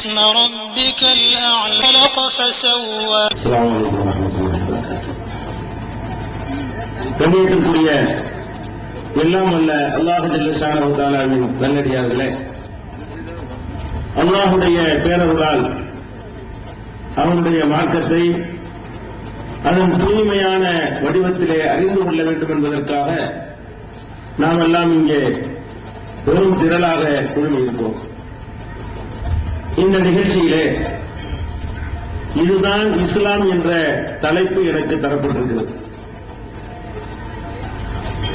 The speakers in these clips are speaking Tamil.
اسم ربك الأعلى خلق فسوى. السلام عليكم ورحمة الله وبركاته. கண்ணியத்திற்குரிய எல்லாம் வல்ல அல்லாஹ் ஜல்ல ஷானஹு வ தஆலாவின் நல்லடியார்களே, அல்லாஹ்வுடைய பேரருளால் அவனுடைய மார்க்கத்தை அதன் தூய்மையான வடிவத்திலே அறிந்து கொள்ள வேண்டும் என்பதற்காக நாம் எல்லாம் இங்கே பெரும் திரளாக குழுமியிருப்போம். இந்த நிகழ்ச்சியிலே இதுதான் இஸ்லாம் என்ற தலைப்பு எனக்கு தரப்பட்டிருக்கிறது.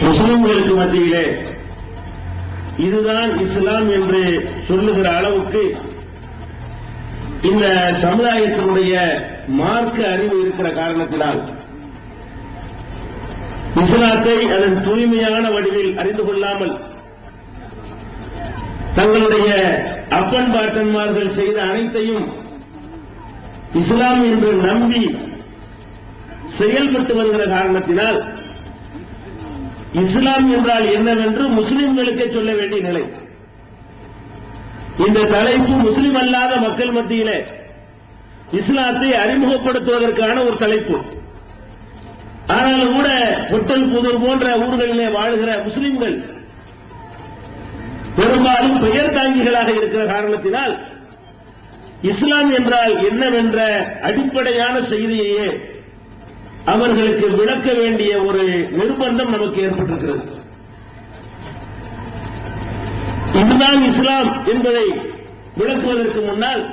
முஸ்லிம்களுக்கு மத்தியிலே இதுதான் இஸ்லாம் என்று சொல்லுகிற அளவுக்கு இந்த சமுதாயத்தினுடைய மார்க்க அறிவு இருக்கிற காரணத்தினால் இஸ்லாத்தை அதன் தூய்மையான வடிவில் அறிந்து கொள்ளாமல் தங்களுடைய அப்பன் பாட்டன்மார்கள் செய்த அனைத்தையும் இஸ்லாம் என்று நம்பி செயல்பட்டு வருகிற காரணத்தினால் இஸ்லாம் என்றால் என்னவென்று முஸ்லிம்களுக்கே சொல்ல வேண்டிய நிலை. இந்த தலைப்பு முஸ்லிம் அல்லாத மக்கள் மத்தியிலே இஸ்லாத்தை அறிமுகப்படுத்துவதற்கான ஒரு தலைப்பு. ஆனாலும் கூட பொட்டல் புதூர் போன்ற ஊர்களிலே வாழ்கிற முஸ்லிம்கள் பெரும்பாலும் பெயர் தாங்கிகளாக இருக்கிற காரணத்தினால் இஸ்லாம் என்றால் என்னவென்ற அடிப்படையான செய்தியையே அவர்களுக்கு விளக்க வேண்டிய ஒரு நிர்பந்தம் நமக்கு ஏற்பட்டிருக்கிறது. இதுதான் இஸ்லாம் என்பதை விளக்குவதற்கு முன்னால்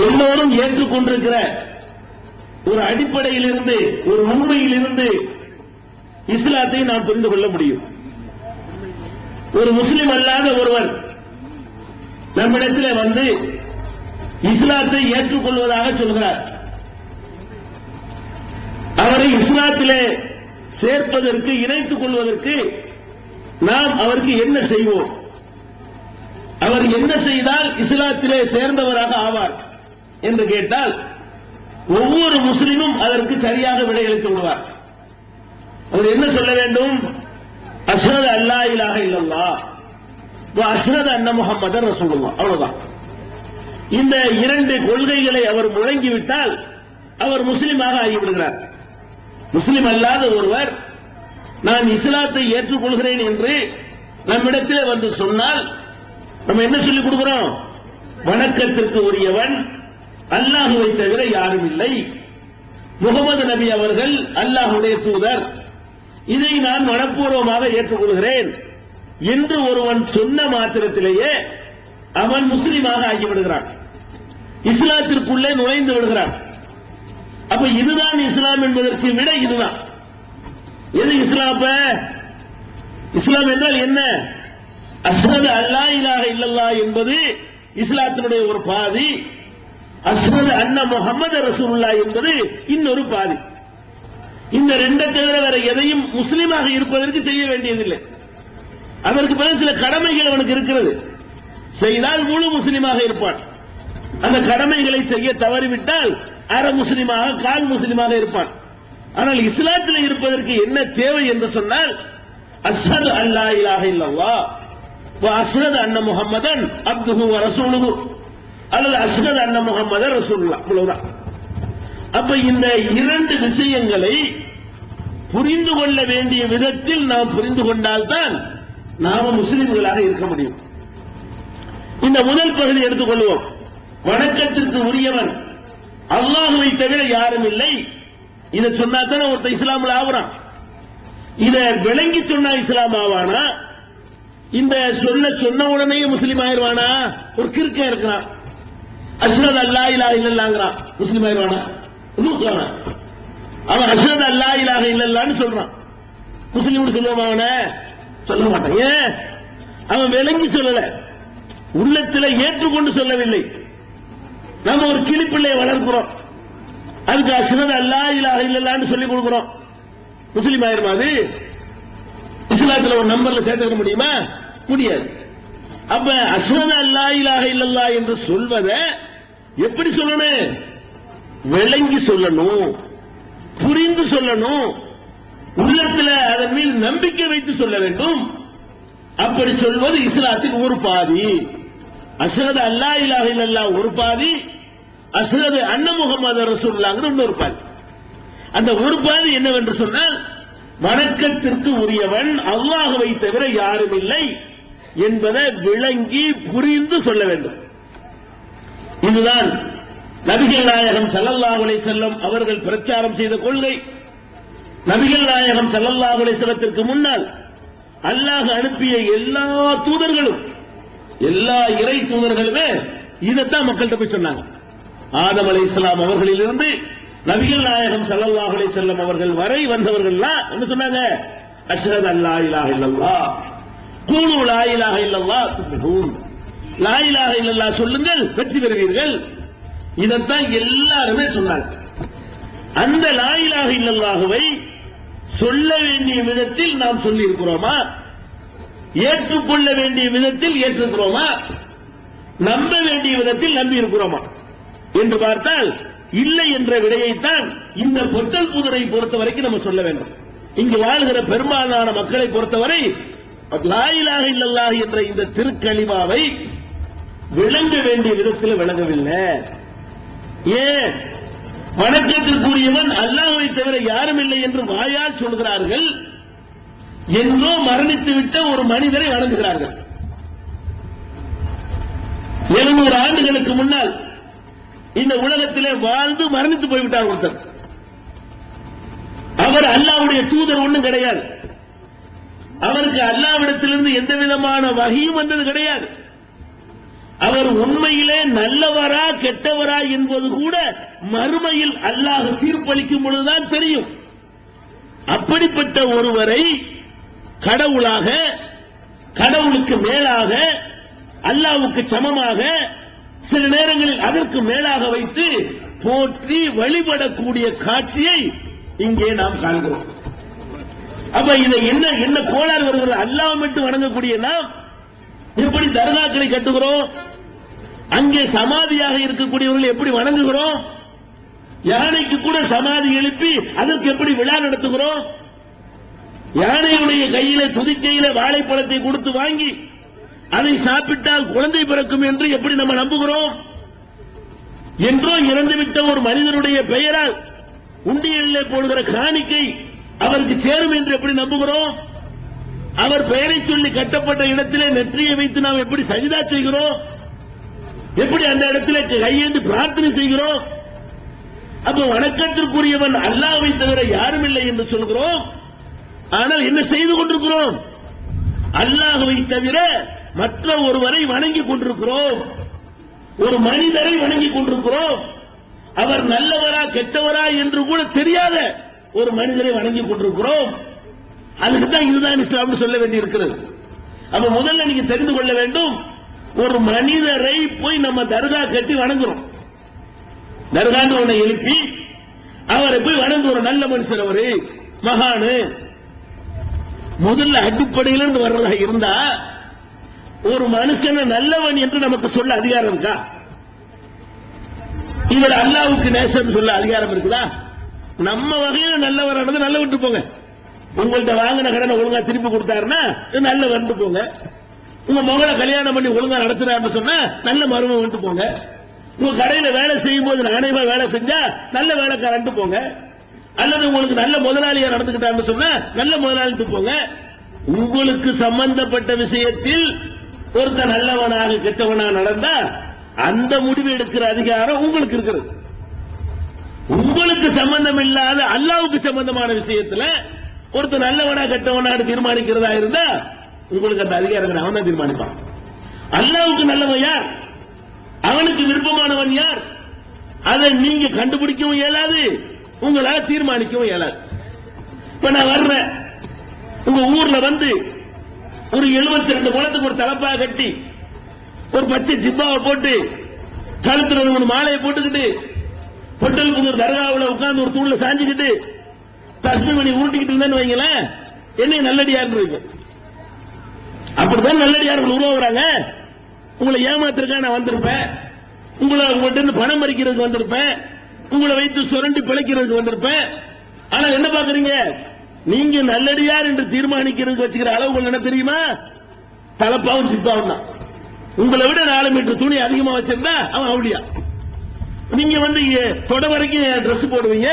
எல்லோரும் ஏற்றுக்கொண்டிருக்கிற ஒரு அடிப்படையிலிருந்து, ஒரு உண்மையிலிருந்து இஸ்லாத்தை நாம் புரிந்து கொள்ள முடியும். ஒரு முஸ்லிம் அல்லாத ஒருவர் நம்மிடத்திலே வந்து இஸ்லாத்தை ஏற்றுக்கொள்வதாக சொல்கிறார். அவரை இஸ்லாத்திலே சேர்ப்பதற்கு, இணைத்துக் கொள்வதற்கு நாம் அவருக்கு என்ன செய்வோம்? அவர் என்ன செய்தால் இஸ்லாத்திலே சேர்ந்தவராக ஆவார் என்று கேட்டால் ஒவ்வொரு முஸ்லிமும் அதற்கு சரியாக விடையளித்து விடுவார். அவர் என்ன சொல்ல வேண்டும்? அஷ்ஹது அல்லா இலாஹ இல்லல்லாஹ் வ அஷ்ஹது அன்ன முஹம்மதர் ரசூலுல்லாஹ். அவ்வளவுதான். இந்த இரண்டு கொள்கைகளை அவர் முழங்கிவிட்டால் அவர் முஸ்லிமாக ஆகிவிடுகிறார். முஸ்லிம் அல்லாத ஒருவர் நான் இஸ்லாத்தை ஏற்றுக்கொள்கிறேன் என்று நம்மிடத்திலே வந்து சொன்னால் நம்ம என்ன சொல்லிக் கொடுக்கிறோம்? வணக்கத்திற்கு உரியவன் அல்லாஹுவை தவிர யாரும் இல்லை, முகமது நபி அவர்கள் அல்லாஹுடைய தூதர், இதை நான் மனப்பூர்வமாக ஏற்றுக்கொள்கிறேன் என்று ஒருவன் சொன்ன மாத்திரத்திலேயே அவன் முஸ்லிமாக ஆகிவிடுகிறான், இஸ்லாத்திற்குள்ளே நுழைந்து விடுகிறான். அப்ப இதுதான் இஸ்லாம் என்பதற்கு விட இதுதான். எது இஸ்லாம்? இஸ்லாம் என்றால் என்ன? அஷ்ஹது அல்லா இலாஹ இல்லல்லாஹ் என்பது இஸ்லாத்தினுடைய ஒரு பாதி, அஷ்ஹது அன்ன முஹம்மது ரசூலுல்லாஹ் என்பது இன்னொரு பாதி. இந்த ரெண்டை தவிர வேற எதையும் முஸ்லிமாக இருப்பதற்கு செய்ய வேண்டியதில்லை. அதற்கு பிறகு சில கடமைகள் அவனுக்கு இருக்கிறது, செய்தால் முழு முஸ்லிமாக இருப்பான். அந்த கடமைகளை செய்ய தவறிவிட்டால் அரை முஸ்லிமாக, கால் முஸ்லிமாக இருப்பான். ஆனால் இஸ்லாத்தில் இருப்பதற்கு என்ன தேவை என்று சொன்னால் அஷ்ஹது அல்லா இலாஹ இல்லல்லாஹ் வ அஷ்ஹது அன்ன முஹம்மதன் அப்துஹு வ ரசூலுஹு அல்லது அஷ்ஹது அன்ன முஹம்மதர் ரசூலுல்லாஹ். அவ்வளவுதான். அப்ப இந்த இரண்டு விஷயங்களை புரிந்து கொள்ள வேண்டிய விதத்தில் நாம் புரிந்து கொண்டால்தான் நாம முஸ்லிம்களாக இருக்க முடியும். இந்த முதல் பகுதி எடுத்துக்கொள்வோம். வணக்கத்திற்கு உரியவன் அல்லாஹுவை தவிர யாரும் இல்லை. இதை சொன்னா தானே ஒருத்தர் இஸ்லாமில் ஆகுறான். இதை விளங்கி சொன்னா இஸ்லாம் ஆவானா? இந்த சொன்ன உடனே முஸ்லீம் ஆயிருவானா? ஒரு கிறுக்க இருக்கிறான், அஷ்ஹது அல்லா இலாஹ இல்லல்லாஹ்ங்கறான், முஸ்லீம் ஆயிருவானா? அவன் அஷ்ஹது அல்லா இலாஹ இல்லல்லாஹ்னு சொல்றான், முஸ்லீம் சொல்லுவான்? அவனை சொல்ல மாட்டான். ஏன்? அவன் விளங்கி சொல்லல, உள்ளத்தில் ஏற்றுக்கொண்டு சொல்லவில்லை. நாம ஒரு கிளிப்பிள்ளையை வளர்க்கிறோம், அதுக்கு அஷ்ஹது அல்லா இலாஹ இல்லல்லாஹ்னு சொல்லி கொடுக்கிறோம், முஸ்லீம் ஆயிருமா? அது இஸ்லாத்துல ஒரு நம்பர்ல சேர்த்துக்க முடியுமா? முடியாது. அப்ப அஷ்ஹது அல்லா இலாஹ இல்லல்லாஹ் என்று சொல்வதை எப்படி சொல்லணும்? விளங்கி சொல்லணும், புரிந்து சொல்லணும், உள்ளத்துல அதன் மீது நம்பிக்கை வைத்து சொல்ல வேண்டும். அப்படி சொல்வது இஸ்லாத்தின் ஒரு பாதி. அஷ்ஹது அல்லா இலாஹ இல்லல்லாஹ் ஒரு பாதி, அஷ்ஹது அன்ன முஹம்மது ரசூலுல்லாஹ்ங்கிற இன்னொரு பாதி. அந்த ஒரு பாதி என்னவென்று சொன்னால், வணக்கத்திற்கு உரியவன் அல்லாஹ்வை தவிர யாரும் இல்லை என்பதை விளங்கி புரிந்து சொல்ல வேண்டும். இதுதான் நபிகள் நாயகம் ஸல்லல்லாஹு அலைஹி வஸல்லம் அவர்கள் பிரச்சாரம் செய்த கொள்கை. நபிகள் நாயகம் ஸல்லல்லாஹு அலைஹி வஸல்லத்திற்கு முன்னால் அல்லாஹ் அனுப்பிய எல்லா தூதர்களும், எல்லா இறை தூதர்களுமே இதைத்தான் மக்கள்கிட்ட போய் சொன்னாங்க. ஆதம் அலைஹிஸ்ஸலாம் அவர்களிலிருந்து நபிகள் நாயகம் ஸல்லல்லாஹு அலைஹி வஸல்லம் அவர்கள் வரை வந்தவர்கள்லாம் என்ன சொன்னாங்க? அஷ்ஹது அல்லா இலாஹ இல்லல்லாஹ், கூலு லா இலாஹ இல்லல்லாஹ் துஃப்லிஹூன், லா இலாஹ இல்லல்லாஹ் சொல்லுங்கள் வெற்றி பெறுவீர்கள். இதைத்தான் எல்லாருமே சொன்னாங்க. அந்த லா இலாஹ இல்லல்லாஹுவை சொல்ல வேண்டிய விதத்தில் நாம் சொல்லி இருக்கிறோமா? ஏற்றுக்கொள்ள வேண்டிய விதத்தில் ஏற்றுக்கிறோமா? நம்ப வேண்டிய விதத்தில் நம்பி இருக்கிறோமா என்று பார்த்தால் இல்லை என்ற விடையைத்தான் இந்த பொட்டல் புதரை பொறுத்த வரைக்கும் நம்ம சொல்ல வேண்டும். இங்கு வாழ்கிற பெரும்பாலான மக்களை பொறுத்தவரை லா இலாஹ இல்லல்லாஹ் என்ற இந்த திருக்கலிமாவை விளங்க வேண்டிய விதத்தில் விளங்கவில்லை. ஏன்? வணக்கத்திற்குரியவன் அல்லாஹ்வை தவிர யாரும் இல்லை என்று வாயால் சொல்கிறார்கள், என்றோ மரணித்து விட்ட ஒரு மனிதரை வணங்குகிறார்கள். 700 ஆண்டுகளுக்கு முன்னால் இந்த உலகத்திலே வாழ்ந்து மரணித்து போய்விட்டார் ஒருத்தர். அவர் அல்லாஹ்வுடைய தூதர் ஒன்றும் கிடையாது. அவருக்கு அல்லாஹ்விடத்திலிருந்து எந்த விதமான வஹீயும் வந்தது கிடையாது. அவர் உண்மையிலே நல்லவரா கெட்டவரா என்பது கூட மறுமையில் அல்லாஹ் தீர்ப்பளிக்கும் பொழுதுதான் தெரியும். அப்படிப்பட்ட ஒருவரை கடவுளாக, கடவுளுக்கு மேலாக, அல்லாஹ்வுக்கு சமமாக, சில நேரங்களில் அதற்கு மேலாக வைத்து போற்றி வழிபடக்கூடிய காட்சியை இங்கே நாம் காண்கிறோம். அப்ப இதை என்ன கோளாறு வருகிறது? அல்லாஹ் மட்டும் வணங்கக்கூடிய நாம் எப்படி தர்காக்களை கட்டுகிறோம்? அங்கே சமாதியாக இருக்கக்கூடியவர்கள் எப்படி வணங்குகிறோம்? யானைக்கு கூட சமாதி எழுப்பி அதற்கு எப்படி விழா நடத்துகிறோம்? யானையுடைய கையில துதிக்கையில வாழைப்பழத்தை கொடுத்து வாங்கி அதை சாப்பிட்டால் குழந்தை பிறக்கும் என்று எப்படி நம்ம நம்புகிறோம்? என்றோ இறந்துவிட்ட ஒரு மனிதனுடைய பெயரால் உண்டியலிலே போடுகிற காணிக்கை அவருக்கு சேரும் என்று எப்படி நம்புகிறோம்? அவர் பெயரை சொல்லி கட்டப்பட்ட இடத்திலே நெற்றியை வைத்து நாம் எப்படி சஜிதா செய்கிறோம்? எப்படி அந்த இடத்திலே கையேந்து பிரார்த்தனை செய்கிறோம்? அப்ப வணக்கத்திற்குரியவன் அல்லாஹ்வை தவிர யாரும் இல்லை என்று சொல்கிறோம். ஆனால் என்ன செய்து கொண்டிருக்கிறோம்? அல்லாஹ்வை தவிர மற்ற ஒருவரை வணங்கிக் கொண்டிருக்கிறோம். ஒரு மனிதரை வணங்கிக் கொண்டிருக்கிறோம். அவர் நல்லவரா கெட்டவரா என்று கூட தெரியாத ஒரு மனிதரை வணங்கிக் கொண்டிருக்கிறோம். அதுக்குதான் இதுதான் இஸ்லாம் சொல்ல வேண்டி இருக்கிறது. அப்ப முதல்ல நீங்க தெரிந்து கொள்ள வேண்டும், ஒரு மனிதரை போய் நம்ம தர்கா கட்டி வணங்குறோம். தர்கான்னு ஒன்னை எழுப்பி அவரை போய் வணங்குறோம். நல்ல மனுஷன், அவரு மகானு. முதல்ல அடிப்படையில் வர்றதா இருந்தா ஒரு மனுஷனை நல்லவன் என்று நமக்கு சொல்ல அதிகாரம் இருக்கா? இவர் அல்லாஹ்வுக்கு நேசம் சொல்ல அதிகாரம் இருக்குதா? நம்ம வகையில நல்லவரானது நல்ல விட்டு போங்க. உங்கள்கிட்ட வாங்கின கடனை ஒழுங்கா திருப்பி கொடுத்தாருன்னா நல்ல வந்து போங்க. உங்க மகளை கல்யாணம் பண்ணி ஒழுங்கா நடத்துறாருன்னு சொன்னா நல்ல மருமகன் வந்து போங்க. உங்க கடையில வேலை செய்யும் போது நாணயமா வேலை செஞ்சா நல்ல வேலைக்காரன்ட்டு போங்க. அல்லது உங்களுக்கு நல்ல முதலாளியா நடந்துக்கிட்டாருன்னு சொன்னா நல்ல முதலாளிட்டு போங்க. உங்களுக்கு சம்பந்தப்பட்ட விஷயத்தில் ஒருத்தர் நல்லவனாக கெட்டவனாக நடந்தா அந்த முடிவு எடுக்கிற அதிகாரம் உங்களுக்கு இருக்கிறது. உங்களுக்கு சம்பந்தம் இல்லாத அல்லாஹ்வுக்கு சம்பந்தமான விஷயத்துல ஒருத்தர் நல்லவனா கெட்டவனா தீர்மானிக்கிறதா இருந்தா உங்களுக்கு அந்த அதிகாரம் அவன் தான் தீர்மானிப்பான். அல்லாஹ்வுக்கு நல்லவன் யார்? அவனுக்கு விருப்பமானவன் யார்? அதை நீங்க கண்டுபிடிக்கவும் இயலாது, உங்களால தீர்மானிக்கவும் இயலாது. இப்ப நான் வர்றேன், உங்க ஊர்ல வந்து ஒரு 72 குளத்துக்கு ஒரு தலப்பாக கட்டி ஒரு பச்சை ஜிப்பாவை போட்டு கழுத்துல ஒரு மாலையை போட்டுக்கிட்டு பொட்டல் புதூர் தர்காவில் உட்கார்ந்து ஒரு தூண்ல சாஞ்சுக்கிட்டு தஸ்மி மணி ஊட்டிக்கிட்டு இருந்தேன்னு வைங்களேன், என்னை நல்லடியார் வைங்க. அப்படித்தான் நல்லடியார்கள் உருவாக்குறாங்க. உங்களை ஏமாத்திருக்கா நான் வந்திருப்பேன், உங்கள்கிட்ட பணம் பறிக்கிறதுக்கு வந்திருப்பேன், உங்களை வைத்து சுரண்டி பிழைக்கிறதுக்கு வந்திருப்பேன். ஆனா என்ன பாக்குறீங்க? நீங்க நல்லடியார் என்று தீர்மானிக்கிறதுக்கு வச்சுக்கிற அளவுகள் என்ன தெரியுமா? தலப்பாவும் சிப்பாவும் தான். உங்களை விட 4 மீட்டர் துணி அதிகமா வச்சிருந்தா அவன் அவுளியா. நீங்க வந்து தொட வரைக்கும் Dress போடுவீங்க,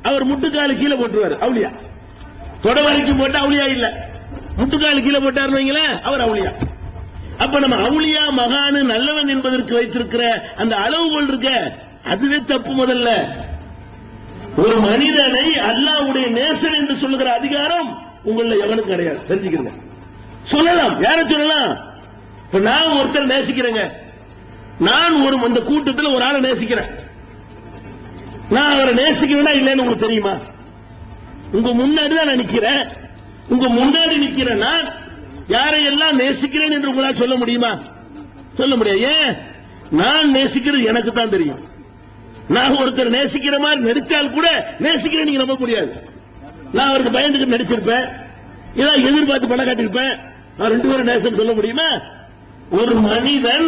அவர் முட்டுக்காலு கீழே போட்டுருவாரு, அவுளியா. தொட வரைக்கும் போட்டா அவுளியா இல்ல, முட்டுக்காலு கீழே போட்டாருன்னு வைங்களேன், அவர் அவுளியா. அப்ப நம்ம அவுளியா மகானு நல்லவன் என்பதற்கு வைத்திருக்கிற அந்த அளவுகோல் இருக்க, அதுவே தப்பு. முதல்ல ஒரு மனிதனை அல்லாஹ்வுடைய நேசன் என்று சொல்லுகிற அதிகாரம் உங்கள எவனும் கிடையாது, தெரிஞ்சுக்கிறீங்க. சொல்லலாம், யார சொல்லலாம்? இப்ப நான் ஒருத்தர் நேசிக்கிறேங்க, நான் இந்த கூட்டத்தில் ஒரு ஆளை நேசிக்கிறேன், நான் அவரை நேசிக்கிறேன்னா இல்லைன்னு உங்களுக்கு தெரியுமா? உங்க முன்னாடி தான் நான் நிக்கிறேன், உங்க முன்னாடி நிக்கிறேன், நான் யாரையெல்லாம் நேசிக்கிறேன் என்று உங்களால் சொல்ல முடியுமா? சொல்ல முடியாது. ஏன்? நான் நேசிக்கிறது எனக்கு தான் தெரியும். நான் ஒருத்தர் நேசிக்கிற மாதிரி நடிச்சால் கூட நேசிக்கிறேன் நீங்க நம்ப முடியாது. நான் அவருக்கு பயந்துக்கு நடிச்சிருப்பேன், ஏதாவது எதிர்பார்த்து பணம் காட்டிருப்பேன், நான் 2 பேரும் நேசம் சொல்ல முடியுமா? ஒரு மனிதன்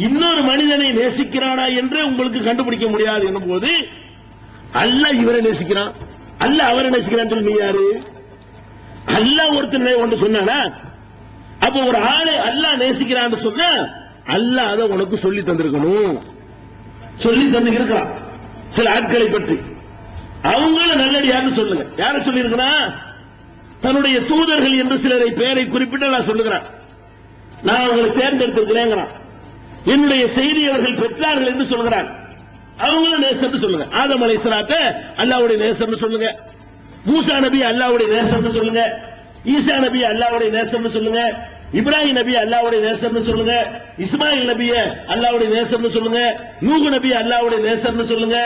இன்னொரு மனிதனை நேசிக்கிறானா என்று உங்களுக்கு கண்டுபிடிக்க முடியாது என்னும் போது, அல்லாஹ் இவரை நேசிக்கிறான், அல்லாஹ் அவரை நேசிக்கிறான் சொல்லி நீ யாரு? அல்லாஹ் ஒருத்தர் ஒன்று சொன்னானா? அப்ப ஒரு ஆளை அல்லாஹ் நேசிக்கிறான்னு சொன்னா அல்லாஹ் அதை உனக்கு சொல்லி தந்திருக்கணும், சொல்லி தந்து இருக்கிறான். சில ஆட்களை பற்றி அவங்கள நல்லடியான்னு சொல்லுங்க. யார சொல்லி இருக்கிறான்? தன்னுடைய தூதர்கள் என்று சிலரை பெயரை குறிப்பிட்டு நான் சொல்லுகிறான், நான் அவங்களை தேர்ந்தெடுத்திருக்கிறேங்கிறான். என்னுடைய செய்தி அவர்கள் பெற்றார்கள் என்று சொல்கிறார், அவங்கள நேசர்னு சொல்லுங்க. ஆதம் அலைஹிஸ்ஸலாத்தை அல்லாஹ்வுடைய நேசர்னு சொல்லுங்க, மூசா நபி அல்லாஹ்வுடைய நேசர்னு சொல்லுங்க, ஈசா நபி அல்லாஹ்வுடைய நேசர்னு சொல்லுங்க, இப்ராஹிம் நபி அல்லாஹ்வுடைய நேசர்னு சொல்லுங்க, இஸ்மாயில் நபிய அல்லாஹ்வுடைய நேசர்னு சொல்லுங்க, நூஹ் நபி அல்லாஹ்வுடைய நேசர்னு சொல்லுங்க,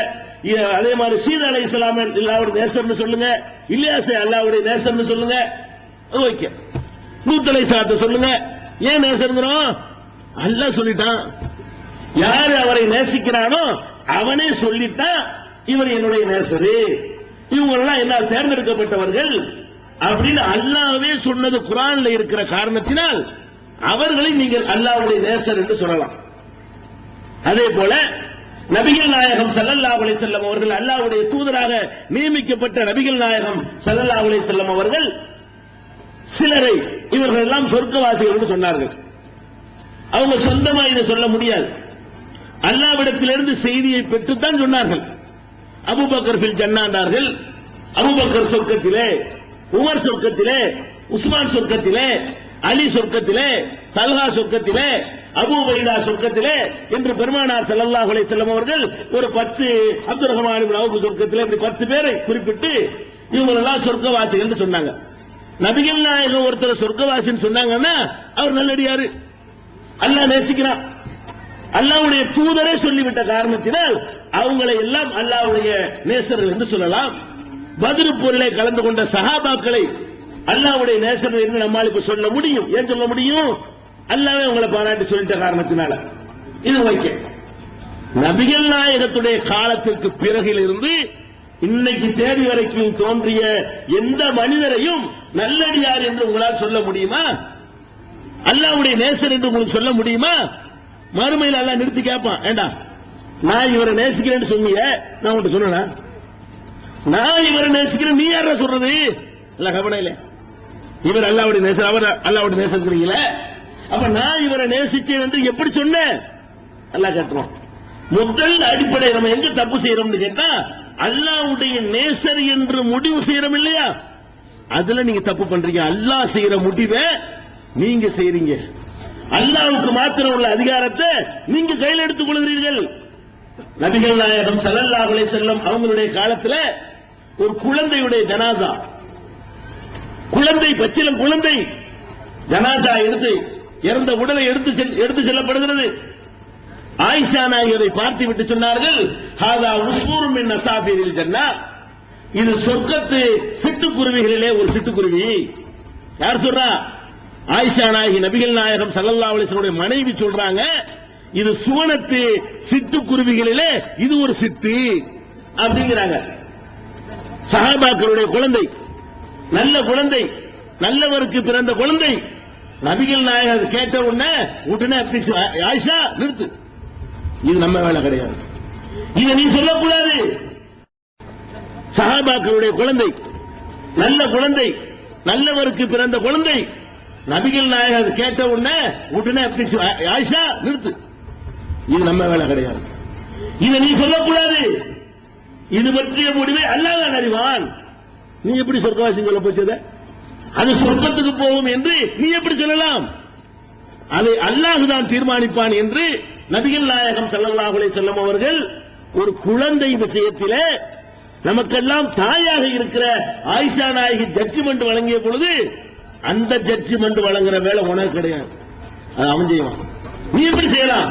அதே மாதிரி சீதா அலைஹிஸ்ஸலாம் அல்லாஹ்வுடைய நேசர்னு சொல்லுங்க, இலியாஸ் அல்லாஹ்வுடைய நேசர்னு சொல்லுங்க. ஓகே, லூத் அலைஹிஸ்ஸலாத்தை சொல்லுங்க. ஏன் நேசர்ங்கிறோம்? அல்லாஹ் சொல்லிட்டான். யாரு அவரை நேசிக்கிறானோ அவனே சொல்லிட்டான், இவர் என்னுடைய நேசரு, இவங்கெல்லாம் என்னால் தேர்ந்தெடுக்கப்பட்டவர்கள் அப்படின்னு அல்லாஹ்வே சொன்னது குர்ஆன்ல இருக்கிற காரணத்தினால் அவர்களை நீங்கள் அல்லாஹ்வுடைய நேசர் என்று சொல்லலாம். அதே போல நபிகள் நாயகம் ஸல்லல்லாஹு அலைஹி வஸல்லம் அவர்கள் அல்லாஹ்வுடைய தூதராக நியமிக்கப்பட்ட நபிகள் நாயகம் ஸல்லல்லாஹு அலைஹி வஸல்லம் அவர்கள் சிலரை இவர்கள் எல்லாம் சொர்க்கவாசிகள் என்று சொன்னார்கள். அவங்க சொந்தமா இதை சொல்ல முடியாது, அல்லாஹ்விடத்திலிருந்து செய்தியை பெற்றுத்தான் சொன்னார்கள். அபூபக்கர் ஃபில் ஜன்னாண்டார்கள், அபூபக்கர் சொர்க்கத்திலே, உமர் சொர்க்கத்திலே, உஸ்மான் சொர்க்கத்திலே, அலி சொர்க்கத்திலே, தல்ஹா சொர்க்கத்திலே, அபூ உபைதா சொர்க்கத்திலே என்று பெருமானார் ஸல்லல்லாஹு அலைஹி வஸல்லம் அவர்கள் ஒரு 10 அப்துர் ரஹ்மான் இப்னு அவுஃப் சொர்க்கத்திலே இப்படி 10 பேரை குறிப்பிட்டு இவங்க எல்லாம் சொர்க்கவாசிகள் என்று சொன்னாங்க. நபிகள் நாயகம் ஒருத்தர் சொர்க்கவாசின்னு சொன்னாங்கன்னா அவர் நல்லடியாரு, அல்லாஹ் நேசிக்கிறான். அல்லாஹ்வுடைய தூதரே சொல்லிவிட்ட காரணத்தினால் அவங்களை எல்லாம் அல்லாஹ்வுடைய நேசர்கள் என்று சொல்லலாம். பத்ர் போரிலே கலந்து கொண்ட சஹாபாக்களை அல்லாஹ்வுடைய நேசர்கள் என்று நம்மால் இப்ப சொல்ல முடியும். ஏன் சொல்ல முடியும்? அல்லாஹ்வே உங்களை பாராட்டி சொல்லிட்ட காரணத்தினால. இது வைக்க நபிகள் நாயகத்துடைய காலத்திற்கு பிறகிலிருந்து இன்னைக்கு தேதி வரைக்கும் தோன்றிய எந்த மனிதரையும் நல்லடியார் என்று உங்களால் சொல்ல முடியுமா? அல்லாஹ்வுடைய நேசர் என்று உங்களுக்கு சொல்ல முடியுமா? மறுமையில் அல்லாஹ் நிறுத்தி கேட்பான், ஏண்டா நான் இவரை நேசிக்கிறேன்னு சொன்னீங்க, நான் உன்கிட்ட சொன்னா நான் இவரை நேசிக்கிறேன், நீ யார சொல்றது? இல்ல கவனம் இல்ல, இவர் அல்லாஹ்வுடைய நேசர், அவர் அல்லாஹ்வுடைய நேசர். அப்ப நான் இவரை நேசிச்சேன் என்று எப்படி சொன்னேன்? அல்லாஹ் கேட்கிறோம். முதல் அடிப்படை நம்ம எங்க தப்பு செய்யறோம்னு கேட்டா, அல்லாஹ்வுடைய நேசர் என்று முடிவு செய்யறோம் இல்லையா, அதுல நீங்க தப்பு பண்றீங்க. அல்லாஹ் செய்யற முடிவை நீங்க செய்றீங்க, அல்லாஹ்வுக்கு மாத்திரம் உள்ள அதிகாரத்தை நீங்க கையில் எடுத்துக் கொள்கிறீர்கள். நபிகள் நாயகம் ஸல்லல்லாஹு அலைஹி வஸல்லம் அவங்களுடைய காலத்துல ஒரு குழந்தையுடைய ஜனாசா, குழந்தை பச்சிளம் குழந்தை ஜனாசா எடுத்து இறந்த உடலை எடுத்து செல்லப்படுகிறது. ஆயிஷா நாயகரை பார்த்து விட்டு சொன்னார்கள், ஹாதா உஸ்பூர் மின் அஸாபிரில் ஜன்னா, இது சொர்க்கத்து சிட்டுக்குருவிகளிலே ஒரு சிட்டுக்குருவி. யார் சொல்றா? ஆயிஷா நாயகி நபிகள் நாயகம் ஸல்லல்லாஹு அலைஹி வஸல்லம் மனைவி சொல்றாங்க, இது சுவனத்து சிட்டுக்குருவிகளிலே இது ஒரு சிட்டு அப்படிங்கிறாங்க. சஹாபாக்களுடைய குழந்தை, நல்ல குழந்தை, நல்லவருக்கு பிறந்த குழந்தை. நபிகள் நாயகர் கேட்ட உடனே ஆயிஷா நிறுத்து, இது நம்ம வேலை கிடையாது, இதை நீ சொல்லக்கூடாது. சஹாபாக்களுடைய குழந்தை, நல்ல குழந்தை, நல்லவருக்கு பிறந்த குழந்தை, நபிகள் நாயகர் கேட்ட உடனே ஆயிஷா நிறுத்து, இது நம்ம வேலை கிடையாது, இதை நீ சொல்லக்கூடாது, இது பற்றிய முடிவை அல்லாஹ் தான் அறிவான். நீ எப்படி சொர்க்கவாசி சொல்ல போச்சத? அது சொர்க்கத்துக்கு போகும் என்று நீ எப்படி சொல்லலாம்? அதை அல்லாஹ் தான் தீர்மானிப்பான் என்று நபிகள் நாயகம் ஸல்லல்லாஹு அலைஹி வஸல்லம் அவர்கள் ஒரு குழந்தை விஷயத்திலே நமக்கெல்லாம் தாயாக இருக்கிற ஆயிஷா நாயகி ஜட்ஜ்மெண்ட் வழங்கிய பொழுது அந்த ஜட்ஜ்மெண்ட் வழங்குற வேலை உனக்கு கிடையாது, அது அவன் செய்வான். நீ எப்படி செய்யலாம்?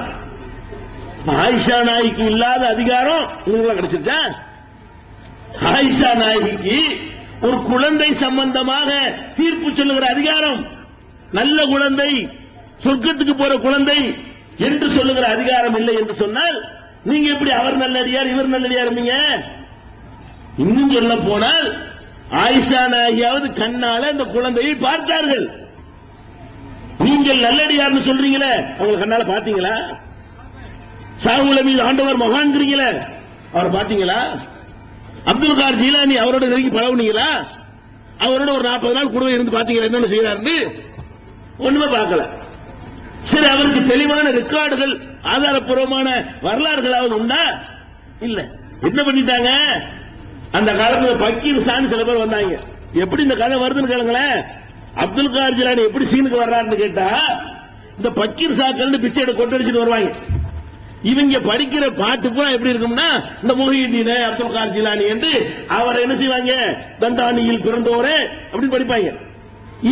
ஆயிஷா நாயகிக்கு இல்லாத அதிகாரம் உங்களுக்கு கிடைச்சிருச்சா? ஆயிஷா நாயகிக்கு ஒரு குழந்தை சம்பந்தமாக தீர்ப்பு சொல்லுகிற அதிகாரம், நல்ல குழந்தை, சொர்க்கத்துக்கு போற குழந்தை என்று சொல்லுகிற அதிகாரம் இல்லை என்று சொன்னால் நீங்க எப்படி அவர் நல்லடியார் இவர் நல்லடியார் இருப்பீங்க? இன்னும் சொல்ல போனால் ஆயிஷா நாயகியாவது கண்ணால இந்த குழந்தையை பார்த்தார்கள். நீங்கள் நல்லடியார்னு சொல்றீங்களே, அவங்க கண்ணால பாத்தீங்களா? சாகுல மீது ஆண்டவர் மகான்கிறீங்களே, அவர் பாத்தீங்களா? அப்துல் கார் ஜீலானி அவரோட நெருங்கி பழகுனீங்களா? அவரோட ஒரு 40 நாள் கூட இருந்து பாத்தீங்களா என்ன செய்யறாரு? ஒண்ணுமே பார்க்கல. சரி, அவருக்கு தெளிவான ரெக்கார்டுகள் ஆதாரப்பூர்வமான வரலாறுகளாவது உண்டா? இல்ல. என்ன பண்ணிட்டாங்க? அந்த காலத்துல பக்கீர் சான் சில பேர் வந்தாங்க. எப்படி இந்த கதை வருதுன்னு கேளுங்களேன். அப்துல் கார் ஜீலானி எப்படி சீனுக்கு வர்றாருன்னு கேட்டா, இந்த பக்கீர் சாக்கள் பிச்சை எடுத்து கொட்டடிச்சுட்டு வருவாங்க. இவங்க படிக்கிற பாட்டு பூரா எப்படி இருக்கும்னா, இந்த முஹிதீன் அப்துல் கார் ஜீலானி என்று அவரை என்ன செய்வாங்க, தந்தானியில் பிறந்தோரே அப்படின்னு படிப்பாங்க.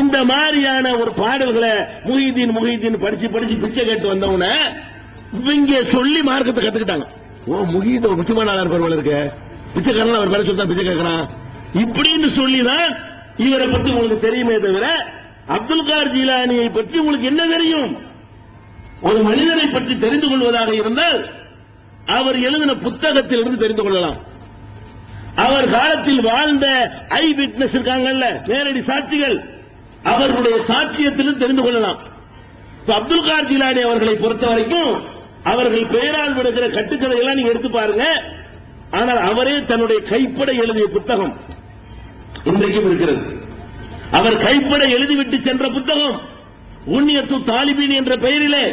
இந்த மாதிரியான ஒரு பாடல்களை முஹிதீன் படிச்சு பிச்சை கேட்டு வந்தவன இவங்க சொல்லி மார்க்கத்தை கத்துக்கிட்டாங்க. ஓ, முஹிதீன் ஒரு முக்கியமான ஆளா இருப்பார் இருக்கு, பிச்சைக்காரன் அவர் பேர சொல்லி பிச்சை கேட்கறான் இப்படின்னு சொல்லிதான் இவரை பத்தி உங்களுக்கு தெரியுமே தவிர அப்துல் கார் ஜீலானியை பற்றி உங்களுக்கு என்ன தெரியும்? ஒரு மனிதனை பற்றி தெரிந்து கொள்வதாக இருந்தால் அவர் எழுதின புத்தகத்தில் இருந்து தெரிந்து கொள்ளலாம். அவர் காலத்தில் வாழ்ந்த ஐ விட்னஸ் இருக்காங்கல்ல, நேரடி சாட்சிகள், அவர்களுடைய சாட்சியத்திலும் தெரிந்து கொள்ளலாம். அப்துல் கார் ஜீலானி அவர்களை பொறுத்த வரைக்கும் அவர்கள் பெயரால் விடுகிற கட்டுக்கதை எல்லாம் நீங்க எடுத்து பாருங்க. ஆனால் அவரே தன்னுடைய கைப்பட எழுதிய புத்தகம் இன்றைக்கும் இருக்கிறது. அவர் கைப்பட எழுதிவிட்டு சென்ற புத்தகம் உன்னியத்து தாலிபீன் என்ற பெயரிலே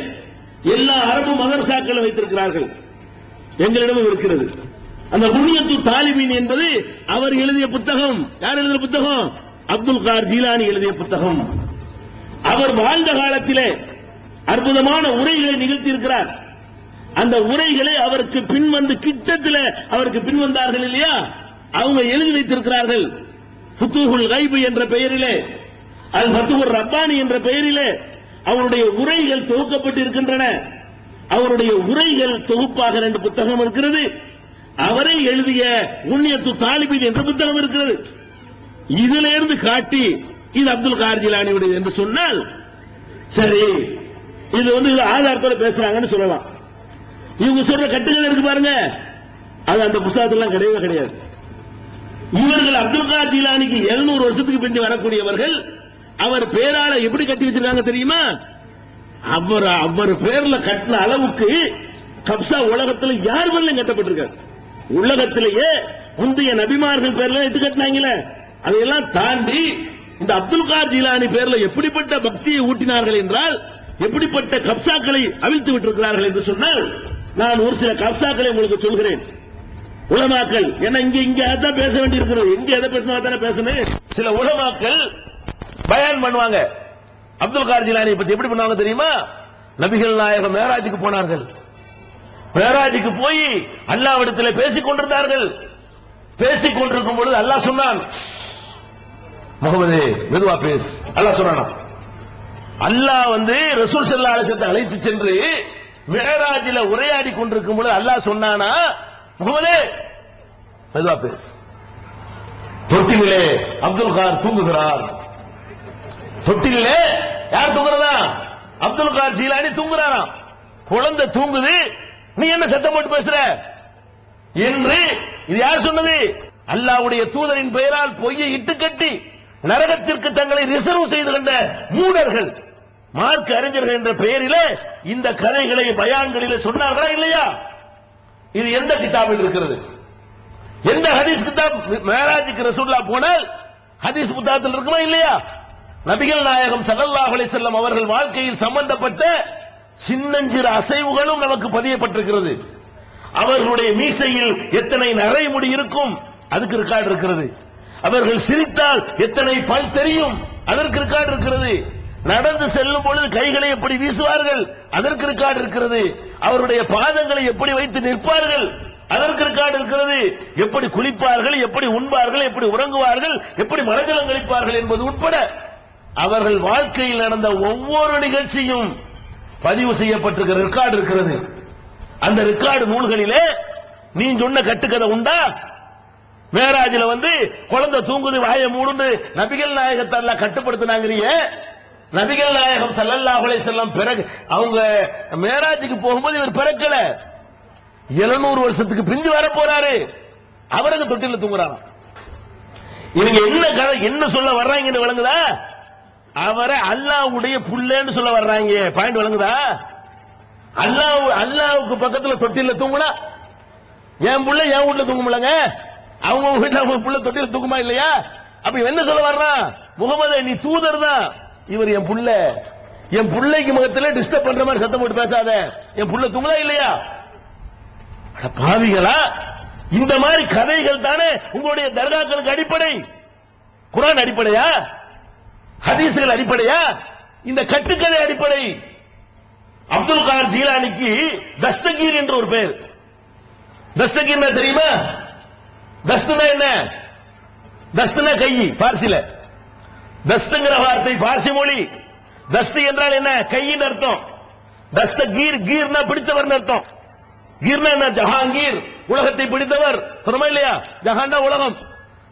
எல்லா அரபு மதரசாக்களை வைத்திருக்கிறார்கள், எங்களிடமும் இருக்கிறது. அந்த உன்னியத்து தாலிபீன் என்பது அவர் எழுதிய புத்தகம். யார் எழுதிய புத்தகம்? அப்துல் கார் ஜீலானி எழுதிய புத்தகம். அவர் வாழ்ந்த காலத்திலே அற்புதமான உரைகளை நிகழ்த்தி இருக்கிறார். அந்த உரைகளை அவருக்கு பின்வந்து கிட்டத்தில் அவருக்கு பின்வந்தார்கள் இல்லையா, அவங்க எழுதி வைத்திருக்கிறார்கள். ஃபுதூஹுல் கைப் என்ற பெயரிலே, அல் ஃபதுஹுர் ரப்பானி என்ற பெயரிலே அவருடைய உரைகள் தொகுக்கப்பட்டு இருக்கின்றன. அவருடைய உரைகள் தொகுப்பாக 2 புத்தகம் இருக்கிறது. அவரை எழுதிய உன்னியத்து தாலிபீன் என்ற புத்தகம் இருக்கிறது. இதிலிருந்து காட்டி இது அப்துல் கார் ஜீலானியுடையது என்று சொன்னால் சரி, இது ஆதாரத்தோட பேசுறாங்கன்னு சொல்லலாம். இவங்க சொல்ற கட்டுகள் இருக்கு பாருங்க, அது அந்த புத்தகத்திலாம் கிடையவே கிடையாது. இவர்கள் அப்துல் கார் ஜீலானிக்கு 700 வருஷத்துக்கு பிந்தி வரக்கூடியவர்கள். அவர் பேரால எப்படி கட்டி வச்சிருக்காங்க தெரியுமா? அவர் பேர்ல கட்டின அளவுக்கு கப்சா உலகத்தில் யார் பேர்ல கட்டப்பட்டிருக்காரு. உலகத்திலேயே முந்தைய நபிமார்கள் பேர்ல எட்டு கட்டினாங்களே, அதையெல்லாம் தாண்டி இந்த அப்துல் கார் ஜீலானி பேர்ல எப்படிப்பட்ட பக்தியை ஊட்டினார்கள் என்றால், எப்படிப்பட்ட கப்சாக்களை அவிழ்த்து விட்டிருக்கிறார்கள் என்று சொன்னால், நான் ஒரு சில கப்சாக்களை உங்களுக்கு சொல்கிறேன். உலமாக்கள் ஏன்னா இங்க அதான் பேச வேண்டியிருக்கிறது, எங்க எதை பேசினா தானே பேசணும். சில உலமாக்கள் பயான் பண்ணுவாங்க. அப்துல் கார் ஜீலானி பத்தி எப்படி பண்ணுவாங்க தெரியுமா? நபிகள் நாயகம் மேராஜுக்கு போனார்கள். மேராஜுக்கு போய் அல்லாஹ்விடத்தில் பேசிக் கொண்டிருந்தார்கள். பேசிக் கொண்டிருக்கும் பொழுது அல்லாஹ் சொன்னான், முகமது மெதுவா பேசு. அல்லாஹ் சொன்னானா? அல்லாஹ் ரசூல் ஸல்லல்லாஹு அலைஹி வஸல்லம் அழைத்து சென்று மேராஜில உரையாடி கொண்டிருக்கும் பொழுது அல்லாஹ் சொன்னானா, முகமது மெதுவா பேசு. தொட்டிலே அப்துல் கார் தூங்குகிறார். தொட்டிலே யார் தூங்குறதா? அப்துல் கார் ஜீலானி தூங்குறாராம். குழந்தை தூங்குது, நீ என்ன சத்தம் போட்டு பேசுற என்று இது யார் சொன்னது? அல்லாஹ்வுடைய தூதரின் பெயரால் பொய்யை இட்டு கட்டி நரகத்திற்கு தங்களை ரிசர்வ் செய்து கொண்ட மூடர்கள், மார்க்க அறிஞர்கள் என்ற பெயரிலே இந்த கதைகளை பயான்களிலே சொன்னார்களா இல்லையா? இது எந்த கிதாபில் இருக்கிறது? எந்த ஹதீஸ் கிதாப்? மேராஜுக்கு ரசூலுல்லாஹ் போனால் ஹதீஸ் புத்தகத்தில் இருக்குமா இல்லையா? நபிகள் நாயகம் ஸல்லல்லாஹு அலைஹி வஸல்லம் அவர்கள் வாழ்க்கையில் சம்பந்தப்பட்ட சின்னஞ்சிறு அசைவுகளும் நமக்கு பதியப்பட்டிருக்கிறது. அவர்களுடைய மீசையில் எத்தனை நரைமுடி இருக்கும், அதுக்கு ரெக்கார்டு இருக்கிறது. அவர்கள் சிரித்தால் எத்தனை பல் தெரியும், அதற்கு ரெக்கார்டு இருக்கிறது. நடந்து செல்லும் பொழுது கைகளை எப்படி வீசுவார்கள், அதற்கு ரெக்கார்டு இருக்கிறது. அவருடைய பாதங்களை எப்படி வைத்து நிற்பார்கள், அதற்கு ரெக்கார்டு இருக்கிறது. எப்படி குளிப்பார்கள், எப்படி உண்பார்கள், எப்படி உறங்குவார்கள், எப்படி மலஜலம் கழிப்பார்கள் என்பது உட்பட அவர்கள் வாழ்க்கையில் நடந்த ஒவ்வொரு நிகழ்ச்சியும் பதிவு செய்யப்பட்டிருக்கிற ரெக்கார்டு இருக்கிறது. அந்த ரெக்கார்டு நூல்களிலே நீ சொன்ன கட்டுக்கதை உண்டா? மேராஜில குழந்தை தூங்குது வாயை மூடுன்னு நபிகள் நாயகத்தை எல்லாம் கட்டுப்படுத்தினாங்க. நபிகள் நாயகம் ஸல்லல்லாஹு அலைஹி வஸல்லம் பிறகு அவங்க மேராஜுக்கு போகும்போது இவர் பிறக்கல, 700 வருஷத்துக்கு பிஞ்சு வர போறாரு. அவருக்கு தொட்டில தூங்குறாங்க. இவங்க என்ன கதை என்ன சொல்ல வர்றாங்கன்னு விளங்குதா? அவரை அல்லாஹ்வுடைய புள்ளன்னு சொல்ல வர்றாங்க. பாயிண்ட் விளங்குதா? அல்லாஹ்வுக்கு பக்கத்துல தொட்டில தூங்குனா என் புள்ள என் வீட்டுல தூங்கும்லங்க, அவங்க வீட்டுல அவங்க புள்ள தொட்டில தூங்குமா இல்லையா? அப்ப என்ன சொல்ல வர்றான்? முகமது நீ தூதர் தான், இவர் என் புள்ள, என் புள்ளைக்கு முகத்துல டிஸ்டர்ப் பண்ற மாதிரி சத்தம் போட்டு பேசாத, என் புள்ள தூங்குதா இல்லையா? பாவிகளா, இந்த மாதிரி கதைகள் தானே உங்களுடைய தர்காக்களுக்கு அடிப்படை. குர்ஆன் அடிப்படையா, ஹதீஸ்கள் அடிப்படையா, இந்த கட்டுக்கதை அடிப்படை. அப்துல் காதர் ஜீலானிக்கு தஸ்தகீர் என்ற ஒரு பெயர். தஸ்தகீர் தெரியுமா? தஸ்துனா என்ன? தஸ்துனா கை, பார்சில தஸ்துங்கிற வார்த்தை பார்சி மொழி. தஸ்து என்றால் என்ன? கையின் அர்த்தம். தஸ்தகீர், கீர்னா பிடித்தவர் அர்த்தம். கீர்னா என்ன? ஜஹாங்கீர், உலகத்தை பிடித்தவர். சொல்லுமா இல்லையா? ஜஹான்னா உலகம்,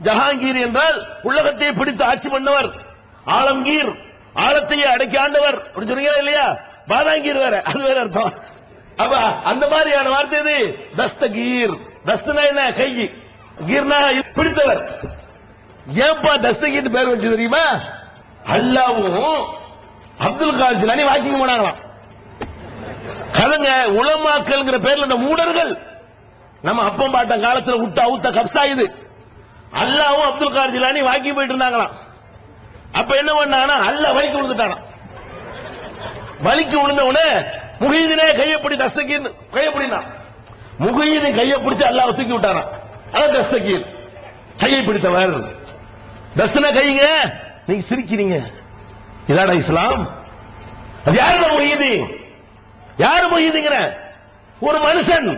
ஜஹாங்கீர் என்றால் உலகத்தை பிடித்து ஆட்சி பண்ணவர். ஆலம்கீர், ஆழத்தையே அடக்கி ஆண்டவர் அப்படின்னு சொன்னீங்களா இல்லையா? பாதாங்கீர் வேற, அது வேற அர்த்தம். அப்ப அந்த மாதிரியான வார்த்தை இது தஸ்தகீர். தஸ்துனா என்ன? கை, கீர்னா பிடித்தவர். ஏன்பா தஸ்தகீர் பேர் வச்சு தெரியுமா? அல்லாஹ்வும் அப்துல் காதர் ஜிலானி வாக்கிங் போனாங்களாம். கலங்க உலமாக்கல்ங்கிற பேர்ல இந்த மூடர்கள் நம்ம அப்பம் பாட்ட காலத்துல விட்டு அவுத்த கப்சா இது. அல்லாஹ்வும் அப்துல் காதர் ஜிலானி வாக்கிங் போயிட்டு இருந்தாங்களாம். அப்ப என்ன பண்ணாங்கன்னா அல்லாஹ் வலிக்கு விழுந்துட்டானா. வலிக்கு விழுந்த உடனே முஹீதினே கையப்படி தஸ்தகீர் கையப்படினா முஹீதின் கையை பிடிச்சு அல்லாஹ் தூக்கி விட்டானா. அதான் தஸ்தகீர், கையை பிடித்தவர். தஸ்னா கைங்க. நீங்க சிரிக்கிறீங்க, இதாடா இஸ்லாம்? அது யாருடா முஹீதி? யாரு முஹீதிங்கிற? ஒரு மனுஷன்,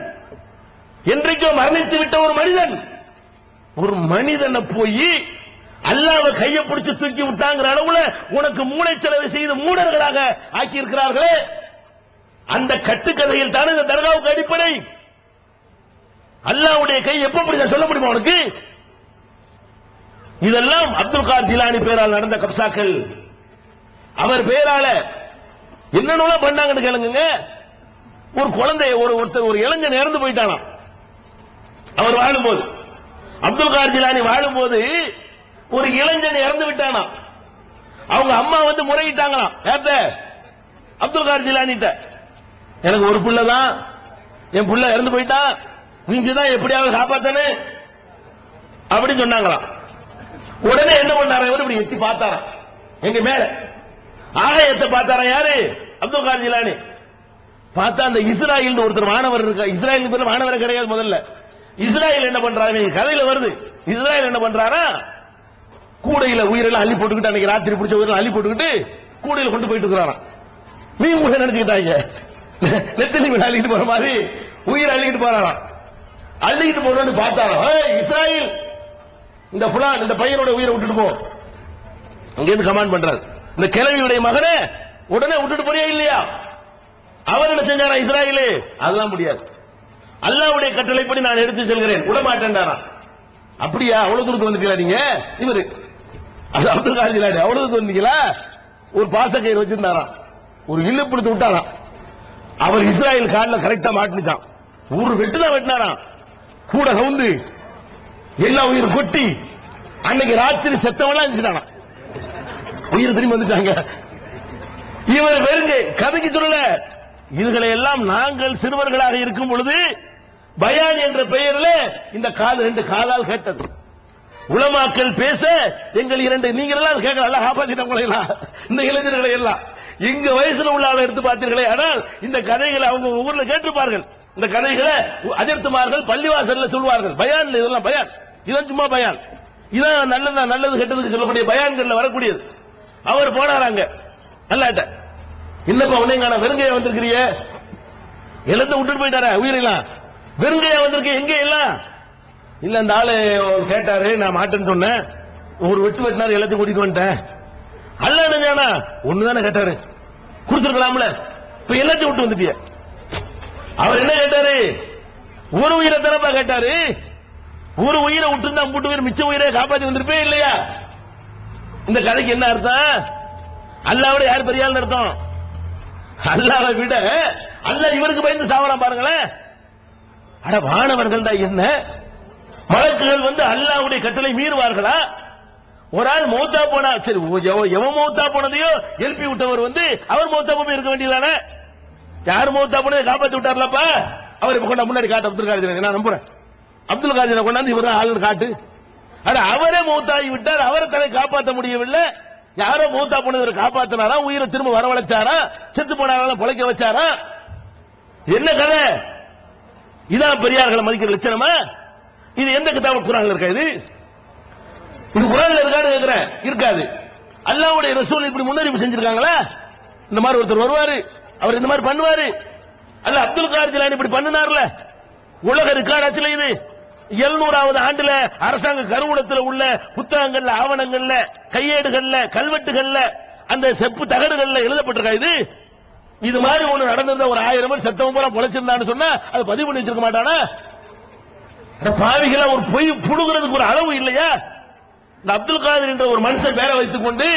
என்றைக்கோ மரணித்து விட்ட ஒரு மனிதன். ஒரு மனிதனை போய் அல்லாஹ்வை கையை பிடிச்சு தூக்கி விட்டாங்கிற அளவுல உனக்கு மூளைச்சலவை செய்து மூடர்களாக ஆக்கி இருக்கிறார்களே, அந்த கட்டுக்கதையில் தானே இந்த தர்காவுக்கு அடிப்படை. அல்லாஹ்வுடைய கை எப்ப பிடிச்சா சொல்ல முடியுமா உனக்கு? இதெல்லாம் அப்துல் காதர் ஜிலானி பேரால் நடந்த கப்சாக்கள். அவர் பேரால என்னென்ன பண்ணாங்கன்னு கேளுங்க. ஒரு குழந்தை, ஒரு இளைஞன் இறந்து போயிட்டானா அவர் வாழும்போது. அப்துல் காதர் ஜிலானி வாழும்போது ஒரு இளைஞன் இறந்து விட்டானா. அவங்க அம்மா முறையிட்டாங்களாம். யார்ட்ட? அப்துல் காதர் ஜிலானிட்ட. எனக்கு ஒரு புள்ள தான், என் புள்ள இறந்து போயிட்டான், நீங்க தான் எப்படியாவது காப்பாத்தனே அப்படின்னு சொன்னாங்களாம். உடனே என்ன பண்ணாரா? இவர் இப்படி எட்டி பார்த்தாராம், எங்க மேல ஆகாயத்தை பார்த்தாரா. யாரு? அப்துல் காதர் ஜிலானி. பார்த்தா அந்த இஸ்ராயல் ஒருத்தர் மாணவர் இருக்கா. இஸ்ராயல் பேர் மாணவர் கிடையாது முதல்ல. இஸ்ராயல் என்ன பண்றாரு? கதையில வருது. இஸ்ராயல் என்ன பண்றாரா? கூடையில உயிரெல்லாம் அள்ளி போட்டுக்கிட்டு, அன்னைக்கு ராத்திரி பிடிச்ச உயிரெல்லாம் அள்ளி போட்டுக்கிட்டு கூடையில கொண்டு போயிட்டு இருக்கிறாராம். மீன் கூட நினைச்சுக்கிட்டாங்க, நெத்திலி மீன் அள்ளிக்கிட்டு போற மாதிரி உயிர் அள்ளிக்கிட்டு போறாராம். அள்ளிக்கிட்டு போறோம்னு பார்த்தாராம். இஸ்ராயல், இந்த புலான் இந்த பையனோட உயிரை விட்டுட்டு போ, அங்கிருந்து கமாண்ட் பண்றாரு. இந்த கிழவியுடைய மகனை உடனே விட்டுட்டு போறியா இல்லையா? அவர் என்ன செஞ்சாரா? இஸ்ராயலு அதெல்லாம் முடியாது, அல்லாஹ்வுடைய கட்டளைப்படி நான் எடுத்து செல்கிறேன், விடமாட்டேன்டாரா. அப்படியா? அவ்வளவு தூரத்து வந்துட்டீங்களா நீங்க? இவரு அது அப்துல் காதர் ஜிலானி அவ்வளவு தூரத்து வந்தீங்களா? ஒரு பாசக்கயிறு வச்சிருந்தாராம், ஒரு இல்லு பிடித்து விட்டாராம். அவர் இஸ்ராயல் காலில் கரெக்டா மாட்டிச்சான். ஒரு வெட்டுதான் வெட்டினாராம். கூட கவுந்து எல்லா உயிர் கொட்டி அன்னைக்கு ராத்திரி செத்தவெல்லாம் இருந்துட்டானா. உயிர் திரும்பி வந்துட்டாங்க. இவர் வெறுங்க கதைக்கு சொல்லல. இதுகளை எல்லாம் நாங்கள் சிறுவர்களாக இருக்கும் பொழுது பயான் என்ற பெயரில் இந்த கால் 2 காலால் கேட்டது. உலமாக்கள் பேச எங்கள் இரண்டு நீங்க எல்லாம் கேட்கலாம் காப்பாத்திட்டவங்களை எல்லாம் இந்த இளைஞர்களை எல்லாம் எங்க வயசுல உள்ள ஆளை எடுத்து பார்த்தீர்களே. ஆனால் இந்த கதைகளை அவங்க ஊர்ல கேட்டிருப்பார்கள். இந்த கதைகளை அஜர்த்துமார்கள் பள்ளிவாசல்ல சொல்வார்கள். பயான் இதெல்லாம் பயான், இதான் சும்மா பயான், இதான் நல்லது கெட்டதுக்கு சொல்லக்கூடிய பயான்கள்ல வரக்கூடியது. அவர் போனாராங்க அல்லாட்ட, இல்லப்பா உன்னைங்க வெறுங்கையா வந்திருக்கிறிய, எழுந்து விட்டுட்டு போயிட்டாரா உயிரெல்லாம், வெறுங்கையா வந்திருக்க எங்க எல்லாம் இல்ல. அந்த ஆளு கேட்டாரு, நான் மாட்டேன்னு சொன்னேன், ஒரு வெட்டு வெட்டினாரு, எல்லாத்தையும் கூட்டிட்டு வந்துட்டேன். அல்ல என்ன ஒண்ணுதானே கேட்டாரு, கொடுத்துருக்கலாம்ல, இப்ப எல்லாத்தையும் விட்டு வந்துட்டிய. அவர் என்ன கேட்டாரு, ஒரு உயிரை தானப்பா கேட்டாரு, ஒரு உயிரை விட்டு இருந்தா மூட்டு உயிர் மிச்ச உயிரை காப்பாத்தி வந்திருப்பே இல்லையா. இந்த கதைக்கு என்ன அர்த்தம், அல்லாவோட யார் பெரியாள்னு அர்த்தம். அல்லாவை விட அல்லாஹ் இவருக்கு பயந்து சாவலாம் பாருங்களேன். அட வானவர்கள் தான் என்ன, மலக்குகள் வந்து அல்லாஹ்வுடைய கட்டளை மீறுவார்களா? ஒரு ஆள் மௌத்தா போனா சரி, எவன் மௌத்தா போனதையோ எழுப்பி விட்டவர் வந்து அவர் மௌத்தா போய் இருக்க வேண்டியதானே. யார் மௌத்தா போனதை காப்பாத்தி விட்டார்லப்பா, அவர் இப்ப கொண்டா முன்னாடி காட்டு அப்துல் காதிர், நான் நம்புறேன் அப்துல் காதிரை கொண்டாந்து இவர் ஆளுன்னு காட்டு. அட அவரே மௌத்தாகி விட்டார், அவரை தன்னை காப்பாற்ற முடியவில்லை. யாரோ மௌத்தா போனதை காப்பாத்தினாரா, உயிரை திரும்ப வரவழைச்சாரா, செத்து போனாலும் பொழைக்க வச்சாரா, என்ன கதை? இதான் பெரியார்களை மதிக்கிற லட்சணமா? இது எந்த கிதாபுல் குர்ஆன்ல இருக்கா? இது குர்ஆன்ல இருக்கான்னு கேக்குறேன். இருக்காது. அல்லாஹ்வுடைய ரசூல் இப்படி முன்னறிவிப்பு செஞ்சிருக்காங்களா? இந்த மாதிரி ஒருத்தர் வருவாரு, அவர் இந்த மாதிரி பண்ணுவாரு. அல்ல அப்துல் காதிர் ஜிலானி இப்படி பண்ணினார்ல, உலக ரெக்கார்டாச்சுல இது. 700வது ஆண்டுல அரசாங்க கருவூலத்தில் உள்ள புத்தகங்கள்ல, ஆவணங்கள்ல, கையேடுகள்ல, கல்வெட்டுகள்ல, அந்த செப்பு தகடுகள்ல எழுதப்பட்டிருக்கா இது? இது மாதிரி ஒண்ணு நடந்திருந்த ஒரு 1000 பேர் செத்தவங்க போல பொழைச்சிருந்தான்னு சொன்னா அது பதிவு பண்ணி வச்சிருக்க மாட்டானா? பாவிகளா ஒரு பொய் புடுங்கிறதுக்கு ஒரு அளவு இல்லையா? இந்த அப்துல் காதிர் என்ற ஒரு மனுஷன் பேரை வைத்துக் கொண்டு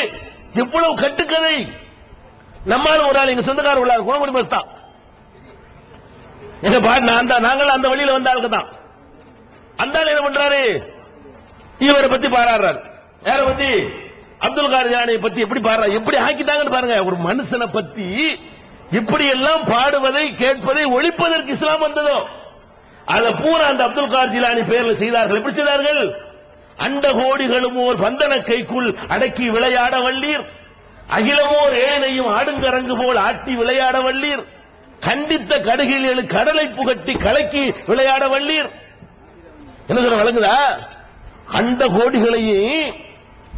எவ்வளவு கட்டுக்கதை. நம்மால ஒரு ஆள் எங்க சொந்தக்கார உள்ளார் குணமுடி பஸ் தான், எங்க பாட்டு நாங்கள் அந்த வழியில வந்த ஆளுக்கு தான். அந்த ஆள் என்ன பண்றாரு, இவரை பத்தி பாராடுறாரு. யார பத்தி? அப்துல் காதிர் ஜிலானியை பத்தி எப்படி பாடுறாரு, எப்படி ஆக்கிட்டாங்கன்னு பாருங்க. ஒரு மனுஷனை பத்தி இப்படி எல்லாம் பாடுவதை கேட்பதை ஒழிப்பதற்கு இஸ்லாம் வந்ததோ அதை பூரா அந்த அப்துல் காதிர் ஜிலானி பெயர்ல செய்தார்கள். எப்படி செய்தார்கள்? அண்ட கோடிகளும் ஓர் பந்தன கைக்குள் அடக்கி விளையாட வல்லீர், அகிலமோர் ஏனையும் ஆடுங்கரங்கு போல் ஆட்டி விளையாட வல்லீர், கண்டித்த கடுகில் கடலை புகட்டி கலக்கி விளையாட வல்லீர். என்ன சொல்ல வழங்குதா? அண்ட கோடிகளையும்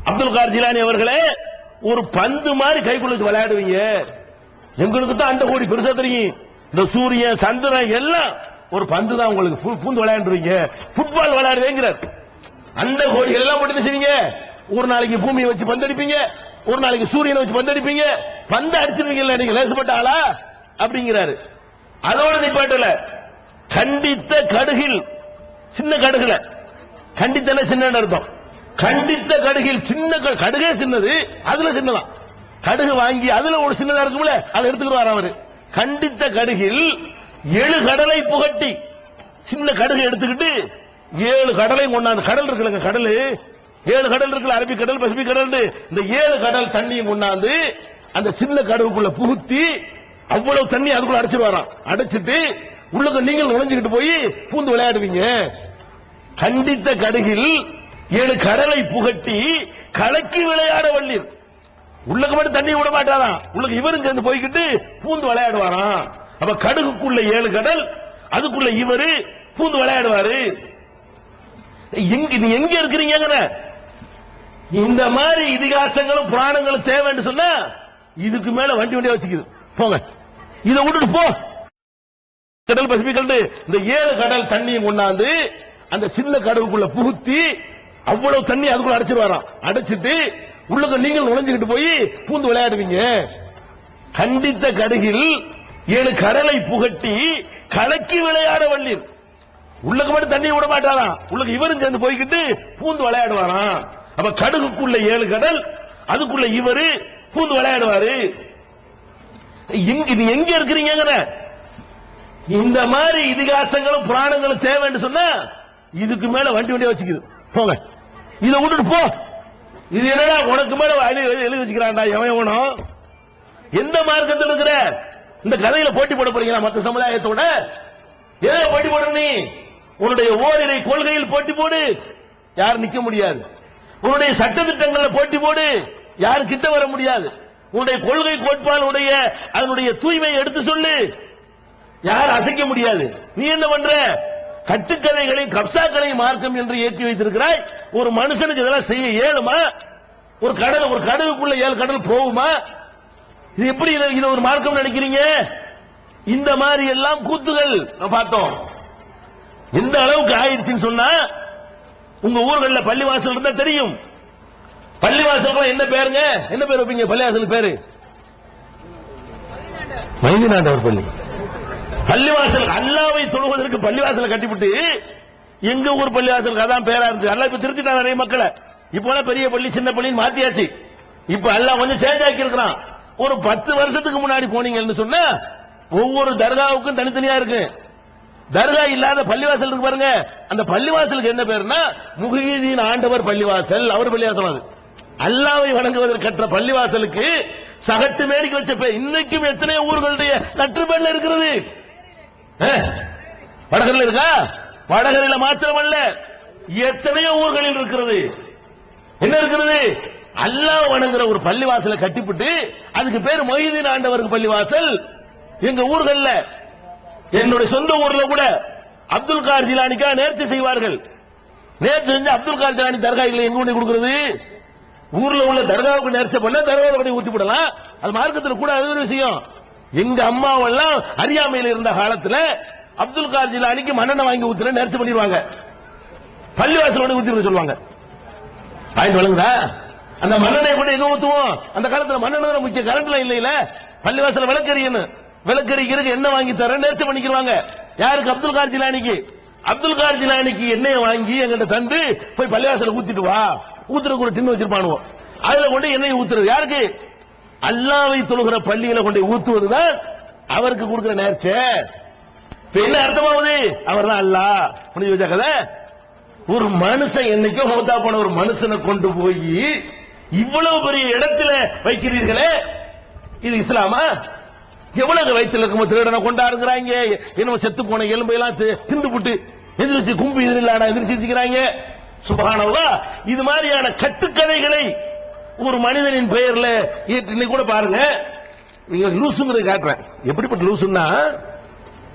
அப்துல் காதிர் ஜிலானி அவர்களே ஒரு பந்து மாதிரி கைக்குள்ள விளையாடுவீங்க. எங்களுக்கு தான் அண்ட கோடி பெருசா தெரியும், இந்த சூரியன் சந்திரன் எல்லாம் ஒரு பந்து தான், உங்களுக்கு பூந்து விளையாண்டுருவீங்க, ஃபுட்பால் விளையாடுவேங்கிறார். அண்ட கோடிகள் எல்லாம் போட்டு செய்வீங்க. ஒரு நாளைக்கு பூமியை வச்சு பந்தடிப்பீங்க, ஒரு நாளைக்கு சூரியனை வச்சு பந்தடிப்பீங்க, பந்து அடிச்சிருவீங்கல்ல, நீங்க லேசப்பட்ட ஆளா அப்படிங்கிறாரு. அதோட நிப்பாட்டல, கண்டித்த கடுகில், சின்ன கடுகுல கண்டித்தன சின்ன அர்த்தம், கண்டித்த கடுகில், சின்ன கடுகே சின்னது, அதுல சின்னதான் கடுகு வாங்கி அதுல ஒரு சின்னதா இருக்கும்ல, அதை எடுத்துக்கிறார் அவரு. கண்டித்த கடுகில் 7 கடலை புகட்டி, சின்ன கடுகு எடுத்துக்கிட்டு 7 கடலை கொண்டாந்து, கடல் இருக்குல்ல, கடல் 7 கடல் இருக்குல்ல, அரபிக் கடல், பசிபிக் கடல், இந்த 7 கடல் தண்ணியும் கொண்டாந்து அந்த சின்ன கடுகுக்குள்ள புகுத்தி அவ்வளவு தண்ணி அதுக்குள்ள அடைச்சிருவாராம். அடைச்சிட்டு உள்ளுக்கு நீங்கள் நுழைஞ்சுக்கிட்டு போய் பூந்து விளையாடுவீங்க. கண்டித்த கடுகில் 7 கடலை புகட்டி கலக்கி விளையாட வல்லீர். உள்ளுக்கு மட்டும் தண்ணி விட மாட்டாராம், உள்ளுக்கு இவரும் சேர்ந்து போய்கிட்டு பூந்து விளையாடுவாராம். அப்ப கடுகுக்குள்ள 7 கடல், அதுக்குள்ள இவரு பூந்து விளையாடுவாரு. நீ எங்க இருக்கிறீங்க? இந்த மாதிரி இதிகாசங்களும் புராணங்களும் தேவைன்னு சொன்னா இதுக்கு மேல வண்டி வண்டியா வச்சுக்குது. போங்க, இதை விட்டுட்டு போ. கடல் பசிபிக் இந்த 7 கடல் தண்ணியும் கொண்டாந்து அந்த சின்ன கடவுக்குள்ள புகுத்தி அவ்வளவு தண்ணி அதுக்குள்ள அடைச்சிருவாராம். அடைச்சிட்டு உள்ளுக்கு நீங்கள் நுழைஞ்சுக்கிட்டு போய் பூந்து விளையாடுவீங்க. கண்டித்த கடுகில் 7 கடலை புகட்டி கலக்கி விளையாட வல்லீர். உள்ளுக்கு மட்டும் தண்ணி விட மாட்டாராம், உள்ளுக்கு இவரும் சேர்ந்து போய்கிட்டு பூந்து விளையாடுவாராம். அப்ப கடுகுக்குள்ள 7 கடல், அதுக்குள்ள இவரு பூந்து விளையாடுவாரு. நீ எங்க இருக்கிறீங்க? இந்த மாதிரி இதிகாசங்களும் புராணங்களும் தேவைன்னு சொன்னா இதுக்கு மேல வண்டி வண்டியா வச்சுக்குது. போங்க, இதை விட்டுட்டு போ. இது என்னடா உனக்கு மேல எழுதி வச்சுக்கிறான்டா எவனோ. எந்த மார்க்கத்தில் இருக்கிற? இந்த கதையில போட்டி போட போறீங்களா மற்ற சமுதாயத்தோட? எதை போட்டி போட? நீ உன்னுடைய ஓரிரை கொள்கையில் போட்டி போடு, யாரும் நிக்க முடியாது. உன்னுடைய சட்டத்திட்டங்கள்ல போட்டி போடு, யாரும் கிட்ட வர முடியாது. உன்னுடைய கொள்கை கோட்பாடுடைய அதனுடைய தூய்மையை எடுத்து சொல்லு, யாரும் அசைக்க முடியாது. நீ என்ன பண்ற? கட்டுக்கதைகளை கப்சாக்களை மார்க்கம் என்று ஏற்றி வைத்திருக்கிறாய். ஒரு மனுஷனுக்கு இதெல்லாம் செய்ய இயலுமா? ஒரு கடலுக்குள்ள 7 கடல் போகுமா? இது எப்படி இது ஒரு மார்க்கம் நினைக்கிறீங்க? இந்த மாதிரி எல்லாம் கூத்துகள் பார்த்தோம். எந்த அளவுக்கு ஆயிடுச்சுன்னு சொன்னா, உங்க ஊர்களில் பள்ளிவாசல் இருந்தா தெரியும். பள்ளிவாசல் என்ன பேருங்க? என்ன பேர் வைப்பீங்க பள்ளிவாசல் பேரு? மைதினாண்டவர் பள்ளி. பள்ளிவாசல் அல்லாவை தொழுவதற்கு பள்ளிவாசலை கட்டிவிட்டு எங்க ஊர் பள்ளிவாசலுக்கு அதான் பேரா இருந்து அல்லா இப்ப திருத்திட்டா நிறைய மக்களை. இப்ப பெரிய பள்ளி சின்ன பள்ளின்னு மாத்தியாச்சு. இப்ப அல்லாஹ் கொஞ்சம் சேஞ்ச் ஆக்கி இருக்கிறான். ஒரு 10 வருஷத்துக்கு முன்னாடி போனீங்கன்னு சொன்னா ஒவ்வொரு தர்காவுக்கும் தனித்தனியா இருக்கு. தர்கா இல்லாத பள்ளிவாசல் இருக்கு பாருங்க. அந்த பள்ளிவாசலுக்கு என்ன பேருன்னா முஹிதீன் ஆண்டவர் பள்ளிவாசல். அவர் பள்ளிவாசல் அது. அல்லாவை வணங்குவதற்கு கற்ற பள்ளிவாசலுக்கு சகட்டு மேடிக்கு வச்ச பேர் இன்னைக்கும் எத்தனை ஊர்களுடைய நற்றுப்பேர்ல இருக்கிறது. வடகரில் இருக்கா? வடகரில மாத்திரமல்ல, எத்தனையோ ஊர்களில் இருக்கிறது. என்ன இருக்கிறது? அல்லாஹ் வணங்குற ஒரு பள்ளிவாசலை கட்டிவிட்டு அதுக்கு பேர் மொஹிதீன் ஆண்டவருக்கு பள்ளிவாசல். எங்க ஊர்கள்ல, என்னுடைய சொந்த ஊர்ல கூட அப்துல் கார் ஜிலானிக்கா நேர்ச்சி செய்வார்கள். நேர்ச்சி செஞ்சு அப்துல் கார் ஜிலானி தர்காவில் எங்க கொண்டு கொடுக்கிறது? ஊர்ல உள்ள தர்காவுக்கு நேர்ச்சி பண்ண தர்காவுக்கு ஊத்தி விடலாம். அது மார்க்கத்தில் கூட அது ஒரு விஷயம். எங்க அம்மாவெல்லாம் அறியாமையில் இருந்த காலத்துல அப்துல் கார் ஜிலானிக்கு மண்ணெண்ணெய் வாங்கி ஊத்துற நேர்ச்சி பண்ணிடுவாங்க. பள்ளிவாசல் ஊத்தி சொல்லுவாங்க. வாங்கிட்டு வழங்குதா? அந்த மண்ணெண்ணெய் கூட எங்க ஊத்துவோம்? அந்த காலத்துல மண்ணெண்ணெய் முக்கிய, கரண்ட்ல இல்ல. பள்ளிவாசல் விளக்கறிக்கு என்ன வாங்கி தர நேர்ச்சி பண்ணிக்கிறாங்க. யாருக்கு? அப்துல் கார் ஜிலானிக்கு. அப்துல் கார் ஜிலானிக்கு எண்ணெயை வாங்கி எங்கிட்ட தந்து போய் பள்ளிவாசல ஊத்திட்டு வா. ஊத்துறதுக்கு ஒரு டின்னு வச்சிருப்பானுவோம். அதுல கொண்டு எண்ணெய் ஊத்துறது யாருக்கு? அல்லாவை தொழுகிற பள்ளியில கொண்டு ஊத்துவதுதான் அவருக்கு கொடுக்கிற நேர்ச்சி. என்ன அர்த்தமாவது? அவர் தான் அல்லாஹ். புரிஞ்சு வச்ச கதை. ஒரு மனுஷன் என்னைக்கும் மௌத்தா போன ஒரு மனுஷனை கொண்டு போய் இவ்வளவு பெரிய இடத்துல வைக்கிறீர்களே, இது இஸ்லாமா? எவ்வளவு வயிற்றுல இருக்கும் திருடனை கொண்டாடுங்கிறாங்க. என்ன செத்து போன எலும்பையெல்லாம் திண்டு புட்டு எதிர்த்து கும்பு எதிரில்லாடா எதிர்ச்சிக்கிறாங்க. சுப்ஹானல்லாஹ். இது மாதிரியான கட்டுக்கதைகளை ஒரு மனிதனின் பெயர்ல இன்னைக்கு கூட பாருங்க. நீங்க லூசுங்கிறத காட்டுறேன். எப்படிப்பட்ட லூசுன்னா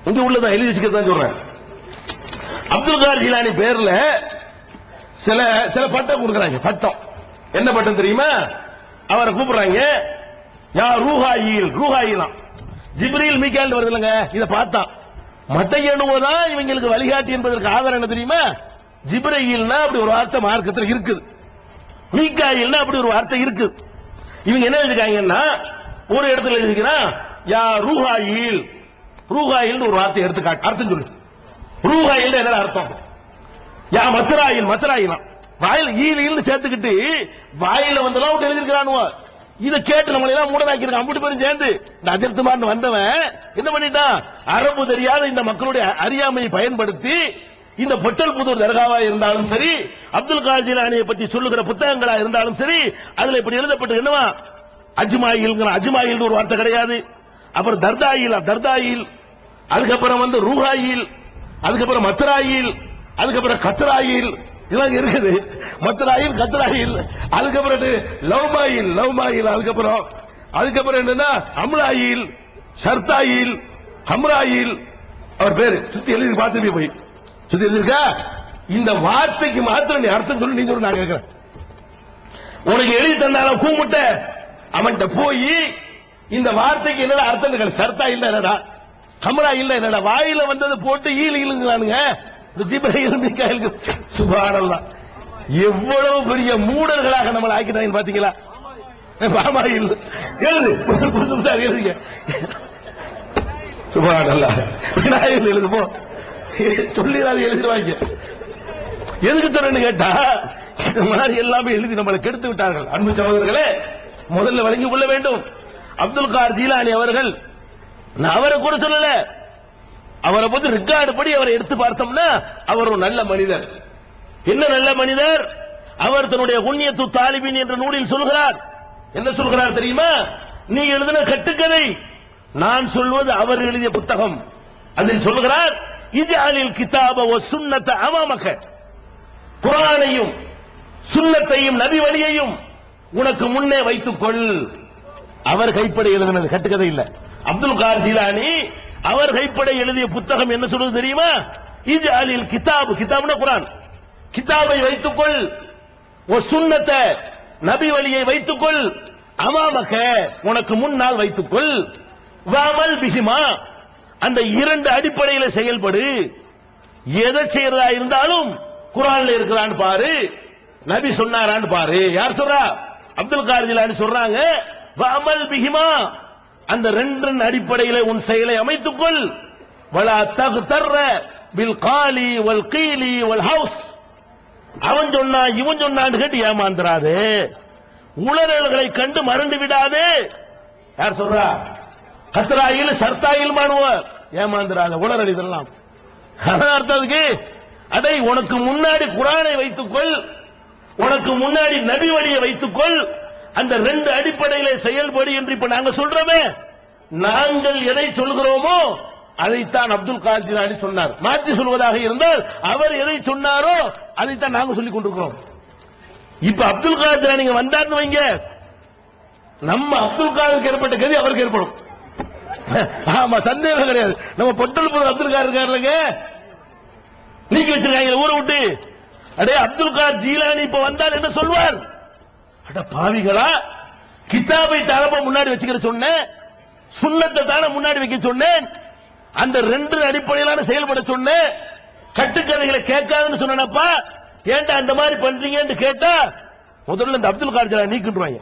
இங்க உள்ளதான் எழுதி வச்சுக்கிறதான் சொல்றேன். அப்துல் கார் ஜிலானி பேர்ல சில பட்டம் கொடுக்கறாங்க. பட்டம் என்ன பட்டம் தெரியுமா? அவரை கூப்பிடுறாங்க, யா ரூஹாயிலாம். ஜிப்ரீல் மீகாயில் வருது இல்லங்க. இதை பார்த்தான் மட்டை எண்ணுவதான் இவங்களுக்கு வழிகாட்டி என்பதற்கு ஆதாரம் என்ன தெரியுமா? ஜிப்ரீல்னா அப்படி ஒரு வார்த்தை மார்க்கத்தில் இருக்குது, மீகாயில்னா அப்படி ஒரு வார்த்தை இருக்குது. இவங்க என்ன எழுதிருக்காங்கன்னா, ஒரு இடத்துல எழுதிக்கிறான் யா ரூஹாயில் ஒரு வார்த்தை எடுத்து காட்டு, அர்த்தம் சொல்லு. ரூஹாயில் என்ன அர்த்தம்? யா மத்ராயிலாம் வாயில ஈல் சேர்த்துக்கிட்டு வாயில வந்தெல்லாம் எழுதிருக்கிறானுவோ. இதை கேட்டு நம்மளை எல்லாம் மூடனாக்கிருக்கான். அம்புட்டு பேரும் சேர்ந்து இந்த அஜர்த்துமான் வந்தவன் என்ன பண்ணிட்டான்? அரபு தெரியாத இந்த மக்களுடைய அறியாமையை பயன்படுத்தி இந்த பொட்டல் புதூர் தர்காவா இருந்தாலும் சரி, அப்துல் கார் ஜிலானியை பற்றி சொல்லுகிற புத்தகங்களா இருந்தாலும் சரி, அதுல இப்படி எழுதப்பட்டு என்னவா அஜ்மாயில் ஒரு வார்த்தை கிடையாது. அப்புறம் தர்தாயில், அதுக்கப்புறம் ரூஹாயில், அதுக்கப்புறம் மத்ராயில், அதுக்கப்புறம் கத்ராயில், இதெல்லாம் இருக்குது. மத்ராயில், கத்ராயில், அதுக்கப்புறம் லவ்மாயில், அதுக்கப்புறம் என்னன்னா அம்லாயில், ஷர்தாயில், ஹம்ராயில், அவர் பேரு சுத்தி எழுதி பார்த்து போய் சுத்தி எழுதிருக்கா. இந்த வார்த்தைக்கு மாத்திரம் நீ அர்த்தம் சொல்லி நீ சொல்லு. நான் கேட்கிறேன், உனக்கு எழுதி தந்தாலும் கூமுட்ட அவன்கிட்ட போய் இந்த வார்த்தைக்கு என்னடா அர்த்தம்? ஷர்தா இல்ல என்னடா, ஹம்ரா இல்ல என்னடா, வாயில வந்தது போட்டு ஈலுங்கிறானுங்க. இந்த ஜிப்ரீல் மீகாயில் சுப்ஹானல்லாஹ். எவ்வளவு பெரிய மூடர்களாக நம்மளை ஆக்கிட்டாங்க பாத்தீங்களா? பாமாயில் எழுது எழுதுங்க. சுப்ஹானல்லாஹ். விநாயகர் எழுது போ சொல்லிடாது எழுதிடுவாங்க. எதுக்கு சொல்றேன்னு கேட்டா, இந்த மாதிரி எல்லாமே எழுதி நம்மளை கெடுத்து விட்டார்கள். அன்பு சகோதரர்களே, முதல்ல வழங்கிக் கொள்ள வேண்டும். அப்துல் கார் ஜீலானி அவர்கள், நான் அவரை கூட சொல்லல, அவரை பத்தி ரெக்கார்டு படி அவரை எடுத்து பார்த்தோம்னா அவர் ஒரு நல்ல மனிதர். என்ன நல்ல மனிதர்? அவர் தன்னுடைய குன்யத்து தாலிபின் என்ற நூலில் சொல்கிறார். என்ன சொல்கிறார் தெரியுமா? நீ எழுதின கட்டுக்கதை, நான் சொல்வது அவர் எழுதிய புத்தகம். அதில் சொல்கிறார், இஜ்அலில் கிதாப வ சுன்னத அமாமக. குர்ஆனையும் சுன்னத்தையும் நபி வழியையும் உனக்கு முன்னே வைத்துக்கொள். அவர் கைப்பட எழுதினது கட்டுக்கதை இல்ல. அப்துல் காதர் ஜீலானி அவர் கைப்பட எழுதிய புத்தகம் என்ன சொல்றது தெரியுமா? இது அலில் கிதாப், கிதாப்னா குர்ஆன், கிதாபை வைத்துக்கொள், ஒரு சுன்னத்தை நபி வழியை வைத்துக்கொள், அமாமக உனக்கு முன்னால் வைத்துக்கொள், வஅமல் பிஹிமா அந்த இரண்டு அடிப்படையில செயல்படு. எதை செய்யறதா இருந்தாலும் குர்ஆன்ல இருக்கிறான்னு பாரு, நபி சொன்னாரான்னு பாரு. யார் சொல்றா? அப்துல் காதர் ஜீலானி சொல்றாங்க. வஅமல் பிஹிமா அந்த ரெண்டின் அடிப்படையில உன் செயலை அமைத்துக்கொள். வலா தக்தர்ர பில் காலி வல் கீலி வல் ஹவுஸ் அவன் சொன்னா இவன் சொன்னான்னு கேட்டு ஏமாந்துராதே, உளறல்களை கண்டு மறந்து விடாதே. யார் சொல்றா? கத்ராயில் சர்த்தாயில் மாணுவர் ஏமாந்துராத உளறல் இதெல்லாம். அர்த்தத்துக்கு அதை உனக்கு முன்னாடி குர்ஆனை வைத்துக்கொள், உனக்கு முன்னாடி நபி வழியை வைத்துக்கொள், அந்த ரெண்டு அடிப்படையில செயல்படு என்று இப்ப நாங்க சொல்றோமே. நாங்கள் எதை சொல்கிறோமோ அதைத்தான் அப்துல் காதர் ஜீலானி சொன்னார். மாற்றி சொல்வதாக இருந்தால் அவர் எதை சொன்னாரோ அதைத்தான் நாங்க சொல்லிக் கொண்டிருக்கிறோம். இப்ப அப்துல் காதர் ஜீலானி வந்தார்னு வைங்க, நம்ம அப்துல் காதருக்கு ஏற்பட்ட கதி அவருக்கு ஏற்படும். ஆமா, சந்தேகம் கிடையாது. நம்ம பொட்டல் அப்துல் காதர் இருக்காருங்க, நீக்கி வச்சிருக்காங்க ஊரை விட்டு. அடே அப்துல் காதர் ஜீலானி இப்ப வந்தால் என்ன சொல்வார்? அட பாவிகளா, கிதாபை தரப்ப முன்னாடி வச்சுக்கிற சொன்னேன், சுன்னத்தை தானே முன்னாடி வைக்க சொன்னேன், அந்த ரெண்டு அடிப்படையிலான செயல்பட சொன்னேன், கட்டுக்கதைகளை கேட்காதுன்னு சொன்னப்பா, ஏன்டா அந்த மாதிரி பண்றீங்கன்னு கேட்டா முதல்ல இந்த அப்துல் காதர் ஜீலானி நீக்கிடுவாங்க.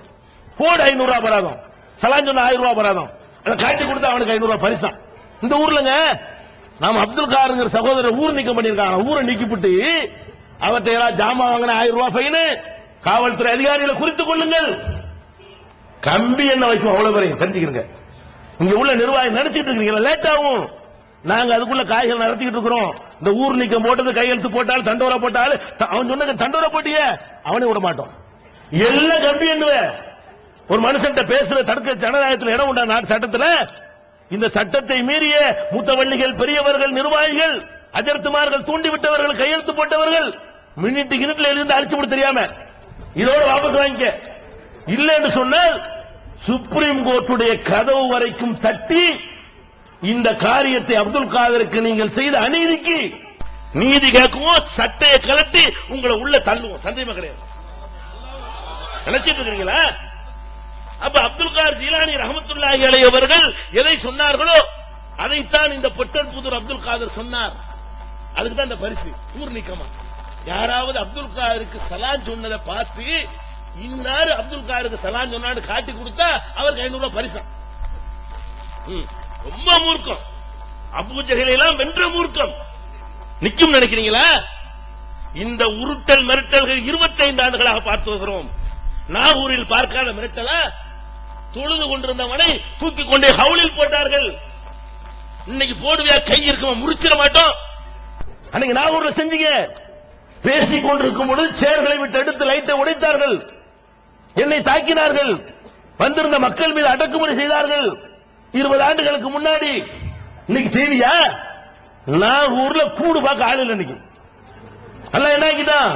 போடு 500 ரூபாய் அபராதம், சலான் சொன்ன 1000 ரூபாய் அபராதம், அதை காட்டி கொடுத்தா அவனுக்கு 500 ரூபாய் பரிசா. இந்த ஊர்லங்க நாம அப்துல் காதர் சகோதரர் ஊர் நீக்கம் பண்ணிருக்காங்க. ஊரை நீக்கிவிட்டு அவர்கிட்ட யாராவது ஜாமான் வாங்கின 1000 ரூபாய் ஃபைனு, காவல்துறை அதிகாரிகளை குறித்துக் கொள்ளுங்கள். கம்பி என்ன வைக்கும் அவ்வளவு வரையும் தெரிஞ்சுக்கிறீங்க. இங்க உள்ள நிர்வாகம் நினைச்சிட்டு இருக்கீங்களா? லேட் ஆகும். நாங்க அதுக்குள்ள காய்கள் நடத்திக்கிட்டு இருக்கிறோம். இந்த ஊர் நீக்கம் போட்டது, கையெழுத்து போட்டாலும் தண்டோரா போட்டாலும் அவன் சொன்ன தண்டோரா போட்டிய அவனை விட மாட்டோம். எல்லாம் கம்பி என்னுவ ஒரு மனுஷன் பேசுற தடுக்க ஜனநாயகத்தில் இடம் உண்டா? நாட்டு சட்டத்துல இந்த சட்டத்தை மீறிய மூத்தவள்ளிகள், பெரியவர்கள், நிர்வாகிகள், அஜர்த்துமார்கள், தூண்டிவிட்டவர்கள், கையெழுத்து போட்டவர்கள் மினிட்ல இருந்து அழிச்சு விட தெரியாம இதோட வாபஸ் வாங்கிக்க. இல்லை என்று சொன்னால் சுப்ரீம் கோர்ட்டுடைய கதவு வரைக்கும் தட்டி இந்த காரியத்தை அப்துல் காதருக்கு நீங்கள் செய்த அநீதிக்கு நீதி கேட்குவோம், சட்டையை கலட்டி உங்களை உள்ள தள்ளுவோம். சந்தேகமே கிடையாது. நினைச்சிட்டு இருக்கீங்களா? அப்ப அப்துல் காதர் ஜீலானி ரஹ்மத்துல்லாஹி அலைஹி அவர்கள் எதை சொன்னார்களோ அதைத்தான் இந்த பொட்டன்புதூர் அப்துல் காதர் சொன்னார். அதுக்கு தான் இந்த பரிசு. ஊர் நீக்கமா யாராவது அப்துல் காதருக்கு சலான் சொன்னதை பார்த்து இன்னாரு அப்துல் காதருக்கு சலான் சொன்னான்னு காட்டி கொடுத்தா அவருக்கு 500 ரூபாய் பரிசா. ரொம்ப மூர்க்கம். அபூ ஜஹல் எல்லாம் வென்ற மூர்க்கம். நிக்கும் நினைக்கிறீங்களா? இந்த உருட்டல் மிரட்டல்கள் 25 ஆண்டுகளாக பார்த்து வருகிறோம். நாகூரில் பார்க்காத மிரட்டலா? தொழுது கொண்டிருந்தவனை தூக்கி கொண்டே ஹவுலில் போட்டார்கள். இன்னைக்கு போடுவியா? கை இருக்குமா? முறிச்சிட மாட்டோம். அன்னைக்கு நாகூர்ல செஞ்சீங்க. பேசிக் கொண்டிருக்கும் பொழுது சேர்களை விட்டு எடுத்து லைட்டை உடைத்தார்கள், என்னை தாக்கினார்கள், வந்திருந்த மக்கள் மீது அடக்குமுறை செய்தார்கள். 20 ஆண்டுகளுக்கு முன்னாடி. இன்னைக்கு செய்தியா? நாகூர்ல கூடு பார்க்க ஆள் இல்லை. இன்னைக்கு அல்ல என்ன ஆகிட்டான்?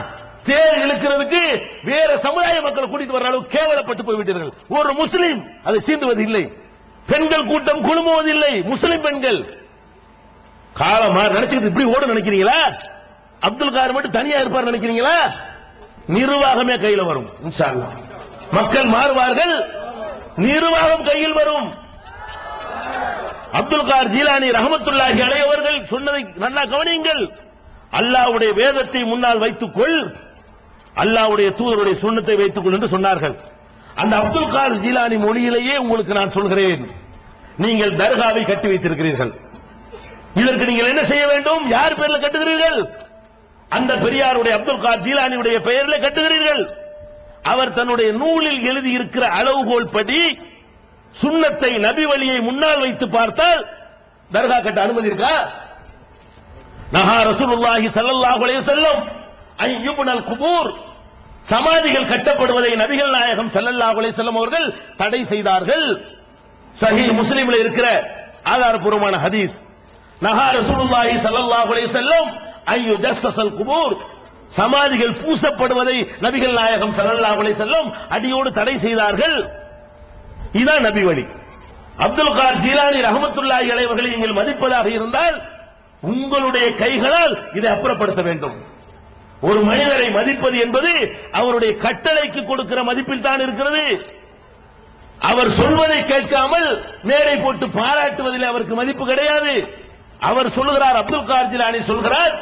தேர் இழுக்கிறதுக்கு வேற சமுதாய மக்களை கூட்டிட்டு வர அளவு கேவலப்பட்டு போய்விட்டீர்கள். ஒரு முஸ்லீம் அதை சீண்டுவது இல்லை, பெண்கள் கூட்டம் குழுமுவதில்லை, முஸ்லிம் பெண்கள். காலமா நினைச்சுக்கிட்டு இப்படி ஓட நினைக்கிறீங்களா? அப்துல் காதர் மட்டும் தனியா இருப்பார் நினைக்கிறீங்களா? நிர்வாகமே கையில வரும். இன்ஷா அல்லாஹ் மக்கள் மாறுவார்கள், நிர்வாகம் கையில் வரும். அப்துல் காதர் ஜீலானி ரஹ்மத்துல்லாஹி அலைஹி அவர்கள் சொன்னதை நல்லா கவனியுங்கள். அல்லாஹ்வுடைய வேதத்தை முன்னால் வைத்துக்கொள், அல்லாஹ்வுடைய தூதருடைய சுன்னத்தை வைத்துக்கொள் என்று சொன்னார்கள். அந்த அப்துல் காதர் ஜீலானி மொழியிலேயே உங்களுக்கு நான் சொல்கிறேன். நீங்கள் தர்காவை கட்டி வைத்திருக்கிறீர்கள். இதற்கு நீங்கள் என்ன செய்ய வேண்டும்? யார் பேர்ல கட்டுகிறீர்கள்? அந்த பெரியாருடைய அப்துல் காதர் ஜீலானியுடைய பெயரில் கட்டுகிறீர்கள். அவர் தன்னுடைய நூலில் எழுதி இருக்கிற அளவுகோல் படி சுன்னத்தை, நபி வழியை முன்னால் வைத்து பார்த்தால் தர்கா கட்ட அனுமதி இருக்கா? நஹா ரசூலுல்லாஹி ஸல்லல்லாஹு அலைஹி வஸல்லம் அன் யுப்னல் குபூர், சமாதிகள் கட்டப்படுவதை நபிகள் நாயகம் ஸல்லல்லாஹு அலைஹி வஸல்லம் அவர்கள் தடை செய்தார்கள். சஹீஹ் முஸ்லிம்ல இருக்கிற ஆதாரபூர்வமான ஹதீஸ். நஹா ரசூலுல்லாஹி ஸல்லல்லாஹு அலைஹி வஸல்லம் அன் யுஜஸ்ஸஸல் குபூர், சமாதிகள் பூசப்படுவதை நபிகள் நாயகம் ஸல்லல்லாஹு அலைஹி வஸல்லம் அடியோடு தடை செய்தார்கள். இதான் நபி வழி. அப்துல் கார் ஜீலானி ரஹ்மத்துல்லாஹி அலைஹி அவர்களை நீங்கள் மதிப்பதாக இருந்தால் உங்களுடைய கைகளால் இதை அப்புறப்படுத்த வேண்டும். ஒரு மனிதரை மதிப்பது என்பது அவருடைய கட்டளைக்கு கொடுக்கிற மதிப்பில் தான் இருக்கிறது. அவர் சொல்வதை கேட்காமல் மேடை போட்டு பாராட்டுவதில் அவருக்கு மதிப்பு கிடையாது. அவர் சொல்லுகிறார், அப்துல் கார் ஜீலானி சொல்கிறார்,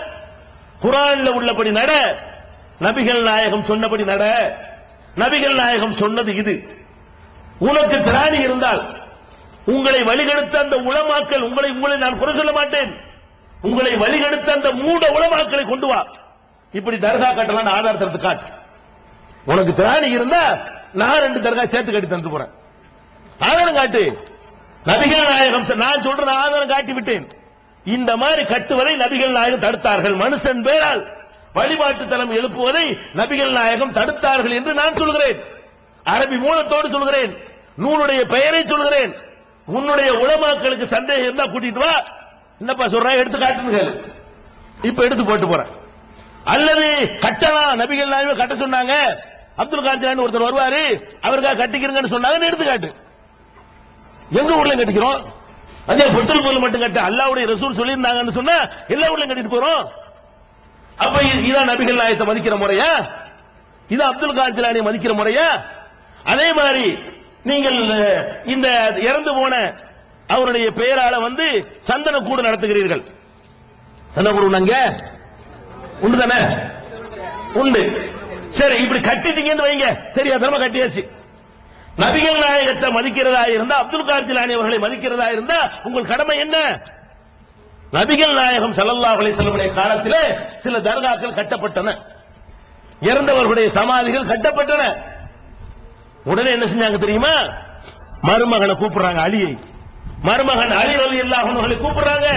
குர்ஆன்ல உள்ளபடி நட, நபிகள் நாயகம் சொன்னபடி நட. நபிகள் நாயகம் சொன்னது இது. உனக்கு திராணி இருந்தால் உங்களை வழிகெடுத்த அந்த உலமாக்கள், உங்களை நான் குறை சொல்ல மாட்டேன், உங்களை வழிகெடுத்த அந்த மூட உலமாக்களை கொண்டு வா. இப்படி தர்கா கட்டலாம் ஆதாரத்தை காட்டு. உனக்கு திராணி இருந்தா நான் 2 தர்கா சேர்த்து கட்டி தந்து போறேன். ஆதாரம் காட்டு. நபிகள் நாயகம் நான் சொல்றேன், ஆதாரம் காட்டி விட்டேன். இந்த மாதிரி கட்டுவதை நபிகள் நாயகம் தடுத்தார்கள். மனுஷன் பேரால் வழிபாட்டு தலம் எழுப்புவதை நபிகள் நாயகம் தடுத்தார்கள் என்று நான் சொல்கிறேன். அரபி மூலத்தோடு சொல்கிறேன், நூலுடைய பெயரை சொல்கிறேன். உன்னுடைய உலமாக்களுக்கு சந்தேகம் இருந்தா கூட்டிட்டு வா. என்னப்பா சொல்ற, எடுத்து காட்டுங்க. இப்ப எடுத்து போட்டு போறேன். அல்லது கட்டலாம், நபிகள் நாயகம் கட்ட சொன்னாங்க, அப்துல் கார் ஜீலானி ஒருத்தர் வருவாரு, அவருக்காக கட்டிக்கிறீங்கன்னு சொன்னாங்க, எடுத்து காட்டு. எங்க ஊர்ல கட்டிக்கிறோம்? அதே பொட்டல் போல மட்டும் கட்ட அல்லாஹ்வுடைய ரசூல் சொல்லியிருந்தாங்கன்னு சொன்னா எல்லா ஊர்லயும் கட்டிட்டு போறோம். அப்ப இதான் நபிகள் நாயகத்தை மதிக்கிற முறையா? இது அப்துல் கார் ஜீலானி மதிக்கிற முறையா? அதே மாதிரி நீங்கள் இந்த இறந்து போன அவருடைய பெயரால சந்தன கூடு நடத்துகிறீர்கள். சந்தன கூடு உண்டு உண்டு தானே? உண்டு. சரி, இப்படி கட்டிட்டீங்கன்னு வைங்க, தெரியாதனமா கட்டியாச்சு. நபிகள் நாயகத்தை மதிக்கிறதா இருந்தா, அப்துல் கார் ஜீலானி அவர்களை மதிக்கிறதா இருந்தா உங்கள் கடமை என்ன? நபிகள் நாயகம் ஸல்லல்லாஹு அலைஹி வஸல்லம் காலத்திலே சில தர்காக்கள் கட்டப்பட்டன, இறந்தவர்களுடைய சமாதிகள் கட்டப்பட்டன. உடனே என்ன செஞ்சாங்க தெரியுமா? மருமகனை கூப்பிடுறாங்க, அலியை. மருமகன் அலி ரலியல்லாஹு அன்ஹு கூப்பிடுறாங்க.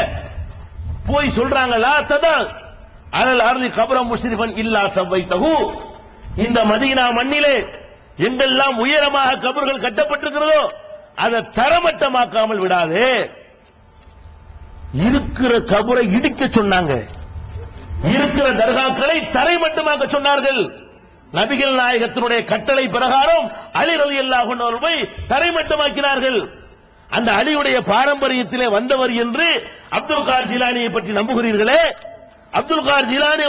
போய் சொல்றாங்க, லா ததா அலல் அர்தி கப்ரம் முஸ்ரிஃபன் இல்லா சவைதஹு. இந்த மதீனா மண்ணிலே எங்கெல்லாம் உயரமாக கபர்கள் கட்டப்பட்டிருக்கிறதோ அதை தரமட்டமாக்காமல் விடாதே. இருக்கிற கபரை இடிக்க சொன்னாங்க, இருக்கிற தர்காக்களை தரைமட்டமாக்க சொன்னார்கள். நபிகள் நாயகத்தினுடைய கட்டளை பிரகாரம் அலி ரலியல்லாஹு அன்ஹு அவர்களை தரைமட்டமாக்கினார்கள். அந்த அலியுடைய பாரம்பரியத்திலே வந்தவர் என்று அப்துல் கார் ஜீலானியை பற்றி நம்புகிறீர்களே. அப்துல் கார் ஜீலானி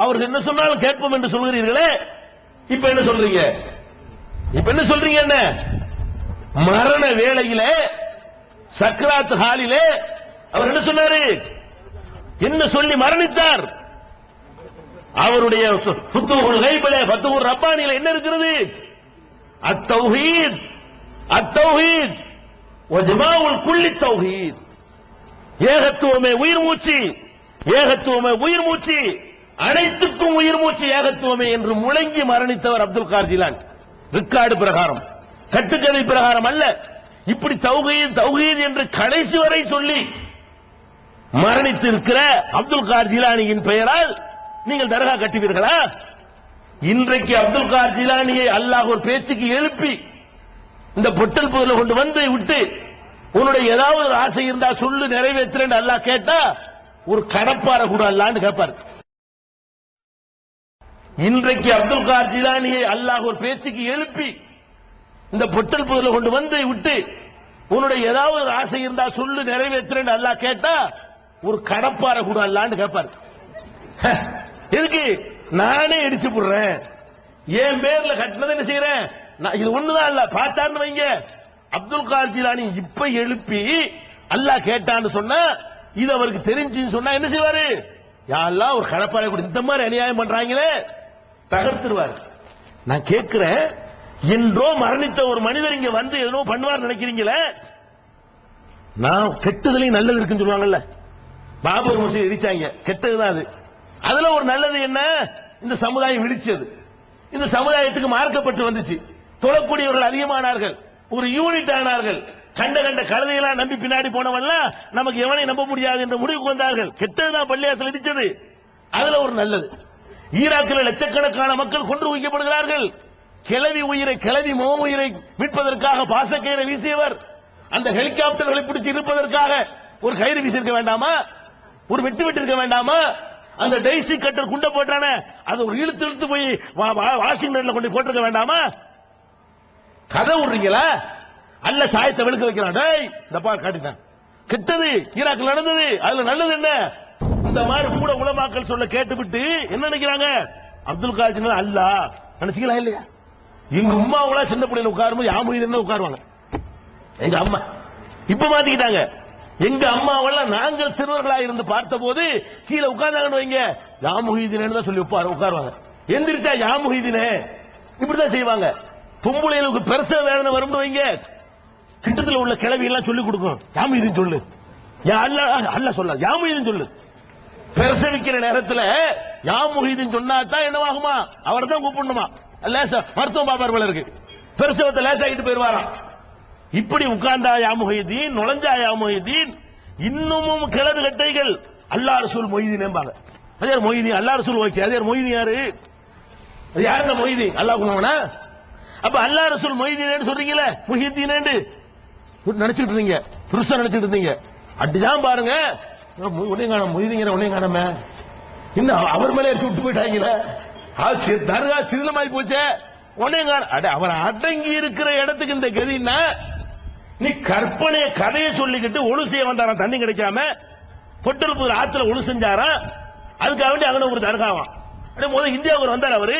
அவர்கள் என்ன சொன்னாலும் கேட்போம் என்று சொல்கிறீர்களே. இப்ப என்ன சொல்றீங்க? என்ன மரண வேளையிலே சக்ராத் ஹாலிலே அவர் என்ன சொன்னாரு? என்ன சொல்லி மரணித்தார்? அவருடைய ஃபுத்துஹுல் கைபிலே, ஃபத்துஹுர் ரப்பானியில என்ன இருக்கிறது? அத்தௌஹீத், அத்தௌஹீத் வஜமாஉல் குல்லி தௌஹீத். ஏகத்துவமே உயிர் மூச்சு, ஏகத்துவமே உயிர் மூச்சு, அனைத்துக்கும் உயிர் மூச்சு ஏகத்துவமே என்று முழங்கி மரணித்தவர் அப்துல் கார் ஜீலானி. ரிக்கார்டு பிரகாரம், கட்டுக்கதை பிரகாரம் அல்ல. இப்படி தௌஹீத் தௌஹீத் என்று கடைசி வரை சொல்லி மரணித்திருக்கிற அப்துல் கார் ஜீலானியின் பெயரால் நீங்கள் தர்கா கட்டுவீர்களா? இன்றைக்கு அப்துல் கார் ஜீலானியை அல்லாஹ் ஒரு பேச்சுக்கு எழுப்பி இந்த பொட்டல் பொருளை கொண்டு விட்டு உன்னுடைய ஏதாவது ஒரு ஆசை இருந்தா சொல்லு, நிறைவேற்றுறேன் அல்லாஹ் கேட்டா ஒரு கடப்பார கூட அல்லான்னு கேட்பார். இன்றைக்கு அப்துல் கார் ஜீலானியை அல்லாஹ் ஒரு பேச்சுக்கு எழுப்பி இந்த பொட்டல் பொருளை கொண்டு விட்டு உன்னுடைய ஏதாவது ஒரு ஆசை இருந்தா சொல்லு, நிறைவேற்றுறேன் அல்லாஹ் கேட்டா ஒரு கடப்பார கூட அல்லான்னு கேட்பார். எதுக்கு? நானே இடிச்சு போடுறேன், என் பேர்ல கட்டினதை என்ன செய்யறேன், இது ஒண்ணுதான் இல்ல பார்த்தான்னு வைங்க. அப்துல் கார் ஜீலானி இப்ப எழுப்பி அல்லாஹ் கேட்டான்னு சொன்னா, இது அவருக்கு தெரிஞ்சுன்னு சொன்னா என்ன செய்வாரு? யா அல்லாஹ் ஒரு கடப்பாரை கூட இந்த மாதிரி அநியாயம் பண்றாங்களே, தகர்த்துருவாரு. நான் கேட்கிறேன், என்றோ மரணித்த ஒரு மனிதர் இங்க ஏதோ பண்ணுவார் நினைக்கிறீங்களே? நான் கெட்டதுலயும் நல்லது இருக்குன்னு சொல்லுவாங்கல்ல. பாபர் மசூதி இடிச்சாங்க, கெட்டதுதான் அது. அதுல ஒரு நல்லது என்ன? இந்த சமுதாயம் விழிச்சது, இந்த சமுதாயத்துக்கு மார்க்கப்பட்டு வந்துச்சு, தொழக்கூடியவர்கள் அதிகமானார்கள், ஒரு யூனிட் ஆனார்கள். கண்ட கழுதையெல்லாம் நம்பி பின்னாடி போனவெல்லாம் நமக்கு எவனை நம்ப முடியாது என்ற முடிவுக்கு வந்தார்கள். கெட்டதுதான் பள்ளியாசல் இடிச்சது, அதுல ஒரு நல்லது. ஈராக்கில் லட்சக்கணக்கான மக்கள் கொன்று குவிக்கப்படுகிறார்கள். கிளவி உயிரை, கிளவி மோ உயிரை மீட்பதற்காக பாசக்கயிறை வீசியவர், அந்த ஹெலிகாப்டர்களை பிடிச்சி இருப்பதற்காக ஒரு கயிறு வீசியிருக்க வேண்டாமா? ஒரு வெட்டு இருக்க வேண்டாமா? அந்த டெய்ஸி கட்டர் குண்டை போட்டானே அது ஒரு இழுத்து இழுத்து போய் வாஷிங்டன்ல கொண்டு போட்டிருக்க வேண்டாமா? கதை விடுறீங்களா? அல்ல சாயத்தை வெளுக்க வைக்கிறான். டேய் இந்த பார் காட்டிட்டான், கெட்டது ஈராக்கில் நடந்தது, அதுல நல்லது என்ன? இந்த மாதிரி கூட உலமாக்கள் சொல்ல கேட்டுவிட்டு என்ன நினைக்கிறாங்க? அப்துல் காதிர் அல்ல நினைச்சீங்களா இல்லையா? எங்க அம்மாவளா சின்ன பிள்ளைல உட்காரும்போது யாமுஹிதீன் உட்காருவாங்க. எங்க அம்மா இப்ப மாத்திக்கிட்டாங்க. எங்க அம்மாவெல்லாம் நாங்கள் சிறுவர்களாக இருந்து பார்த்த போது கீழே உட்கார்ந்தாங்கன்னு வைங்க, யாமுஹிதீன் தான் சொல்லி உட்காருவாங்க. எந்திரிச்சா யாமுஹிதீன் இப்படிதான் செய்வாங்க. பொம்பளைகளுக்கு பெருசா வேதனை வரும்னு வைங்க, கிட்டத்தில் உள்ள கிளவி எல்லாம் சொல்லி கொடுக்கும். யாமுஹிதீன் சொல்லு, அல்ல சொல்ல யாமுஹிதீன் சொல்லு. பிரசவிக்கிற நேரத்தில் யாமுஹிதீன் சொன்னா தான் என்னவாகுமா? அவர் தான் கூப்பிடணுமா? லேசா மருத்துவம் பாப்பார் போல இருக்கு, பிரசவத்தை லேசாகிட்டு போயிருவாராம். இப்படி உட்கார்ந்தா யாமுஹிதீன், நுழைஞ்சா யாமுஹிதீன். இன்னமும் கிளறு கட்டைகள் அல்லாஹ் ரசூல் மொய்தீன் என்பாங்க. அதே மொய்தீன் அல்லாஹ் ரசூல் ஓகே, அதே மொய்தீன் யாரு? அது யாருங்க மொய்தீன்? அல்லாஹ் குணவனா? அப்ப அல்லாஹ் ரசூல் மொய்தீன் சொல்றீங்களே, முஹிதீன் நினைச்சிட்டு இருந்தீங்க, புருஷன் நினைச்சிட்டு இருந்தீங்க. அடிதான் பாருங்க, உடனே காண மொய்தீங்கிற உடனே காணாம இன்னும் அவர் மேலே விட்டு போயிட்டாங்களே, தர்கா சிதிலமாய் போச்சே உடனே காண. அவர் அடங்கி இருக்கிற இடத்துக்கு இந்த கதின்னா, நீ கற்பனை கதையை சொல்லிக்கிட்டு ஒழு செய்ய வந்தாரா, தண்ணி கிடைக்காம பொட்டல் புது ஆத்துல ஒழு செஞ்சாரா, அதுக்காக வேண்டி அங்கே ஒரு தர்காவாம். முதல்ல இந்தியாவுக்கு வந்தார் அவரு.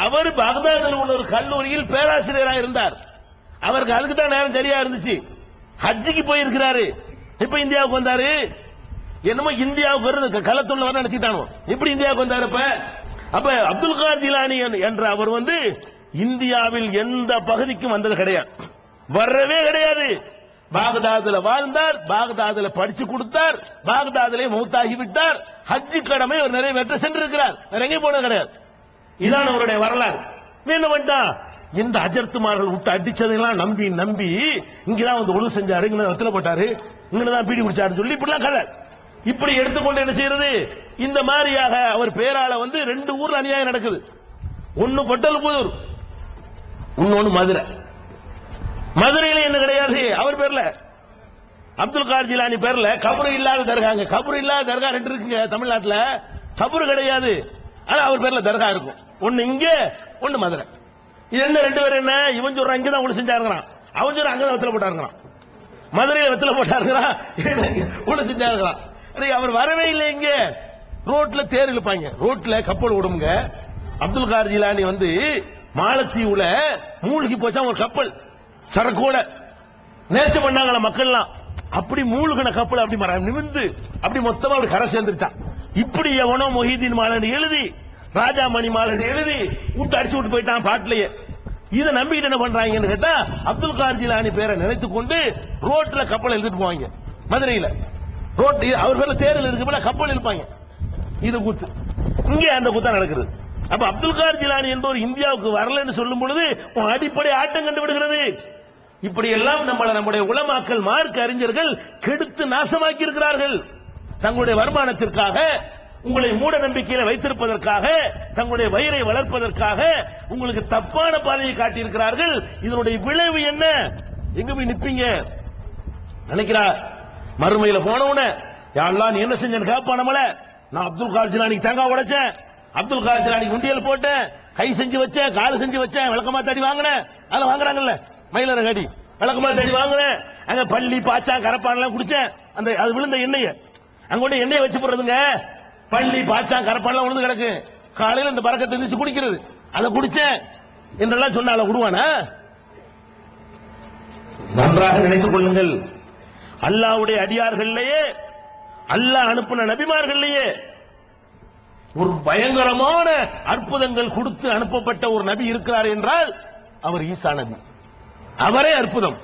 அவர் பகதாதில் உள்ள ஒரு கல்லூரியில் பேராசிரியராக இருந்தார். அவருக்கு அதுக்கு தான் நேரம் சரியா இருந்துச்சு. ஹஜ்ஜிக்கு போயிருக்கிறாரு. இப்ப இந்தியாவுக்கு வந்தாரு. என்னமோ இந்தியாவுக்கு வருது களத்துள்ள வர நினைச்சிட்டானோ, எப்படி இந்தியாவுக்கு வந்தாரு? அப்ப அப்துல் காதிர் ஜிலானி என்ற அவர் இந்தியாவில் எந்த பகுதிக்கும் வந்தது கிடையாது, வரவே கிடையாது. பாக்தாதுல வாழ்ந்தார், பாக்தாதுல படிச்சு கொடுத்தார், பாக்தாதிலே மௌத்தாகி விட்டார். ஹஜ்ஜி கடமை ஒரு நிறைவேற்ற சென்றிருக்கிறார், வேற எங்கேயும் போனது கிடையாது. இதான் அவருடைய வரலாறு. என்ன பண்ணிட்டான்? இந்த அஜர்த்துமார்கள் விட்டு அடிச்சதெல்லாம் நம்பி நம்பி இங்கதான் ஒழு செஞ்சாரு, இங்க வெத்தலை போட்டாரு, இங்கதான் பீடி குடிச்சாரு சொல்லி இப்படிலாம் கதை. இப்படி எடுத்துக்கொண்டு என்ன செய்யறது? இந்த மாதிரியாக அவர் பேரால 2 ஊர்ல அநியாயம் நடக்குது. ஒன்னு பொட்டல்புதூர், இன்னொன்னு மதுரை. மதுரையில என்ன கிடையாது அவர் பேர்ல, அப்துல் காதிர் ஜிலானி பேர்ல கபரு இல்லாத தர்காங்க. கபரு இல்லாத தர்கா 2 இருக்குங்க தமிழ்நாட்டுல. கபரு கிடையாது, ஆனா அவர் பேர்ல தர்கா இருக்கும். ஒன்னு இங்க, ஒன்னு மதுரை. இது என்ன 2 பேர்? என்ன இவன் சொல்றான் இங்கதான் ஒண்ணு செஞ்சாருங்கிறான், அவன் சொல்றான் அங்கதான் வெத்தலை போட்டாருங்கிறான். மதுரையில வெத்தலை போட்டாருங்கிறான், ஒண்ணு செஞ்சாருங்கிறான். அவர் வரவே இல்லை. இங்க ரோட்ல தேர் இழுப்பாங்க, ரோட்ல கப்பல் விடுங்க. அப்துல் காதிர் ஜிலானி மாலத்தீவுல மூழ்கி போச்சா ஒரு கப்பல் சரக்கோட நேர்ச்சி பண்ணாங்களா மக்கள்லாம். அப்படி மூழ்கின கப்பல் அப்படி நிமிந்து அப்படி மொத்தமா அப்படி கரை சேர்ந்துருச்சான். இப்படி எவனோ மொஹிதீன் மாலன் எழுதி, ராஜா மணி மாலன் எழுதி விட்டு அடிச்சு விட்டு போயிட்டான் பாட்டிலேயே. இதை நம்பிக்கிட்டு என்ன பண்றாங்கன்னு கேட்டா, அப்துல் காதிர் ஜிலானி பேரை நினைத்து கொண்டு ரோட்ல கப்பல் எழுதிட்டு போவாங்க. மதுரையில ரோட் அவர் பேர்ல தேர்தல் இருக்கு, கப்பல் இருப்பாங்க. இது கூத்து இங்கே அந்த கூத்தா நடக்குது. அப்ப அப்துல் காதிர் ஜிலானி என்பவர் இந்தியாவுக்கு வரலன்னு சொல்லும் பொழுது அடிப்படை ஆட்டம் கண்டு விடுகிறது. இப்படி எல்லாம் நம்முடைய உலமாக்கள் மார்க்க அறிஞர்கள் கெடுத்து நாசமாக்கி இருக்கிறார்கள். தங்களுடைய வருமானத்திற்காக, உங்களை மூட நம்பிக்கையில வைத்திருப்பதற்காக, தங்களுடைய வயிறை வளர்ப்பதற்காக உங்களுக்கு தப்பான பாதையை காட்டியிருக்கிறார்கள். இதனுடைய விளைவு என்ன? எங்க போய் நிப்பீங்க நினைக்கிறார்? மறுமையில போனவன யாரெல்லாம் நீ என்ன செஞ்சேன்னு கேட்பான் நம்மள. நான் அப்துல் காதிர் ஜிலானிக்கு தேங்காய் உடைச்சேன், அப்துல் காதிர் ஜிலானிக்கு உண்டியல் போட்டேன், கை செஞ்சு வச்சேன், கால் செஞ்சு வச்சேன், விளக்கமா தடி வாங்கினேன். அதெல்லாம் வாங்குறாங்கல்ல மயிலர கடி, விளக்கமா தடி வாங்கினேன், அங்க பள்ளி பாச்சா கரப்பான் எல்லாம் குடிச்சேன். அந்த அது விழுந்த எண்ணெயை அங்க கொண்டு எண்ணெயை வச்சு போடுறதுங்க. பள்ளி பாச்சா கரப்பான் எல்லாம் விழுந்து கிடக்கு, காலையில் இந்த பறக்கத்தை தெரிஞ்சு குடிக்கிறது, அதை குடிச்சேன் என்றெல்லாம் சொன்னால விடுவானா? நன்றாக நினைத்துக் கொள்ளுங்கள். அல்லாஹ்வுடைய அடியார்கள்லயே, அல்லாஹ் அனுப்பின நபிமார்கள்லயே ஒரு பயங்கரமான அற்புதங்கள் கொடுத்து அனுப்பப்பட்ட ஒரு நபி இருக்கிறார் என்றால் அவர் ஈசா நபி. அவரே அற்புதம்.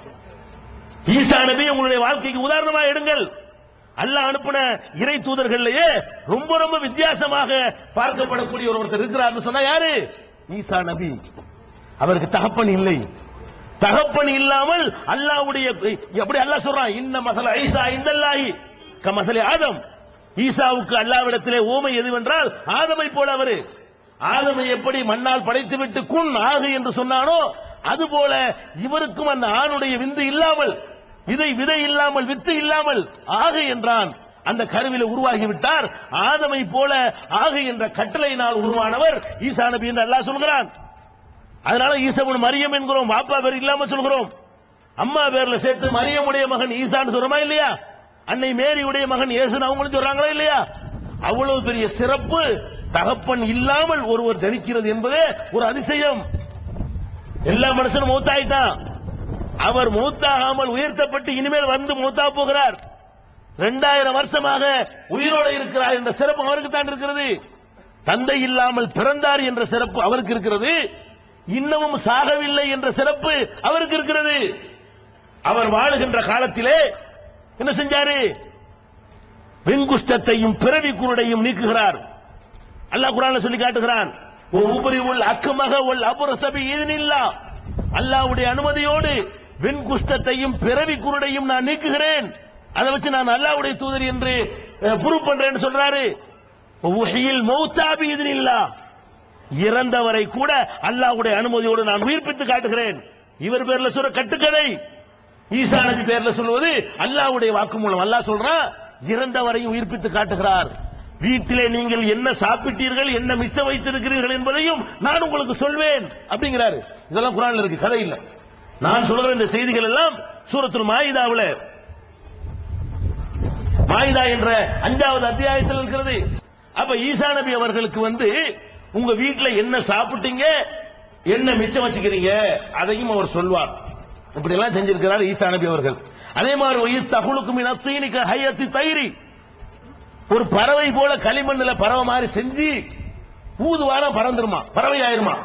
ஈசா நபி உங்களுடைய வாழ்க்கைக்கு உதாரணமாக எடுங்கள். அல்லாஹ் அனுப்பின இறை தூதர்கள்லயே ரொம்ப ரொம்ப வித்தியாசமாக பார்க்கப்படக்கூடிய ஒருத்தர் இருக்கிறார் சொன்னா யாரு? ஈசா நபி. அவருக்கு தகப்பன் இல்லை. தகப்பன் இல்லாமல் அல்லாஹ்வுடைய எப்படி அல்லாஹ் சொல்றான், இன்ன மஸல ஈசா இந்தல்லாஹி கமஸலி ஆதம். ஈசாவுக்கு அல்லாஹ்விடத்திலே ஓமை எதுவென்றால் ஆதமை போல அவரு. ஆதமை எப்படி மண்ணால் படைத்துவிட்டு குன் ஆகு என்று சொன்னானோ அதுபோல இவருக்கும் அந்த ஆணுடைய விந்து இல்லாமல், விதை இல்லாமல் வித்து இல்லாமல் ஆகு என்றான். அந்த கருவில உருவாகி விட்டார். ஆதமை போல ஆக என்ற கட்டளையினால் உருவானவர் ஈசா நபி என்று அல்லாஹ் சொல்கிறான். அதனால ஈசா இப்னு மரியம் என்கிறோம், பாப்பா பேர் இல்லாம சொல்கிறோம். அம்மா பேர்ல சேர்த்து மரியமுடைய மகன் ஈசான்னு சொல்றோமா இல்லையா? அன்னை மேரியுடைய மகன் இயேசுன்னு அவங்களும் சொல்றாங்களா இல்லையா? அவ்வளவு பெரிய சிறப்பு தகப்பன் இல்லாமல் ஒருவர் ஜனிக்கிறது என்பதே ஒரு அதிசயம். எல்லா மனுஷனும் மூத்தாயிட்டான், அவர் மூத்தாகாமல் உயர்த்தப்பட்டு இனிமேல் வந்து மூத்தா போகிறார். 2000 வருஷமாக உயிரோடு இருக்கிறார் என்ற சிறப்பு அவருக்கு தான் இருக்கிறது. தந்தை இல்லாமல் பிறந்தார் என்ற சிறப்பு அவருக்கு இருக்கிறது. இன்னமும் சாகவில்லை என்ற சிறப்பு அவருக்கு இருக்கிறது. அவர் வாழுகின்ற காலத்திலே என்ன செஞ்சாரு? வெண்குஷ்டத்தையும் பிறவி குருடையும் நீக்குகிறார். அல்லாஹ் குர்ஆன்ல சொல்லி காட்டுகிறான், உபரிவுல் அக்மஹ வல் அப்ரஸ பிஇذنில்லாஹ், அல்லாஹ்வுடைய அனுமதியோடு வெண்குஷ்டத்தையும் பிறவி குருடையும் நான் நீக்குகிறேன். அதை வச்சு நான் அல்லாஹ்வுடைய தூதர் என்று ப்ரூவ் பண்றேன்னு சொல்றாரு. உஹியில் மௌதா பிஇذنில்லாஹ், இறந்தவரை கூட அல்லாஹ்வுடைய அனுமதியோடு நான் உயிர்ப்பித்து காட்டுகிறேன். இவர் பேர்ல சொல்ற கட்டுக்கதை, ஈசா நபி பேர்ல சொல்வது அல்லாஹ்வுடைய வாக்குமூலம். அல்லாஹ் சொல்றான், இறந்தவரையும் உயிர்ப்பித்து காட்டுகிறார். வீட்டிலே நீங்கள் என்ன சாப்பிட்டீர்கள், என்ன மிச்சம் வைத்திருக்கிறீர்கள் என்பதையும் நான் உங்களுக்கு சொல்வேன் அப்படிங்கிறாரு. இதெல்லாம் குர்ஆன்ல இருக்கு, கதை இல்ல. நான் சொல்ற இந்த செய்திகள் எல்லாம் சூரத்துல் மாயிதாவுல, மாயிதா என்ற 5வது அத்தியாயத்தில் இருக்கிறது. அப்ப ஈசா நபி அவர்களுக்கு உங்க வீட்டுல என்ன சாப்பிட்டீங்க, என்ன மிச்சம் வச்சுக்கிறீங்க அதையும் அவர் சொல்வார். இப்படி எல்லாம் செஞ்சிருக்கிறார் ஈசா நபி அவர்கள். அதே மாதிரி தகுலுக்கும் இனத்தீனிக்க ஹையத்தி தைரி, ஒரு பறவை போல களிமண்ணில் பறவை மாதிரி செஞ்சு ஊதுவாரம் பறந்துருமா, பறவை ஆயிருமா,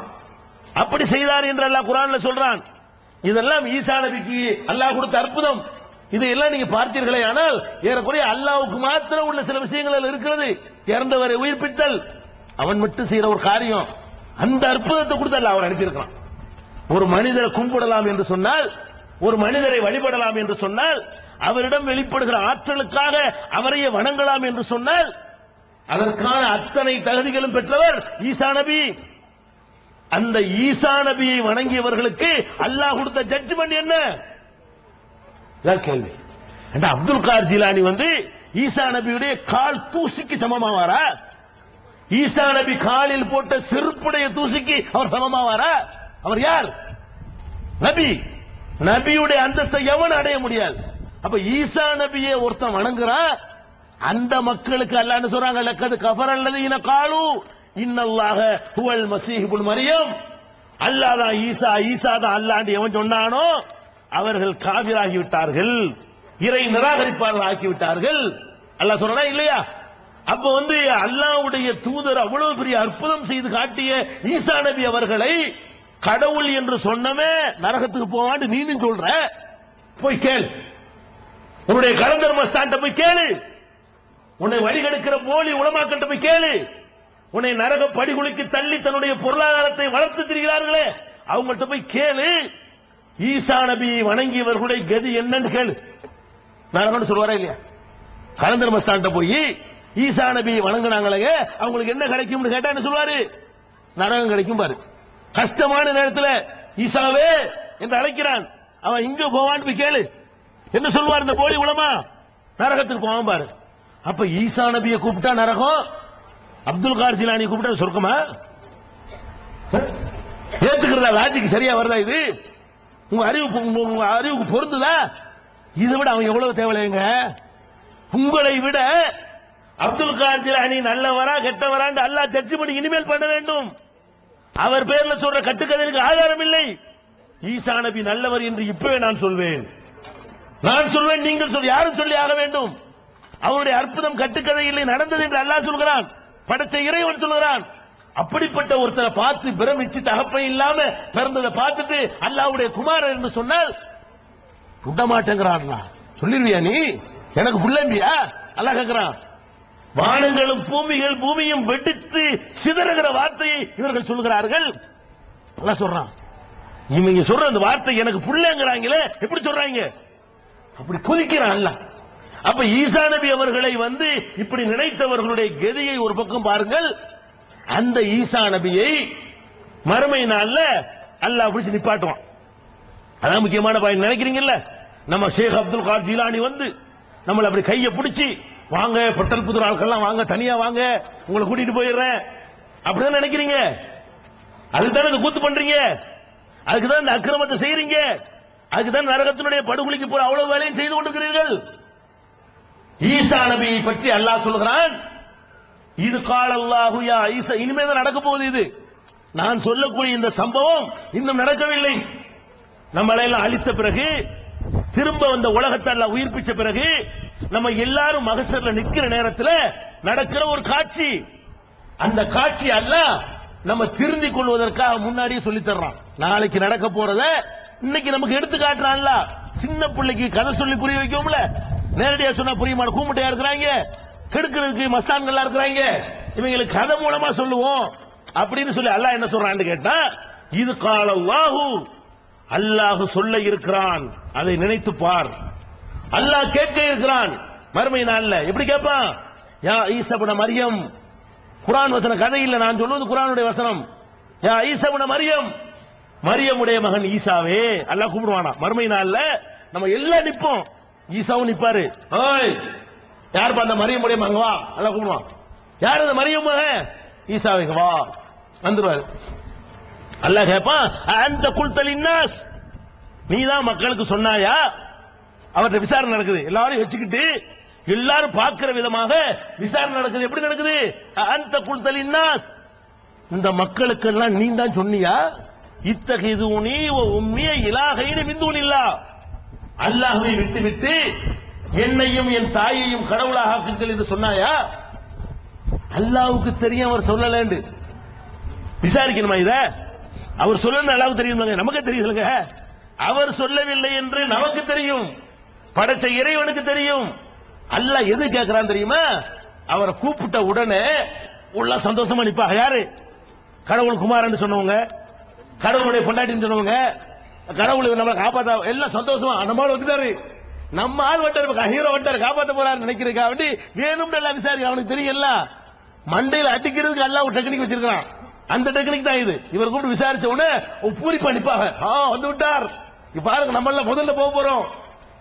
அப்படி செய்தார் என்று அல்லாஹ் குர்ஆன்ல சொல்றான். இதெல்லாம் ஈசா நபிக்கு அல்லாஹ் கொடுத்த அற்புதம். இதையெல்லாம் நீங்க பார்த்தீர்களே ஆனால் ஏறக்குறைய அல்லாஹ்வுக்கு மாத்திரம் உள்ள சில விஷயங்கள் இருக்கிறது. இறந்தவரை உயிர்ப்பித்தல் அவன் மட்டும் செய்யற ஒரு காரியம். அந்த அற்புதத்தை கொடுத்து அல்லாஹ் அவர் அனுப்பியிருக்கிறான். ஒரு மனிதரை கும்பிடலாம் என்று சொன்னால், ஒரு மனிதரை வழிபடலாம் என்று சொன்னால், அவரிடம் வெளிப்படுகிற ஆற்றலுக்காக அவரையே வணங்கலாம் என்று சொன்னால், அதற்கான அத்தனை தகுதிகளும் பெற்றவர் ஈசா நபி. அந்த ஈசா நபியை வணங்கியவர்களுக்கு அல்லாஹ் கொடுத்த ஜட்ஜ்மெண்ட் என்ன? கேள்வி. அப்துல் கார் ஜிலானி ஈசா நபியுடைய கால் தூசிக்கு சமமாவாரா? ஈசா நபி காலில் போட்ட செருப்புடைய தூசிக்கு அவர் சமமாவாரா? அவர் யார்? நபி. நபியுடைய அந்தஸ்தை எவன் அடைய முடியாது. அப்ப ஈசா நபியை ஒருத்தன் வணங்குறான், அந்த மக்களுக்கு அல்லாஹ் என்ன சொல்றாங்க? லக்கத் கஃபரல்லதீன காலு இன்னல்லாஹ ஹுவல் மஸீஹ் இப்னு மரியம், அல்லாஹ் தான் ஈசா, ஈசா தான் அல்லாஹ்னு எவன் சொன்னானோ அவர்கள் காபிராகி விட்டார்கள், இறை நிராகரிப்பாளர்கள் ஆக்கி விட்டார்கள். அல்லாஹ் சொல்றா இல்லையா? அப்ப அல்லாஹ்வுடைய தூதர் அவ்வளவு பெரிய அற்புதம் செய்து காட்டிய ஈசா நபி அவர்களை கடவுள் என்று சொன்னமே நரகத்துக்கு போவான்னு நீனும் சொல்ற. போய் கேளு, உன்னுடைய கலந்தர் மஸ்தான்ட்ட போய் கேளு, உன்னை வழிகெடுக்கிற போலி உலமாக்கிட்ட போய் கேளு, உன்னை நரக படிகுழிக்கு தள்ளி தன்னுடைய பொருளாதாரத்தை வளர்த்து திரிகிறார்களே அவங்கள்ட்ட போய் கேளு, ஈசா நபியை வணங்கியவர்களுடைய கதி என்னன்னு கேளு. நரகம்னு சொல்வாரா இல்லையா? கலந்தர் மஸ்தான்ட்ட போய் ஈசா நபியை வணங்கினாங்களே அவங்களுக்கு என்ன கிடைக்கும்னு கேட்டா என்ன சொல்வாரு? நரகம் கிடைக்கும் பாரு. கஷ்டமான நேரத்தில் ஈசாவே என்று அழைக்கிறான், அவன் இங்க போவான்னு போய் கேளு, என்ன சொல்வார் இந்த போலி உலமா? நரகத்துக்கு போவான் பாரு. அப்ப ஈசா நபியை கூப்பிட்டா நரகம், அப்துல் கார் ஜிலானி கூப்பிட்டா சொர்க்கமா? ஏத்துக்கிறதா? லாஜிக் சரியா வருதா? இது உங்க அறிவுக்கு பொருந்துதா? இதை விட அவன் எவ்வளவு தேவையில்லைங்க. உங்களை விட அப்துல் கார் ஜிலானி நல்லவரா கெட்டவரா அல்லாஹ் ஜட்ஜ்மென்ட் இனிமேல் பண்ண வேண்டும். அவர் பேர்ல சொல்ற கட்டுக்கதைக்கு ஆதாரம் இல்லை. ஈசா நபி நல்லவர் என்று இப்பவே நான் சொல்வேன். நீங்கள் சொல், யாரும் சொல்லி ஆக வேண்டும். அவருடைய அற்புதம் கட்டுக்கதை இல்லை, நடந்தது என்று அல்லாஹ் சொல்கிறான், படைச்ச இறைவன் சொல்கிறான். அப்படிப்பட்ட ஒருத்தரை பார்த்து பிரமிச்சு தகப்பை இல்லாம பிறந்ததை பார்த்துட்டு அல்லாஹ்வுடைய குமாரன் என்று சொன்னால் விட மாட்டேங்கிறான். சொல்லிருவியா நீ? எனக்கு புள்ளம்பியா? அல்லாஹ் கேட்கிறான். வானங்களும் பூமியும் வெடித்து சிதறுகிற வார்த்தையை இவர்கள் சொல்கிறார்கள். அல்லாஹ் சொல்றான், இவங்க சொல்ற அந்த வார்த்தை எனக்கு புள்ளங்கிறாங்களே, எப்படி சொல்றாங்க? அப்படி கொதிக்கிறான் அல்லாஹ். அப்ப ஈசா நபி அவர்களை இப்படி நினைத்தவர்களுடைய கதியை ஒரு பக்கம் பாருங்கள். அந்த ஈசா நபியை மறுமை நாள்ல அல்லாஹ் பிடிச்சு நிப்பாட்டுவான். அதான் முக்கியமான பாயிண்ட். நினைக்கிறீங்கல்ல, நம்ம ஷேக் அப்துல் கார் ஜிலானி நம்மள அப்படி கையை பிடிச்சி வாங்க பொட்டல் புதூர் ஆட்கள்லாம் வாங்க, தனியா வாங்க, உங்களை கூட்டிட்டு போயிடுறேன் அப்படிதான் நினைக்கிறீங்க. அதுக்குதான் இந்த கூத்து பண்றீங்க, அதுக்குதான் இந்த அக்கிரமத்தை செய்யறீங்க, அதுக்குதான் நரகத்தினுடைய படுகொலிக்கு போற அவ்வளவு வேலையும் செய்து கொண்டிருக்கிறீர்கள். ஈசா நபியை பற்றி அல்லாஹ் சொல்கிறான், இது கால அல்லாஹு யா ஈசா. இனிமேல் நடக்க போகுது இது. நான் சொல்லக்கூடிய இந்த சம்பவம் இன்னும் நடக்கவில்லை. நம்மளை எல்லாம் அழித்த பிறகு, திரும்ப வந்த உலகத்தை எல்லாம் உயிர்ப்பிச்ச பிறகு, நம்ம எல்லாரும் மகசர்ல நிக்கிற நேரத்தில் நடக்கிற ஒரு காட்சி. அந்த காட்சி அல்லாஹ் நம்ம திருந்திக் கொள்வதற்காக முன்னாடியே சொல்லி தர்றான். நாளைக்கு நடக்க போறத இன்னைக்கு நமக்கு எடுத்து காட்டுறான்ல. சின்ன பிள்ளைக்கு கதை சொல்லி புரிய வைக்கும்ல, நேரடியா சொன்னா புரியுமான கூமுட்டையா இருக்கிறாங்க, கெடுக்கிறதுக்கு மஸ்தான்களா இருக்கிறாங்க, இவங்களுக்கு கதை மூலமா சொல்லுவோம் அப்படின்னு சொல்லி அல்லாஹ் என்ன சொல்றான்னு கேட்டா, இது கால அல்லாஹு, அல்லாஹ் சொல்ல இருக்கிறான், அதை நினைத்து பார். அல்லாஹ் கேட்க இருக்கிறான் மறுமை நாள்ல. எப்படி கேட்பான்? யா ஈசா இப்னு மரியம். குர்ஆன் வசனம் கதை இல்ல, நான் சொல்வது குர்ஆனுடைய வசனம். யா ஈசா இப்னு மரியம், மரியமுடைய மகன் ஈசாவே. அல்லாஹ் கூப்பிடுவானா மறுமை நாள்ல. நம்ம எல்லாம் நிப்போம், ஈசாவும் நிப்பாரு. ஓய் யார் அந்த மரியமுடைய மகன், வா. அல்லாஹ் கூப்பிடுவான். யார் அந்த மரியம் மகன்? ஈசாவே, வா. வந்துருவாரு. அல்லாஹ் கேட்பான், அந்த குல்தலின்னாஸ், நீதான் மக்களுக்கு சொன்னாயா? அவர்கிட்ட விசாரணை நடக்குது, எல்லாரும் வச்சுக்கிட்டு எல்லாரும் பார்க்கிற விதமாக விசாரணை நடக்குது. எப்படி நடக்குது? அந்த குல்தலின்னாஸ், இந்த மக்களுக்கு எல்லாம் நீ தான் சொன்னியா? இத்தகைதுனி உம்மிய இலாகைனி மின் தூனில்லாஹ், அல்லாஹ்வை விட்டு என்னையும் என் தாயையும் கடவுளாக ஆக்குங்கள் என்று சொன்னாயா? அல்லாஹ்வுக்கு தெரியும் அவர் சொல்லலன்னு. விசாரிக்கணுமா இத? அவர் சொல்லணும் அல்லாஹ்வுக்கு தெரியும், நமக்கு தெரியலங்க. அவர் சொல்லவில்லை என்று நமக்கு தெரியும், படைச்ச இறைவனுக்கு தெரியும். அல்லாஹ் எது கேட்கிறான் தெரியுமா? அவரை கூப்பிட்ட உடனே உள்ள சந்தோஷமா நிப்பா. யாரு? கடவுள் குமாரன்னு சொன்னவங்க, கடவுளுடைய பொண்டாட்டின்னு சொன்னவங்க, கடவுள் நம்மளை காப்பாத்த எல்லாம் சந்தோஷமா நம்ம ஆள் வந்துட்டாரு, நம்ம ஆள் வந்துட்டாரு, ஹீரோ வந்துட்டாரு, காப்பாத்த போறாரு நினைக்கிறதுக்காக வேண்டி வேணும்னு எல்லாம் விசாரிக்க. அவனுக்கு தெரியல, மண்டையில் அடிக்கிறதுக்கு எல்லாம் ஒரு டெக்னிக் வச்சிருக்கான். அந்த டெக்னிக் தான் இது. இவர் கூப்பிட்டு விசாரிச்ச உடனே பூரிப்பா நிப்பாக. வந்து விட்டார், பாருங்க நம்ம எல்லாம் முதல்ல போக போறோம்.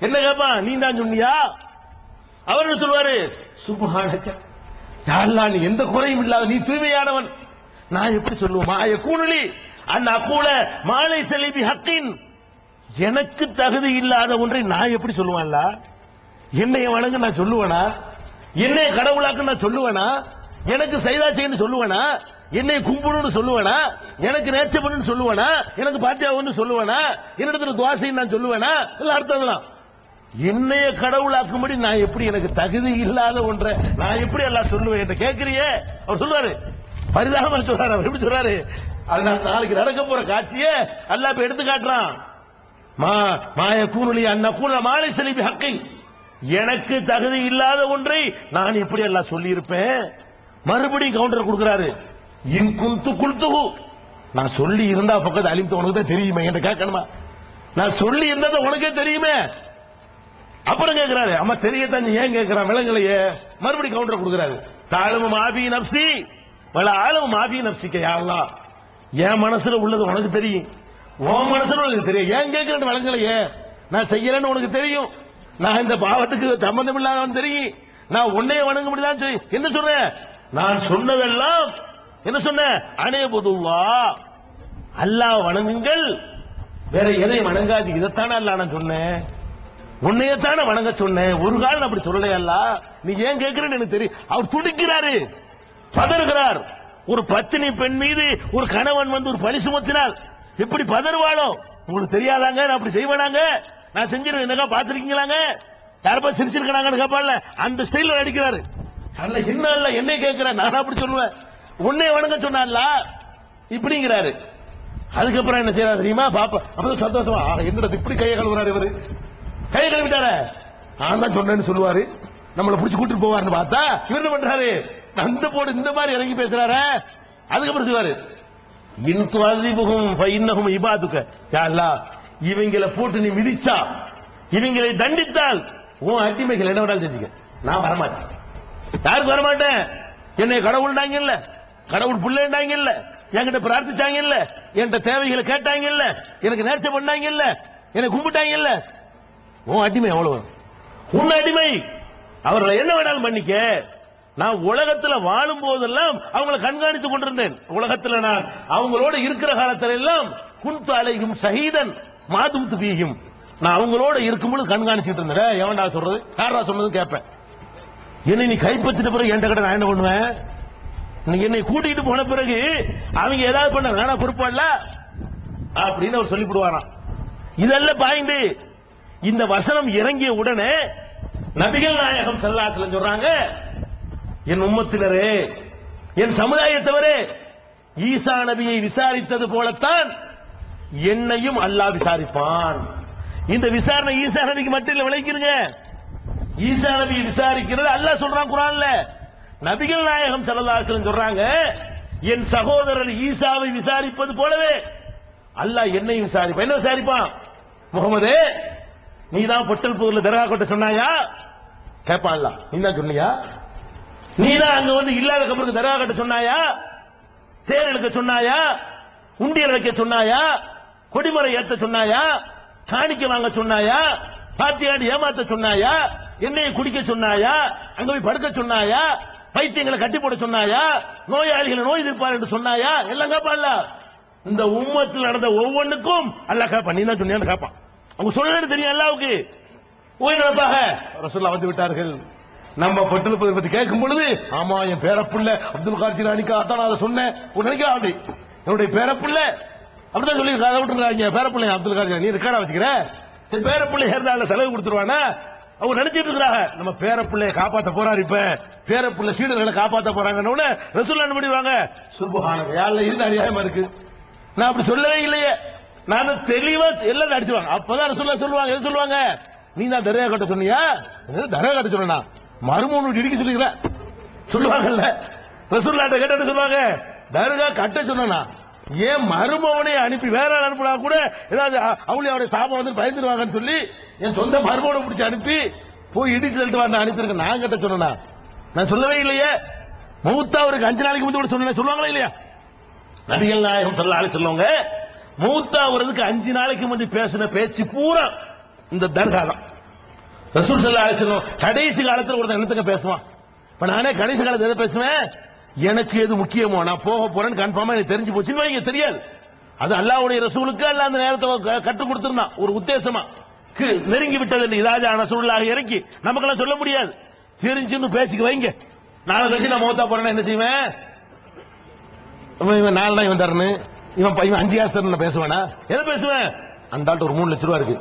என்ன கேட்பான்? நீ தான் சொன்னியா? அவர் சொல்லுவாரு, சுப்ஹானக யா அல்லாஹ், நீ எந்த குறையும் இல்லாத நீ தூய்மையானவன். நான் எப்படி சொல்லுவேன்? மாய கூணுலி அன் அகூல மாலை செலிபி ஹக்கின், எனக்கு தகுதி இல்லாத ஒன்றை நான் எப்படி சொல்லுவான்ல? என்னைய வணங்க நான் சொல்லுவேனா? என்னைய கடவுளாக்கு நான் சொல்லுவேனா? எனக்கு சைதா செய்யன்னு சொல்லுவேனா? என்னை கும்பிடுன்னு சொல்லுவேனா? எனக்கு நேர்ச்சை பண்ணுன்னு சொல்லுவேனா? எனக்கு பாத்தியாவுன்னு சொல்லுவேனா? என்னிடத்துல துவாசைன்னு நான் சொல்லுவேனா? இல்ல அர்த்தம் என்னைய கடவுளாக்கும்படி நான் எப்படி, எனக்கு தகுதி இல்லாத ஒன்றை நான் எப்படி எல்லாம் சொல்லுவேன் என்று கேட்கிறியே? அவர் சொல்றாரு, பரிதாபமா சொல்றாரு. அவர் எப்படி சொல்றாரு? அதனால நாளைக்கு நடக்க போற காட்சியை அல்லாஹ் இப்ப எடுத்து காட்டுறான். மாய கூணுலி அன்ன கூண மாலை செலிபி ஹக்கின், எனக்கு தகுதி இல்லாத ஒன்றை நான் எப்படி எல்லாம் சொல்லி இருப்பேன். மறுபடியும் கவுண்டர் கொடுக்கிறாரு. இன் குந்து குல்துகு, நான் சொல்லி இருந்தா பக்கத்து அலிம்த உனக்கு தான் தெரியுமே என்று கேட்கணுமா? நான் சொல்லி இருந்ததை உனக்கே தெரியுமே. அப்புறம் கேட்கிறாரு, அம்மா தெரியத்தான் ஏன் கேட்கிறான் விலங்கலையே. மறுபடியும் கவுண்டர் கொடுக்கிறாரு. தாழமு மாபி நப்சி வல ஆழமு மாபி நப்சிக்க யா அல்லாஹ், என் மனசுல உள்ளது உனக்கு தெரியும், உன் மனசுல உனக்கு தெரியும், ஏன் கேட்கிறேன் விலங்கலையே. நான் செய்யலன்னு உனக்கு தெரியும், நான் இந்த பாவத்துக்கு சம்பந்தம் இல்லாதவன் தெரியும், நான் உன்னைய வணங்க முடியல. என்ன சொல்றேன்? நான் சொன்னதெல்லாம் என்ன சொன்ன? அனேபுதுல்லா, அல்லாஹ் வணங்குங்கள், வேற எதை வணங்காது. இதைத்தானே அல்லாஹ் நான் சொன்னேன், உன்னையத்தானே வணங்க சொன்னேன். ஒரு காலம் அப்படி சொல்லலையல்ல, நீ ஏன் கேட்கிறேன்னு எனக்கு தெரியும். அவர் துடிக்கிறாரு, பதறுகிறார். ஒரு பத்தினி பெண் மீது ஒரு கணவன் வந்து ஒரு பழி சுமத்தினால் எப்படி பதறுவாளோ உங்களுக்கு தெரியாதாங்க? நான் அப்படி செய்வேனாங்க? நான் செஞ்சிருக்கேன், என்னக்கா பாத்திருக்கீங்களாங்க? யாரப்பா சிரிச்சிருக்காங்கன்னு கேட்பால, அந்த ஸ்டைல அடிக்கிறாரு. அல்ல என்ன அல்ல என்னை கேட்கிற, நான் அப்படி சொல்லுவேன், உன்னை வணங்க சொன்னால இப்படிங்கிறாரு. அதுக்கப்புறம் என்ன செய்யறாரு தெரியுமா? பாப்பா அப்பதான் சந்தோஷமா, என்னோட இப்படி கையை கழுவுறாரு இவரு. கையை கழுவிட்டார, நான் தான் சொன்னேன்னு சொல்லுவாரு, நம்மளை பிடிச்சி கூட்டிட்டு போவாருன்னு பார்த்தா இவர் என்ன பண்றாரு? அந்த போடு இந்த மாதிரி இறங்கி பேசுறாரு. அதுக்கப்புறம் சொல்லுவாரு, இன்னகும் இபாதுக்க யா அல்லாஹ், இவங்களை போட்டு நீ மிதிச்சா, இவங்களை தண்டித்தால் உன் அடிமைகள் என்ன வேணாலும் செஞ்சுக்க, நான் வரமாட்டேன். யாருக்கு வரமாட்டேன்? என்னை கடவுள்னாங்க இல்ல, கடவுள் புள்ளேண்டாங்க இல்ல, என்கிட்ட பிரார்த்திச்சாங்க இல்ல, என்கிட்ட தேவைகளை கேட்டாங்க இல்ல, எனக்கு நேர்ச்சை பண்ணாங்க இல்ல, எனக்கு கும்பிட்டாங்க இல்ல, உன் அடிமை எவ்வளவு? உன் அடிமை அவர்களை என்ன வேணாலும் பண்ணிக்க, நான் உலகத்துல வாழும் போதெல்லாம் அவங்களை கண்காணித்துக் கொண்டிருந்தேன். உலகத்துல நான் அவங்களோட இருக்கிற காலத்துல எல்லாம் குன்து அலைஹிம் ஷஹீதன் மாதும் துபீஹிம், நான் அவங்களோட இருக்கும்போது கண்காணிச்சுட்டு இருந்தேன். எவன்டா சொல்றது, யாரா சொன்னது கேட்பேன். என்னை நீ கைப்பற்றிட்ட பிறகு என்கிட்ட கிட்ட நான் என்ன பண்ணுவேன், நீ என்னை கூட்டிட்டு போன பிறகு அவங்க ஏதாவது பண்ண வேணா பொறுப்பாடல அப்படின்னு அவர் சொல்லிவிடுவாராம். இதெல்லாம் பாய்ந்து இந்த வசனம் இறங்கிய உடனே நபிகள் நாயகம் ஸல்லல்லாஹு அலைஹி வஸல்லம் சொல்றாங்க, என் உம்மத்தினரே, என் சமுதாயத்தவரே, ஈசா நபியை விசாரித்தது போலத்தான் என்னையும் அல்லாஹ் விசாரிப்பான். இந்த விசாரணை ஈசா நபிக்கு மட்டும் இல்ல, விளைக்கிறங்க. ஈசா நபியை விசாரிக்கிறது அல்லாஹ் சொல்றான் குர்ஆன்ல. நபிகள் நாயகம் ஸல்லல்லாஹு அலைஹி வஸல்லம் சொல்றாங்க, என் சகோதரர் ஈசாவை விசாரிப்பது போலவே அல்லாஹ் என்னையும் விசாரிப்பான். என்ன விசாரிப்பான்? முகமதே, நீதான் பொட்டல் புதூர்ல தர்கா கட்ட சொன்னாயா கேட்பான் அல்லாஹ். நீ தான் சொன்னியா? நீதான் அங்க வந்து இல்லாத கபருக்கு தர்கா கட்ட சொன்னாயா? தேர் எடுக்க சொன்னாயா? உண்டியல் வைக்க சொன்னாயா? கொடிமரை ஏத்த சொன்னாயா? காணிக்க வாங்க சொன்னாயா? பாத்தியாடி ஏமாத்த சொன்னாயா? எண்ணெயை குடிக்க சொன்னாயா? அங்க போய் படுக்க சொன்னாயா? பைத்தியங்களை கட்டி போட சொன்னாயா? நோயாளிகளை நோய் தீர்ப்பார் என்று சொன்னாயா? எல்லாம் கேட்பான்ல. இந்த உம்மத்தில் நடந்த ஒவ்வொன்றுக்கும் அல்லாஹ் கேட்பான். நீ தான் சொன்னியான்னு கேட்பான். அவங்க சொல்றது தெரியும் அல்லாஹ்வுக்கு. ஓய் நடப்பாக ரசூலுல்லாஹ் வந்து விட்டார்கள். நம்ம பொட்டல் பத்தி கேட்கும் பொழுது, ஆமா என் பேரப்புள்ள அப்துல் காதிர் ஜிலானிக்கு அதான் நான் அதை சொன்னேன் நினைக்கிறேன். அப்படி என்னுடைய பேரப்புள்ள அப்படிதான் சொல்லி கதை விட்டுருக்காங்க. பேரப்பிள்ளை அப்துல் காதிர் நீ ரெக்கார்டா வச்சுக்கிற, சரி பேரப்பிள்ளை இருந்தால செலவு கொடுத்துருவானா? அவங்க நினைச்சிட்டு இருக்கிறாங்க நம்ம பேரப்பிள்ளைய காப்பாத்த போறாரு, இப்ப பேரப்பிள்ளை சீடர்களை காப்பாத்த போறாங்கன்னு ரசூலுல்லாஹ் என்ன பண்ணிடுவாங்க, சுப்ஹானல்லாஹ் யாழ்ல இது அநியாயமா இருக்கு, நான் அப்படி சொல்லவே இல்லையே, நான் தெளிவா எல்லாம் அடிச்சுவாங்க. அப்பதான் ரசூலுல்லாஹ் சொல்லுவாங்க, எது சொல்லுவாங்க, நீ தான் தர்கா கட்ட சொன்னியா? தர்கா கட்ட சொன்னா மறுமூணு இடிக்க சொல்லிக்கிற சொல்லுவாங்கல்ல. ரசூலுல்லாஹ் கேட்டு சொல்லுவாங்க, தர்கா கட்ட சொன்னா ஏன் மருமவனை அனுப்பி வேற அனுப்பினா கூட ஏதாவது அவளுடைய சாபம் வந்து பயந்துருவாங்கன்னு சொல்லி என் சொந்த மருமவனை பிடிச்சி அனுப்பி போய் இடிச்சு தள்ளிட்டு வந்து அனுப்பியிருக்கேன். நான் கட்ட சொன்னா நான் சொல்லவே இல்லையே. மௌத்தா அவருக்கு 5 நாளைக்கு முந்தைய சொன்ன சொல்லுவாங்களா இல்லையா? நபிகள் நாயகம் ஸல்லல்லாஹு அலைஹி வஸல்லம் மௌத்தா அவருக்கு 5 நாளைக்கு முந்தைய பேசின பேச்சு பூரா இந்த தர்கா தான். ரசூல் ஸல்லல்லாஹு அலைஹி வஸல்லம் கடைசி காலத்துல ஒருத்தன் என்னத்துக்கு பேசுவான்? இப்ப நானே கடைசி காலத்துல எதை பேசுவேன், எனக்கு எது முக்கியமோ நான் போக போறேன்னு கன்ஃபார்மா எனக்கு தெரிஞ்சு போச்சுன்னு வைங்க, தெரியாது. அது அல்லாஹ்வுடைய ரசூலுக்கு அல்லாஹ் அந்த நேரத்தை கற்றுக் கொடுத்திருந்தான் ஒரு உத்தேசமா. நெருங்கி விட்டது இதாஜா ரசூலுல்லாஹ் இறக்கி நமக்கெல்லாம் சொல்ல முடியாது, தெரிஞ்சுன்னு பேசிக்க வைங்க. நாளை கழிச்சு நான் மௌத்தா போறேன்னா என்ன செய்வேன், இவன் 4 நாள் இவன் தரணும், இவன் 5 காசு தரணும் பேசுவானா? எதை பேசுவேன்? அந்த ஆள்கிட்ட ஒரு 3 லட்சம் ரூபா இருக்கு,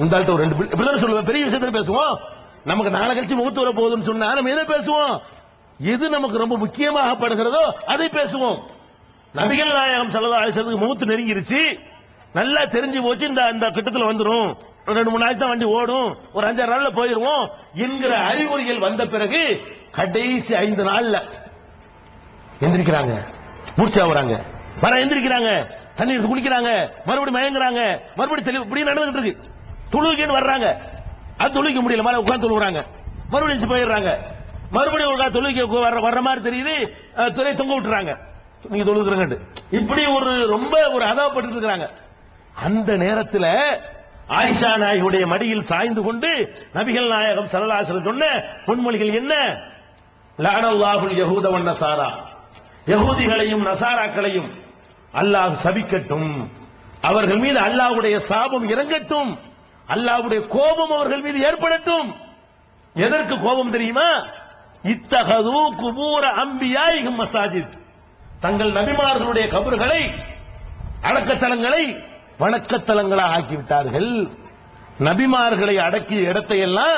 இந்த ஆள்கிட்ட ஒரு 2 இப்படிதான் சொல்லுவேன். பெரிய விஷயத்துல பேசுவோம். நமக்கு நாளை கழிச்சு மௌத்து வர போகுதுன்னு சொன்னா நம்ம எதை பேசுவோம்? எது நமக்கு ரொம்ப முக்கியமாக படுகிறதோ அதை பேசுவோம். நபிகள் நாயகம் ஸல்லல்லாஹு அலைஹி வஸல்லம் மௌத் நெருங்கிருச்சு, நல்லா தெரிஞ்சு போச்சு, இந்த கிட்டத்துல வந்துரும், 2-3 நாளைக்கு தான் வண்டி ஓடும், ஒரு 5-6 நாள்ல போயிருவோம் என்கிற அறிகுறிகள் வந்த பிறகு கடைசி 5 நாள்ல எந்திரிக்கிறாங்க, மூர்ச்சா வராங்க, வர எந்திரிக்கிறாங்க, தண்ணி எடுத்து குடிக்கிறாங்க, மறுபடியும் மயங்குறாங்க, மறுபடியும் தெளிவு இப்படி நடந்துட்டு இருக்கு. தொழுகைன்னு வர்றாங்க, அது தொழுக முடியல, மேல உட்கார்ந்து தொழுகிறாங்க, மறுபடியும் போயிடுறாங்க, மறுபடியும் ஒரு தொழுகைக்கு வர்ற மாதிரி தெரியுது, துறை தொங்க விட்டுறாங்க, நீங்க தொழுகிறங்க. இப்படி ரொம்ப அதாவப்பட்டு இருக்கிறாங்க. அந்த நேரத்தில் ஆயிஷா நாயகியுடைய மடியில் சாய்ந்து கொண்டு நபிகள் நாயகம் ஸல்லல்லாஹு அலைஹி வஸல்லம் சொன்ன பொன்மொழிகள் என்ன? லஅனல்லாஹுல் யஹூத வன் நஸாரா, யஹூதிகளையும் நசாராக்களையும் அல்லாஹ் சபிக்கட்டும், அவர்கள் மீது அல்லாஹ்வுடைய சாபம் இறங்கட்டும், அல்லாஹ்வுடைய கோபம் அவர்கள் மீது ஏற்படட்டும். எதற்கு கோபம் தெரியுமா? இத்தகது குபூர அம்பியாயிஹிம் மசாஜித், தங்கள் நபிமார்களுடைய கபர்களை அடக்கத்தலங்களை வணக்கத்தலங்களாக ஆக்கிவிட்டார்கள். நபிமார்களை அடக்கிய இடத்தை எல்லாம்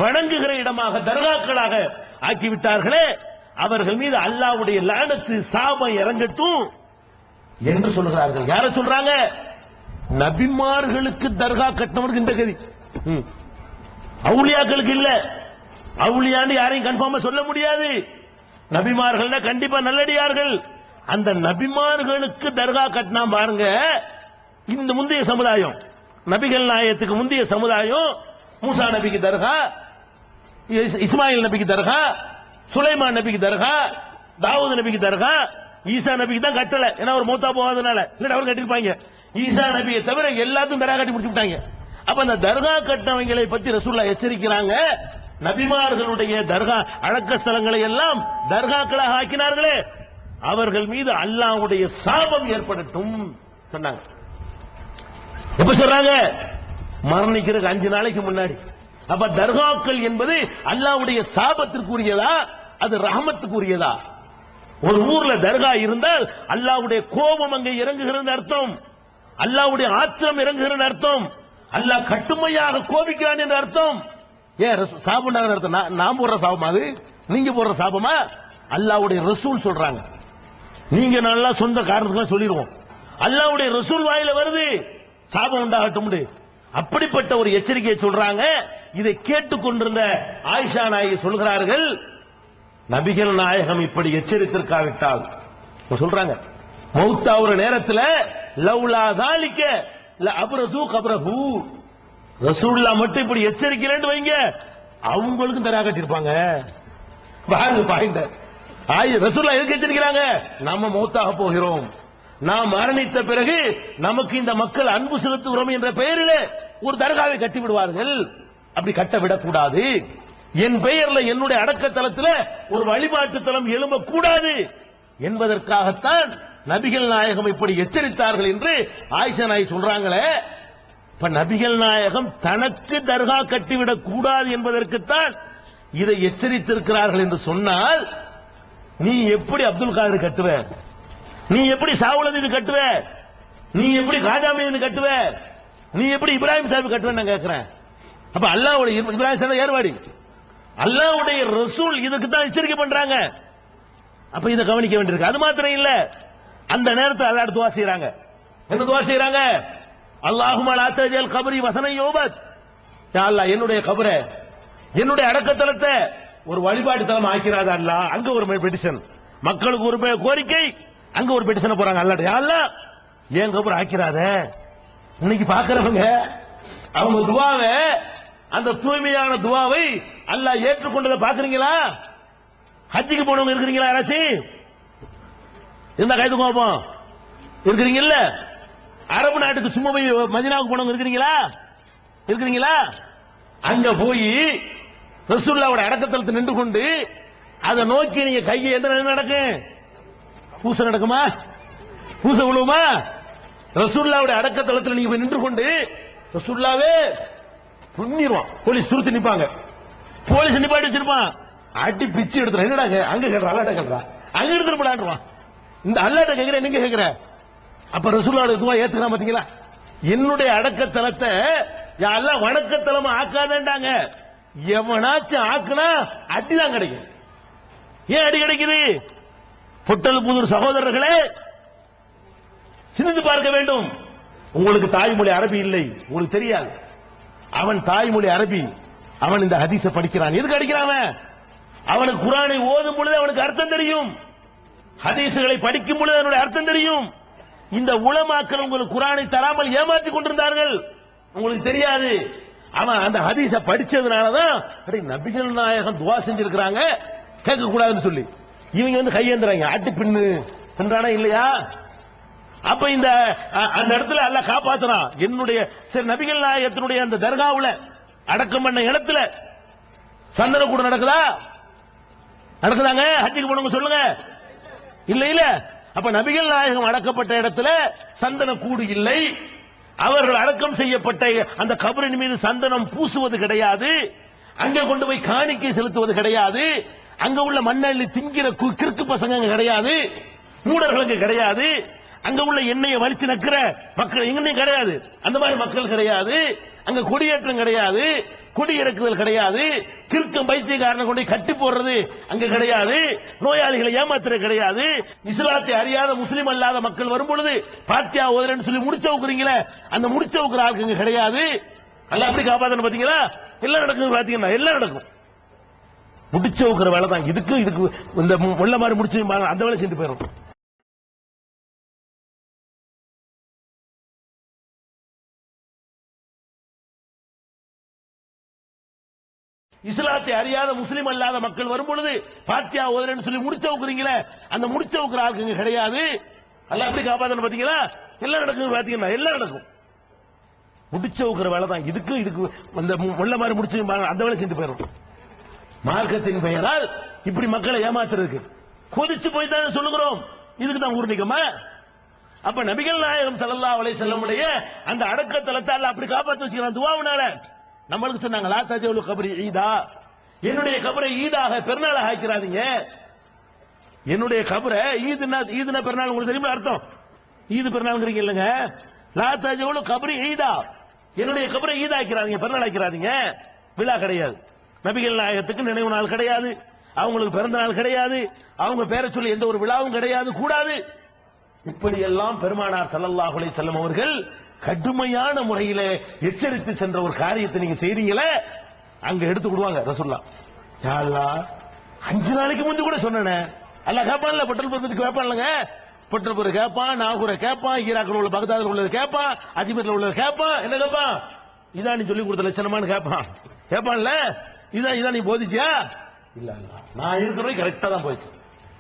வணங்குகிற இடமாக தர்காக்களாக ஆக்கிவிட்டார்களே, அவர்கள் மீது அல்லாஹ்வுடைய லானத்து சாபம் இறங்கட்டும் என்று சொல்கிறார்கள். யார சொல்றாங்க? நபிமார்களுக்கு தர்கா கட்டினவருக்கு இந்த கதி, அவுலியாக்களுக்கு இல்ல. அவுலியான்னு யாரையும் கன்ஃபார்மா சொல்ல முடியாது. நபிமார்கள் கண்டிப்பா நல்லடியார்கள். அந்த நபிமார்களுக்கு தர்கா கட்டினா பாருங்க, இந்த முந்தைய சமுதாயம், நபிகள் நாயகத்துக்கு முந்தைய சமுதாயம், மூசா நபிக்கு தர்கா, இஸ்மாயில் நபிக்கு தர்கா, சுலைமான் நபிக்கு தர்கா, தாவூத் நபிக்கு தர்கா, ஈசா நபிக்கு தான் கட்டல, ஏன்னா அவர் மௌத்தா போகாதனால, இல்ல அவர் கட்டிருப்பாங்க. ஈசா நபியை தவிர எல்லாத்துக்கும் தர்கா கட்டி முடிச்சு விட்டாங்க. அப்ப அந்த தர்கா கட்டவங்களை பத்தி ரசூலுல்லாஹ் எச்சரிக்கிறாங்க, நபிமார்களுடைய தர்கா அடக்க ஸ்தலங்களை எல்லாம் தர்காக்களாக ஆக்கினார்களே, அவர்கள் மீது அல்லாஹ்வுடைய சாபம் ஏற்படட்டும் சொன்னாங்க. எப்ப சொல்றாங்க? மரணிக்கிறதுக்கு 5 நாளைக்கு முன்னாடி. அப்ப தர்காக்கள் என்பது அல்லாஹ்வுடைய சாபத்திற்குரியதா, அது ரஹமத்துக்குரியதா? ஒரு ஊர்ல தர்கா இருந்தால் அல்லாஹ்வுடைய கோபம் அங்கே இறங்குகிறது அர்த்தம், அல்லாஹ்வுடைய ஆத்திரம் இறங்குகிறது அர்த்தம், அல்லாஹ் கட்டுமையாக கோபிக்கிறான் என்ற அர்த்தம். ஏன் சாபம் அர்த்தம்? நான் போடுற சாபமா அது? நீங்க போடுற சாபமா? அல்லாஹ்வுடைய ரசூல் சொல்றாங்க. நீங்க நல்லா சொந்த காரணத்துக்கு சொல்லிடுவோம், அல்லாஹ்வுடைய ரசூல் வாயில வருது சாபம் உண்டாகட்டும். அப்படிப்பட்ட ஒரு எச்சரிக்கையை சொல்றாங்க. இதை கேட்டுக்கொண்டிருந்த ஆயிஷா நாயகி சொல்கிறார்கள், நபிகள் நாயகம் இப்படி எச்சரித்திருக்காவிட்டால் சொல்றாங்க, மௌத்தாவுற நேரத்தில் லவ்லா தாலிக்க அப்ரசு கப்ரஹு, ரசூலுல்லாஹ் மட்டும் இப்படி எச்சரிக்கலன்னு வைங்க, அவங்களுக்கும் தரா கட்டிருப்பாங்க. ரசூலுல்லாஹ் எதுக்கு எச்சரிக்கிறாங்க? நம்ம மௌத்தாக போகிறோம், நாம் மரணித்த பிறகு நமக்கு இந்த மக்கள் அன்பு செலுத்துகிறோம் என்ற பெயரில் ஒரு தர்காவை கட்டி விடுவார்கள். அப்படி கட்ட விடக்கூடாது. என் பெயர்ல என்னுடைய அடக்கத்தலத்தில் ஒரு வழிபாட்டு தலம் எழும்பக்கூடாது என்பதற்காகத்தான் நபிகள் நாயகம் இப்படி எச்சரித்தார்கள் என்று ஆயிஷா நாயகி சொல்றாங்களே. இப்ப நபிகள் நாயகம் தனக்கு தர்கா கட்டிவிடக் கூடாது என்பதற்குத்தான் இதை எச்சரித்திருக்கிறார்கள் என்று சொன்னால், நீ எப்படி அப்துல் காதர் கட்டுவ? நீ எப்படி சாவுல் மீது கட்டுவ? நீ எப்படி காஜா மீது கட்டுவ? நீ எப்படி இப்ராஹிம் சாஹிப் கட்டுவேன்னு நான் கேட்கிறேன். அப்ப அல்லாஹ்வுடைய இப்ராஹிம் சாஹிப் ஏர்வாடி, அல்லாஹ்வுடைய ரசூல் இதுக்கு தான் எச்சரிக்கை பண்றாங்க. அப்ப இதை கவனிக்க வேண்டியிருக்கு. அது மாத்திரம் இல்ல, அந்த நேரத்தில் அல்லாஹ் துஆ செய்றாங்க. என்ன துஆ செய்றாங்க? அல்லாஹும்ம லா தஜல் கப்ரி வஸனன் யுபத், யா அல்லாஹ் என்னுடைய கபரை, என்னுடைய அடக்கத்தலத்தை ஒரு வழிபாட்டு தலம் ஆக்கிறாத அல்லாஹ். அங்க ஒரு பெட்டிஷன், மக்களுக்கு ஒரு கோரிக்கை, அங்க ஒரு பெட்டிஷன் போறாங்க அல்லாஹ், யா அல்லாஹ் ஏன் கபர் ஆக்கிறாத. இன்னைக்கு பாக்குறவங்க அவங்க துஆவை, அந்த தூய்மையான துஆவை அல்லாஹ் ஏற்றுக்கொண்டதை பாக்குறீங்களா? ஹஜ்ஜுக்கு போனவங்க இருக்கிறீங்களா? யாராச்சும் இருந்தா கைது கோபம் இருக்கிறீங்கல்ல? அரபு நாட்டுக்கு சும்மா போய் மதீனாவுக்கு போனவங்க இருக்கிறீங்களா? இருக்கிறீங்களா? அங்க போய் ரசூலுல்லாஹ்வோட அடக்கத்தலத்தில் நின்று கொண்டு அதை நோக்கி நீங்க கையை எந்த நடக்கும்? பூச நடக்குமா? பூச விழுவுமா? ரசூலுல்லாஹ்வோட அடக்கத்தலத்தில் நீங்க போய் நின்று கொண்டு ரசூலுல்லாஹ்வே புண்ணிடுவான். போலீஸ் சுருத்தி நிப்பாங்க, போலீஸ் நிப்பாட்டி வச்சிருப்பான், அடி பிச்சு எடுத்துறான். என்னடா அங்க கேட்கறான், அல்லாட்ட கேட்கறான், அங்க எடுத்துட்டு போடான்றான். இந்த அல்லாட்ட கேட்கிற நீங்க கேட்கிற. அப்ப ரசூலுல்லாஹ் துஆ ஏத்துக்கிறான் பாத்தீங்களா? என்னுடைய அடக்கத்தலத்தை யா அல்லாஹ் வணக்கத்தலமா ஆக்காதேன்டாங்க. எவனாச்சும் ஆக்குனா அடிதான் கிடைக்கும். ஏன் அடி கிடைக்குது? பொட்டல் புதூர் சகோதரர்களே, சிந்தித்து பார்க்க வேண்டும். உங்களுக்கு தாய்மொழி அரபி இல்லை, உங்களுக்கு தெரியாது. அவன் தாய்மொழி அரபி, அவன் இந்த ஹதீஸை படிக்கிறான். எதுக்கு அடிக்கிறான்? அவனுக்கு குர்ஆனை ஓதும் பொழுது அவனுக்கு அர்த்தம் தெரியும், ஹதீஸுகளை படிக்கும் பொழுது அதனுடைய அர்த்தம் தெரியும். இந்த உலமாக்கள் உங்களுக்கு குர்ஆனை தராமல் ஏமாற்றி கொண்டிருந்தார்கள், உங்களுக்கு தெரியாது. அவன் அந்த ஹதீஸை படிச்சதுனாலதான் நபிகள் நாயகம் துஆ செஞ்சிருக்கிறாங்க கேட்க கூடாதுன்னு சொல்லி இவங்க வந்து கையேந்துறாங்க, அட்டு பின்னு என்றானா இல்லையா? அப்ப இந்த அந்த இடத்துல அல்லாஹ் காப்பாத்துறான். என்னுடைய சரி நபிகள் நாயகத்தினுடைய அந்த தர்காவுல அடக்கம் பண்ண இடத்துல சந்தன கூட நடக்குதா? நடக்குதாங்க? ஹஜ்ஜுக்கு போனவங்க சொல்லுங்க. இல்ல இல்ல. அப்ப நபிகள் நாயகம் அடக்கப்பட்ட இடத்துல சந்தன கூடு இல்லை. அவர்கள் அடக்கம் செய்யப்பட்ட அந்த கபரின் மீது சந்தனம் பூசுவது கிடையாது. அங்க கொண்டு போய் காணிக்கை செலுத்துவது கிடையாது. அங்க உள்ள மண்ணள்ளி திங்கிற கிறுக்கு பசங்க கிடையாது, மூடர்களுக்கு கிடையாது. அங்க உள்ள எண்ணெயை வலிச்சு நக்கிற மக்கள் எங்கேயும் கிடையாது. அந்த மாதிரி மக்கள் கிடையாது. அங்க கொடியேற்றம் கிடையாது, கொடி இறக்குதல் கிடையாது, கிறுக்கம் பைத்தியக்காரனை கொண்டு கட்டி போடுறது அங்க கிடையாது, நோயாளிகளை ஏமாத்துறது கிடையாது. இஸ்லாத்தை அறியாத முஸ்லிம் அல்லாத மக்கள் வரும் பொழுது பாத்தியா ஓதுறேன்னு சொல்லி முடிச்ச வைக்கிறீங்களே, அந்த முடிச்ச வைக்கிற ஆளுக்கு இங்க கிடையாது. அல்ல அப்படி காப்பாத்தணும் பாத்தீங்களா? எல்லாம் நடக்கும் பாத்தீங்கன்னா, எல்லாம் நடக்கும். முடிச்ச வைக்கிற வேலை தான் இதுக்கு இந்த வெள்ள மாதிரி முடிச்சு அந்த வேலை செஞ்சு போயிடும். இஸ்லாத்தை அறியாத முஸ்லிம் அல்லாத மக்கள் வரும் பொழுது பாத்தியா ஓதுறேன்னு சொல்லி முடிச்ச வைக்கிறீங்களே, அந்த முடிச்ச வைக்கிற ஆளுக்கு இங்க கிடையாது. அல்ல அப்படி காப்பாத்தணும் பாத்தீங்களா? எல்லாம் நடக்கும் பாத்தீங்கன்னா, எல்லாம் நடக்கும். முடிச்ச வைக்கிற வேலை தான் இதுக்கு இந்த வெள்ள மாதிரி முடிச்சு அந்த வேலை செஞ்சு போயிடும். மார்க்கத்தின் பெயரால் இப்படி மக்களை ஏமாத்துறதுக்கு கொதிச்சு போய் தான் சொல்லுகிறோம். இதுக்கு தான் ஊர்ணிக்கமா? அப்ப நபிகள் நாயகம் ஸல்லல்லாஹு அலைஹி வஸல்லமுடைய அந்த அடக்கத்தலத்தால் அப்படி காப்பாத்தி வச்சுக்கிறான் துஆவுனால. நம்மளுக்கு சொன்னாங்க லா தஜவுலு கப்ரி ஈதா, என்னுடைய கபரை ஈதாக பெருநாளாக ஆக்கிறாதீங்க. என்னுடைய கபரை ஈதுனா பெருநாள் உங்களுக்கு தெரியுமா அர்த்தம்? ஈது பெருநாள்ங்கிறீங்க இல்லங்க. லா தஜவுலு கப்ரி ஈதா, என்னுடைய கபரை ஈதாக்கிறாதீங்க, பெருநாள் ஆக்கிறாதீங்க. விழா கிடையாது, நபிகள் நாயகத்துக்கு நினைவு நாள் கிடையாது, அவங்களுக்கு பிறந்த நாள் கிடையாது, அவங்க பேரை சொல்லி எந்த ஒரு விழாவும் கிடையாது, கூடாது. இப்படியெல்லாம் பெருமானார் ஸல்லல்லாஹு அலைஹி வஸல்லம் அவர்கள் கடுமையான முறையில எச்சரித்து சென்ற ஒரு காரியத்தை நீங்க செய்றீங்களே, அங்க எடுத்து விடுவாங்க ரசூலுல்லாஹ். யா அல்லாஹ், 5 நாளைக்கு முந்தி கூட சொன்னேனே, அல்லாஹ் கேட்பான்ல, பட்டல்பூர் பத்தி கேட்பான்லங்க. பட்டல்பூர் கேட்பான், நாகூரை கேட்பான், ஈராக்கில் உள்ள பகதாதில் உள்ளது கேட்பான், அஜ்மீர்ல உள்ளது கேட்பான். என்ன கேட்பான்? இதான் நீ சொல்லி கொடுத்த லட்சணமான்னு கேட்பான். கேட்பான்ல, இதான் நீ போதிச்சியா? இல்ல இல்ல, நான் இருக்கிற வரைக்கும் கரெக்டா தான் போயிடுச்சு.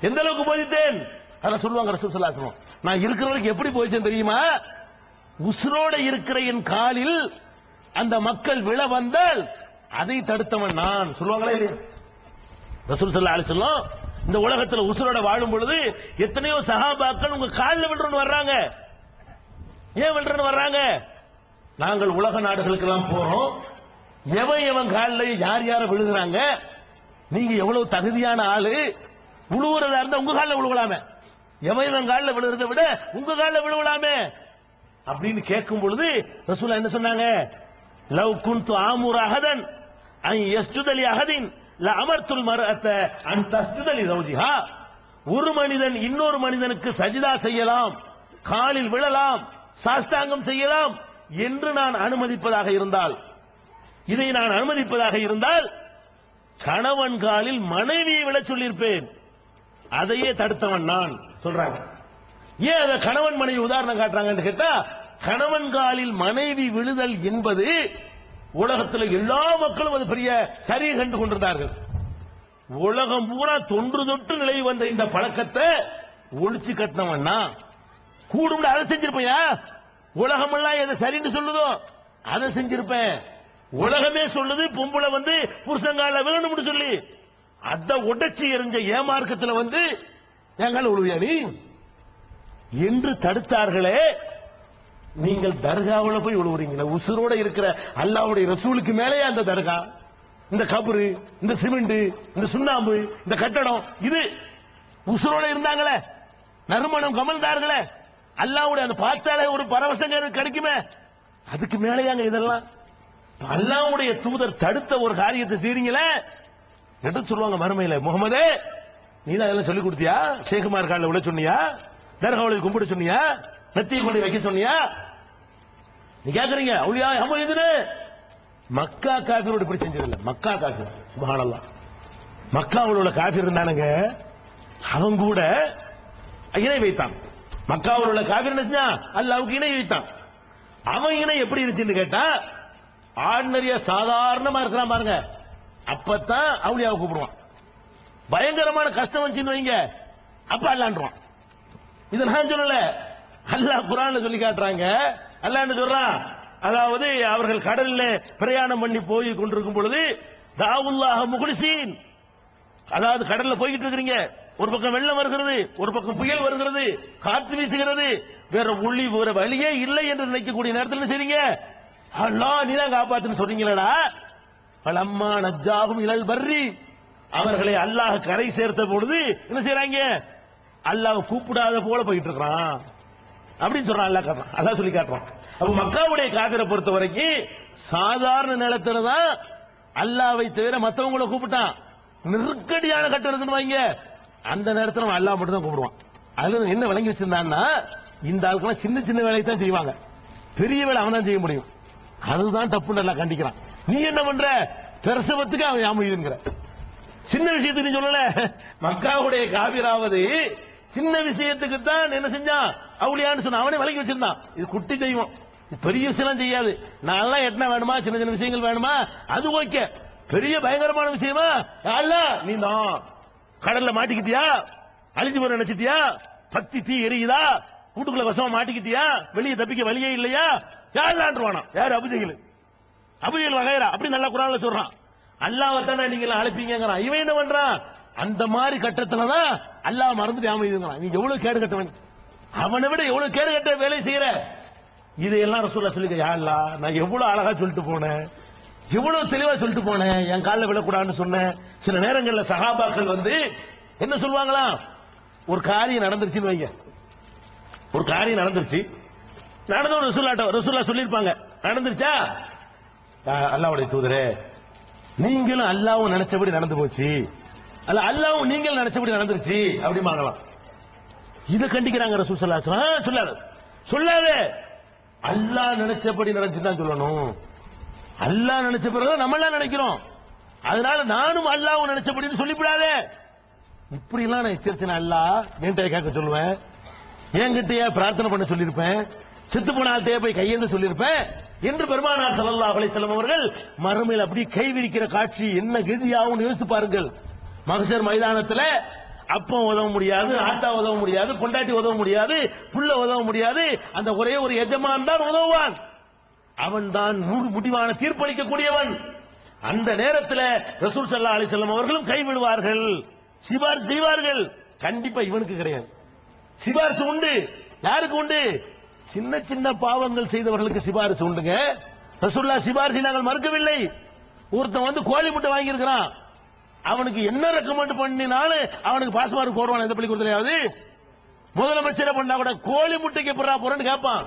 எந்த அளவுக்கு போதித்தேன்? அதான் சொல்லுவாங்க ரசூல் ஸல்லல்லாஹு அலைஹி வஸல்லம், நான் இருக்கிற வரைக்கும் எப்படி போயிச்சேன் தெரியுமா? உசுரோட இருக்கிற என் காலில் அந்த மக்கள் விழ வந்தால் அதை தடுத்தவன் நான். சொல்லுவாங்களா இல்லையா? ரசூல் ஸல்லல்லாஹு அலைஹி வஸல்லம் இந்த உலகத்தில் உசுரோட வாழும் பொழுது எத்தனையோ சஹாபாக்கள் உங்க காலில் விழுறன்னு வர்றாங்க. ஏன் விழுறன்னு வர்றாங்க? நாங்கள் உலக நாடுகளுக்கு எல்லாம் போறோம், எவன் காலில் யார் யார விழுகிறாங்க, நீங்க எவ்வளவு தகுதியான ஆளு, விழுவுறதா இருந்தா உங்க காலில் விழுவலாமே, எவன் காலில் விழுறதை விட உங்க காலில் விழுவலாமே அப்படின்னு கேட்கும் பொழுது ரசூலுல்லாஹ் என்ன சொன்னாங்க? லவ் குன்து ஆமுர அஹதன் அன் யஸ்ஜுத லி அஹதின் லஅமர்துல் மர்அத அன் தஸ்ஜுத லி ஜௌஜிஹா. ஒரு மனிதன் இன்னொரு மனிதனுக்கு சஜிதா செய்யலாம், காலில் விழலாம், சாஷ்டாங்கம் செய்யலாம் என்று நான் அனுமதிப்பதாக இருந்தால், இதை நான் அனுமதிப்பதாக இருந்தால் கணவன் காலில் மனைவியை விழ சொல்லியிருப்பேன். அதையே தடுத்தவன் நான் சொல்றாங்க. ஏன் அதை கணவன் மனைவி உதாரணம் காட்டுறாங்கன்னு கேட்டா, கணவன் காலில் மனைவி விழுதல் என்பது உலகத்தில் எல்லா மக்களும் அது பெரிய சரி கண்டு கொண்டிருந்தார்கள். உலகம் பூரா தொன்று தொட்டு நிலை வந்த இந்த பழக்கத்தை ஒழிச்சு கட்டினவன்னா கூடும். அதை செஞ்சிருப்பையா? உலகம் எல்லாம் எதை சரின்னு சொல்லுதோ அதை செஞ்சிருப்பேன். உலகமே சொல்லுது பொம்பளை புருஷங்கால வேணும்னு சொல்லி அதை உடைச்சி எறிஞ்ச ஏமார்க்கத்தில் எங்கால உழுவியா நீ என்று தடுத்தார்களே. நீங்கள் தர்காவுல போய் விழுவுறீங்களா? உசுரோட இருக்கிற அல்லாஹ்வுடைய ரசூலுக்கு மேலேயே அந்த தர்கா, இந்த கபரு, இந்த சிமெண்ட், இந்த சுண்ணாம்பு, இந்த கட்டடம், இது உசுரோட இருந்தாங்களே, நறுமணம் கமழ்ந்தார்களே, அல்லாஹ்வுடைய அந்த பார்த்தாலே ஒரு பரவசங்க கிடைக்குமே, அதுக்கு மேலேயாங்க இதெல்லாம்? அல்லாஹ்வுடைய தூதர் தடுத்த ஒரு காரியத்தை செய்றீங்களே என்று சொல்லுவாங்க மறுமையில. முகமதே, நீ தான் அதெல்லாம் சொல்லி கொடுத்தியா? ஷேகுமார் காலில் விழ சொன்னியா? தர்காவுல கும்பிட சொன்னியா? நெத்தியை கொண்டு வைக்க சொன்னியா? நீ கேக்குறீங்க அவுலியா அமீதுன்னு. மக்கா காஃபிரோட இப்படி செஞ்சதில்லை. மக்கா காஃபிர் சுப்ஹானல்லாஹ், மக்காவில் உள்ள காஃபிர் இருந்தானுங்க, அவன் கூட இணை வைத்தான். மக்காவில் உள்ள காஃபிர் என்ன செஞ்சான்? அல்லாஹ்வுக்கு இணை வைத்தான். அவன் இணை எப்படி இருந்துச்சுன்னு கேட்டா, ஆர்டினரியா சாதாரணமா இருக்கிறான் பாருங்க, அப்பதான் அவுலியாவை கூப்பிடுவான். பயங்கரமான கஷ்டம் வந்துச்சுன்னு வைங்க, அப்ப அல்லாண்டுவான். இதை நான் சொல்லல, அல்லாஹ் குர்ஆன்ல சொல்லி காட்டுறாங்க. அல்லாஹ் என்ன சொல்றான்? அதாவது அவர்கள் கடலில் பிரயாணம் பண்ணி போய் கொண்டிருக்கும் பொழுது தாவுல்லாஹ முக்லிசீன், அதாவது கடல்ல போய்கிட்டு இருக்கிறீங்க, ஒரு பக்கம் வெள்ளம் வருகிறது, ஒரு பக்கம் புயல் வருகிறது, காற்று வீசுகிறது, வேற வழியே இல்லை என்று நினைக்கக்கூடிய நேரத்தில் என்ன செய்றீங்க? அல்லாஹ் நீதான் காப்பாத்துன்னு சொல்றீங்களா? அலம்மா நஜ்ஜாஹும் இலல் பர்ரி, அவர்களை அல்லாஹ் கரை சேர்த்த பொழுது என்ன செய்றாங்க? அல்லாஹ் கூப்பிடாத போல போயிட்டு இருக்கிறான் அப்படின்னு சொல்றான். அல்லாஹ் காட்டுறான், அல்லாஹ் சொல்லி காட்டுறான். அப்ப மக்காவுடைய காபிரை பொறுத்த வரைக்கும் சாதாரண நிலத்துல தான் அல்லாஹ்வை தவிர மத்தவங்களை கூப்பிட்டான். நெருக்கடியான கட்டம் இருக்குன்னு வைங்க, அந்த நேரத்தில் அல்லாஹ் மட்டும் தான் கூப்பிடுவான். அதுல என்ன விளங்கி வச்சிருந்தான்னா, இந்த ஆளுக்கெல்லாம் சின்ன சின்ன வேலையை தான் செய்வாங்க, பெரிய வேலை அவன் தான் செய்ய முடியும். அதுதான் தப்பு நல்லா கண்டிக்கிறான். நீ என்ன பண்ற? பிரசவத்துக்கு அவன் யாமுங்கிற சின்ன விஷயத்துக்கு நீ சொல்லல. மக்காவுடைய காபிராவது சின்ன விஷயத்துக்கு தான் என்ன செஞ்சான்? அவுலியான்னு சொன்ன அவனே விலகி வச்சிருந்தான். இது குட்டி தெய்வம், பெரிய விஷயம் செய்யாது. நான் எட்டனா வேணுமா, சின்ன சின்ன விஷயங்கள் வேணுமா, அது ஓகே. பெரிய பயங்கரமான விஷயமா அல்ல, நீ தான் கடல்ல மாட்டிக்கிட்டியா, அழிஞ்சு போற நினைச்சிட்டியா, பத்தி தீ எரியுதா, வீட்டுக்குள்ள வசமா மாட்டிக்கிட்டியா, வெளியே தப்பிக்க வழியே இல்லையா, யாருவானா? யாரு? அபுஜஹில். அபுஜஹில் வகைரா அப்படி நல்ல குர்ஆன்ல சொல்றான். அல்லாஹ் தானே நீங்க அழைப்பீங்கிறான். இவன் என்ன பண்றான்? அந்த மாதிரி கட்டத்துலதான் அல்லாஹ் மறந்துட்டு அமைதிங்கிறான். நீ எவ்வளவு கேடு கட்டவன், அவனை விட எவ்வளவு கேடு கட்ட வேலை செய்யற. இதையெல்லாம் ரசூலுல்லாஹ் சொல்லிக்க, யா அல்லாஹ் நான் எவ்வளவு அழகா சொல்லிட்டு போனேன், எவ்வளவு தெளிவா சொல்லிட்டு போனேன், என் காலில் விழக்கூடாதுன்னு சொன்னேன். சில நேரங்கள்ல சஹாபாக்கள் வந்து என்ன சொல்லுவாங்களா, ஒரு காரியம் நடந்துருச்சுன்னு வைங்க, ஒரு காரியம் நடந்துருச்சு, நடந்தவன் ரசூலுல்லாஹ் சொல்லிருப்பாங்க, நடந்துருச்சா, அல்லாஹ்வுடைய தூதரே நீங்களும் அல்லாஹ்வும் நினைச்சபடி நடந்து போச்சு, அல்ல அல்லாஹ்வும் நீங்கள் நினைச்சபடி நடந்துருச்சு அப்படிமாங்களாம். இதை கண்டிக்கிறாங்க ரசூல் ஸல்லல்லாஹு அலைஹி வஸல்லம். சொல்லாத சொல்லாத, அல்லாஹ் நினைச்சபடி நடந்துச்சுதான் சொல்லணும். அல்லாஹ் நினைச்ச பிறகு நம்ம எல்லாம் நினைக்கிறோம், அதனால நானும் அல்லாஹ்வும் நினைச்சபடின்னு சொல்லிவிடாத. இப்படி எல்லாம் நான் எச்சரிச்சேன். அல்லாஹ் என்கிட்ட கேட்க சொல்லுவேன், என்கிட்டயே பிரார்த்தனை பண்ண சொல்லியிருப்பேன், செத்து போன ஆள்கிட்டயே போய் கையெழுந்து சொல்லியிருப்பேன் என்று பெருமானார் ஸல்லல்லாஹு அலைஹி வஸல்லம் அவர்கள் மறுமையில் அப்படி கை விரிக்கிற காட்சி என்ன கதியாகும் யோசித்து பாருங்கள். மஹ்ஷர் மைதானத்துல அப்பம் உதவ முடியாது, ஆட்டா உதவ முடியாது, பொண்டாட்டி உதவ முடியாது, புள்ள உதவ முடியாது, அந்த ஒரே ஒரு எஜமான் தான் உதவுவான். அவன் தான் முடிவான தீர்ப்பளிக்கக்கூடியவன். அந்த நேரத்தில் ரசூல் ஸல்லல்லாஹு அலைஹி வஸல்லம் அவர்களும் கைவிடுவார்கள், சிபாரிசு செய்வார்கள். கண்டிப்பா இவனுக்கு கிடையாது, சிபாரிசு உண்டு. யாருக்கு உண்டு? சின்ன சின்ன பாவங்கள் செய்தவர்களுக்கு சிபாரிசு உண்டுங்க. ரசூலுல்லாஹ் சிபாரிசை நாங்கள் மறுக்கவில்லை. ஒருத்தன் வந்து கோழி முட்டை வாங்கி இருக்கிறான், அவனுக்கு என்ன ரெக்கமெண்ட் பண்ணினாலும் அவனுக்கு பாஸ் மார்க் போடுவான். எந்த பள்ளிக்கூடத்திலாவது முதலமைச்சரை பண்ணா கூட கோழி முட்டைக்கு எப்படா போறேன்னு கேட்பான்.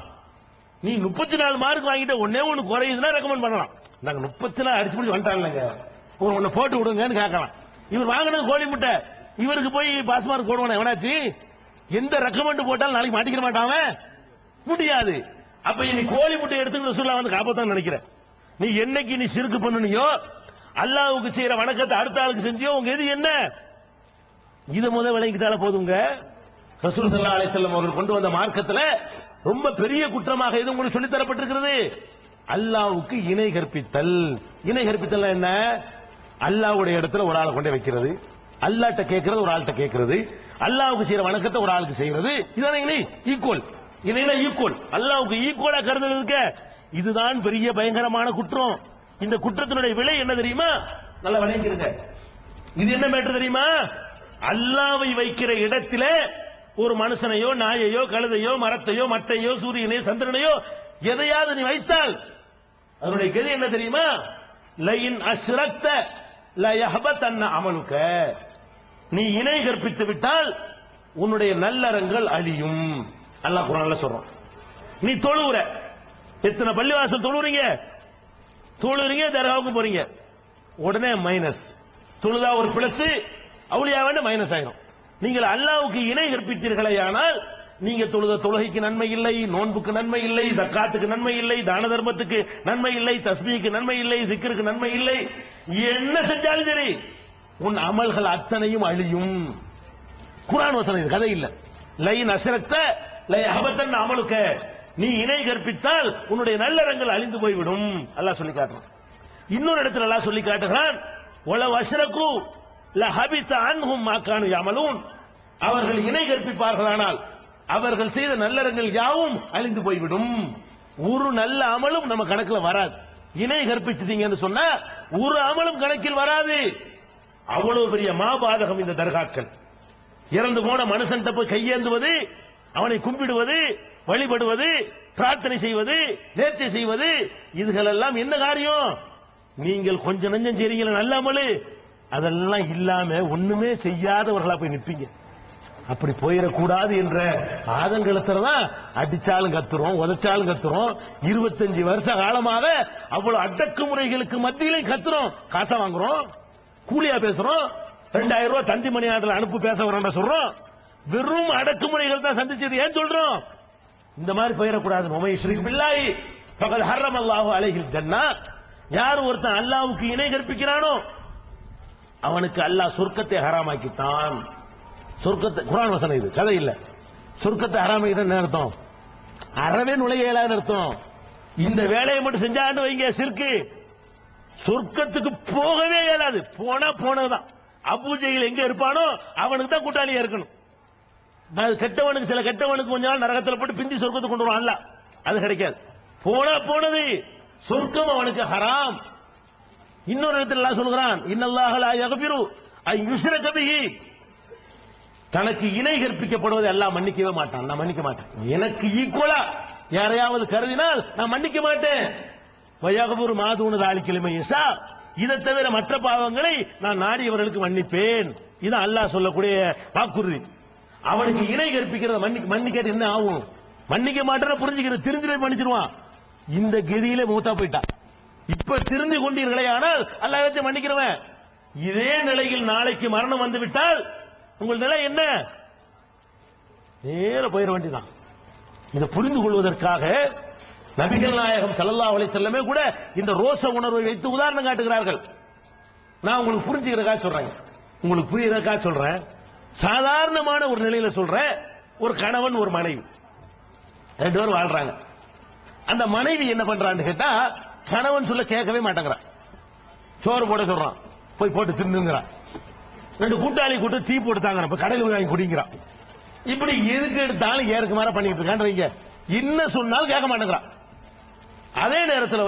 நீ 34 மார்க் வாங்கிட்ட ஒன்னே ஒன்னு குறையுதுன்னா ரெக்கமெண்ட் பண்ணலாம். நாங்க 34 அடிச்சு பிடிச்சி வந்துட்டாங்க, ஒன்னு போட்டு விடுங்கன்னு கேட்கலாம். இவர் வாங்கினது கோழி முட்டை, இவருக்கு போய் பாஸ் மார்க் போடுவான எவனாச்சு? எந்த ரெக்கமெண்ட் போட்டாலும் நாளைக்கு மாட்டிக்க மாட்டான், முடியாது. அப்ப நீ கோழி முட்டை எடுத்து ரசூலுல்லாஹ் வந்து காப்பாத்தான் நினைக்கிற. நீ என்னைக்கு நீ சிறுக்கு பண்ணனியோ, அல்லாஹ்வுக்கு செய்யற வணக்கத்தை அடுத்த ஆளுக்கு செஞ்சியோ, உங்க எது என்ன? இத முதல் விளங்கிட்டால போதுங்க. ரசூல் ஸல்லல்லாஹு அலைஹி வஸல்லம் அவர்கள் கொண்டு வந்த மார்க்கத்துல ரொம்ப பெரிய குற்றமாக எது உங்களுக்கு சொல்லி தரப்பட்டிருக்கிறது? அல்லாஹ்வுக்கு இணை கற்பித்தல். இணை கற்பித்தல் என்ன? அல்லாஹ்வுடைய இடத்துல ஒரு ஆளை கொண்டு வைக்கிறது, அல்லாஹ்ட்ட கேட்கிறது ஒரு ஆள்கிட்ட கேட்கிறது, அல்லாஹ்வுக்கு செய்யற வணக்கத்தை ஒரு ஆளுக்கு செய்கிறது. இதானே இணை? ஈக்குவல். இணைனா ஈக்குவல், அல்லாஹ்வுக்கு ஈக்குவலா கருதுறதுக்கு இதுதான் பெரிய பயங்கரமான குற்றம். இந்த குற்றத்தினுடைய விலை என்ன தெரியுமா? நல்லா விளங்கிருங்க. இது என்ன மேட்டர் தெரியுமா? அல்லாஹ்வை வைக்கிற இடத்திலே ஒரு மனுஷனையோ, நாயையோ, கழுதையோ, மரத்தையோ, மட்டையோ, சூரியனையோ, சந்திரனையோ எதையாவது நீ வைத்தால் அதனுடைய கதி என்ன தெரியுமா? லைன் அஷ்ரக்த லா யஹபதன்ன அமலுக. நீ இணை கற்பித்து விட்டால் உன்னுடைய நல்லறங்கள் அழியும். அல்லாஹ் குர்ஆன்ல சொல்றான். நீ தொழுவுற, எத்தனை பள்ளிவாசல் தொழுறீங்க, தர்காவுக்கு போறீங்க, உடனே மைனஸ். தொழுதா ஒரு பிளஸ், அவுலியா வேண்டாம் மைனஸ் ஆயிரும். நீங்கள் அல்லாஹ்வுக்கு இணை கற்பித்தீர்களே, ஆனால் நீங்க தொழுத தொழுகைக்கு நன்மை இல்லை, நோன்புக்கு நன்மை இல்லை, ஜக்காத்துக்கு நன்மை இல்லை, தான தர்மத்துக்கு நன்மை இல்லை, தஸ்பீஹ்க்கு நன்மை இல்லை, zikருக்கு நன்மை இல்லை. என்ன செஞ்சாலும் சரி உன் அமல்கள் அத்தனையும் அழியும். குர்ஆன் வசனம், இது கதை இல்ல. லைன் அஷ்ரக்த லா யஹபதன்ன அமலுக. நீ இணை கற்பித்தால் உன்னுடைய நல்லறங்கள் அழிந்து போய்விடும். அல்லாஹ் சொல்லி காட்டுறான். இன்னொரு இடத்துல அல்லாஹ் சொல்லி காட்டுகிறான், வலவ் அஷ்ரகு லஹபித அன்ஹும் மா கானூ யஅமலூன். அவர்கள் இணை கற்பிப்பார்களானால் அவர்கள் செய்த நல்லறங்கள் யாவும் அழிந்து போய்விடும். ஒரு நல்ல அமலும் நம்ம கணக்குல வராது. இணை கற்பிச்சிட்டீங்கன்னு சொன்னா ஒரு அமலும் கணக்கில் வராது. அவ்வளவு பெரிய மாபாதகம் இந்த தர்காக்கள். இறந்து போன மனுஷன் போய் கையேந்துவது, அவனை கும்பிடுவது, வழிபடுவது, பிரார்த்தனை செய்வது, நேர்ச்சை செய்வது, இதுகளெல்லாம் என்ன காரியம்? நீங்கள் கொஞ்சம் நெஞ்சம் செய்றீங்களா நல்ல அமலு, அதெல்லாம் இல்லாம ஒண்ணுமே செய்யாதவர்களா போய் நிற்பீங்க. அப்படி போயிடக்கூடாது என்ற ஆதங்கலத்துலதான் அடிச்சாலும் கத்துறோம், உதைச்சாலும் கத்துறோம். 25 வருஷ காலமாக அவ்வளவு அடக்குமுறைகளுக்கு மத்தியிலும் கத்துறோம். காசை வாங்குறோம், கூலியா பேசுறோம், 2000 ரூபாய் தந்தி மணி ஆட்டில் அனுப்பு பேச வரோம் சொல்றோம். வெறும் அடக்குமுறைகள் தான் சந்திச்சது. ஏன் சொல்றோம்? இந்த மாதிரி போயிடக்கூடாது. மொமை ஷ்ரீக் பில்லாஹி ஃபகத் ஹர்ரமல்லாஹு அலைஹில் ஜன்னா. யார் ஒருத்தன் அல்லாஹ்வுக்கு இணை கற்பிக்கிறானோ அவனுக்கு அல்லாஹ் சொர்க்கத்தை ஹராமாக்கிட்டான். சொர்க்கத்தை, குர்ஆன் வசனம் இது, கதை இல்ல. சொர்க்கத்தை ஹராமாக்கிட்டான் என்ன அர்த்தம்? அறவே நுழைய இயலாதுன்னு அர்த்தம். இந்த வேலையை மட்டும் செஞ்சான்னு வைங்க, ஷிர்க்கு, சொர்க்கத்துக்கு போகவே இயலாது. போனா போனதுதான். அபூஜையில் எங்க இருப்பானோ அவனுக்கு தான் கூட்டாளியா இருக்கணும். கெட்டவனுக்கு, சில கெட்டவனுக்கு கொஞ்ச நாள் நரகத்தில் போட்டு பிந்தி சொர்க்கத்துக்கு கொண்டு வருவான், அது கிடைக்காது. போனா போனது, சொர்க்கம் அவனுக்கு ஹராம். இன்னொரு இடத்துல அல்லாஹ் சொல்கிறான், இன்னல்லாஹ லா யக்ஃபிரு அன் யுஷ்ரக பிஹி. தனக்கு இணை கற்பிக்கப்படுவதை அல்லாஹ் மன்னிக்கவே மாட்டான். நான் மன்னிக்க மாட்டேன். எனக்கு ஈக்குவலா யாரையாவது கருதினால் நான் மன்னிக்க மாட்டேன். வயக்ஃபிரு மா தூன ذلك லிமன் யஷா. இதை தவிர மற்ற பாவங்களை நான் நாடியவர்களுக்கு மன்னிப்பேன். இது அல்லாஹ் சொல்லக்கூடிய வாக்குறுதி. அவனுக்கு இணை கற்பிக்கிறத மன்னிக்க என்ன ஆகும்? மன்னிக்க மாட்டேன்னு புரிஞ்சுக்கிற திருந்திலே மன்னிச்சிருவான். இந்த கதியில மூத்தா போயிட்டான். இப்ப திருந்து கொண்டீர்களே, ஆனால் அல்லாஹ் வச்சு மன்னிக்கிறவன். இதே நிலையில் நாளைக்கு மரணம் வந்து விட்டால் உங்கள் நிலை என்ன? நேர போயிட வேண்டியதான். இதை புரிந்து கொள்வதற்காக நபிகள் நாயகம் ஸல்லல்லாஹு அலைஹி வஸல்லமே கூட இந்த ரோச உணர்வை வைத்து உதாரணம் காட்டுகிறார்கள். நான் உங்களுக்கு புரிஞ்சுக்கிறதுக்காக சொல்றேன், உங்களுக்கு புரியறதுக்காக சொல்றேன். சாதாரணமான ஒரு நிலையில சொல்றேன். ஒரு கணவன் ஒரு மனைவி ரெண்டு பேரும் வாழ்றாங்க. அந்த மனைவி என்ன பண்றான்னு கேட்டா, கணவன் சொல்ல கேட்கவே மாட்டேங்கிறான். சோறு போட சொல்றான், போய் போட்டு தின்னுங்கிறான். ரெண்டு கூட்டாளி கூட்டு டீ போட்டு தாங்க, இப்ப கடையில் வாங்கி குடிங்கிறான். இப்படி எதுக்கு எடுத்தாலும் ஏற்கு மாற பண்ணிட்டு இருக்கான். என்ன சொன்னாலும் கேட்க மாட்டேங்கிறான். அதே நேரத்தில்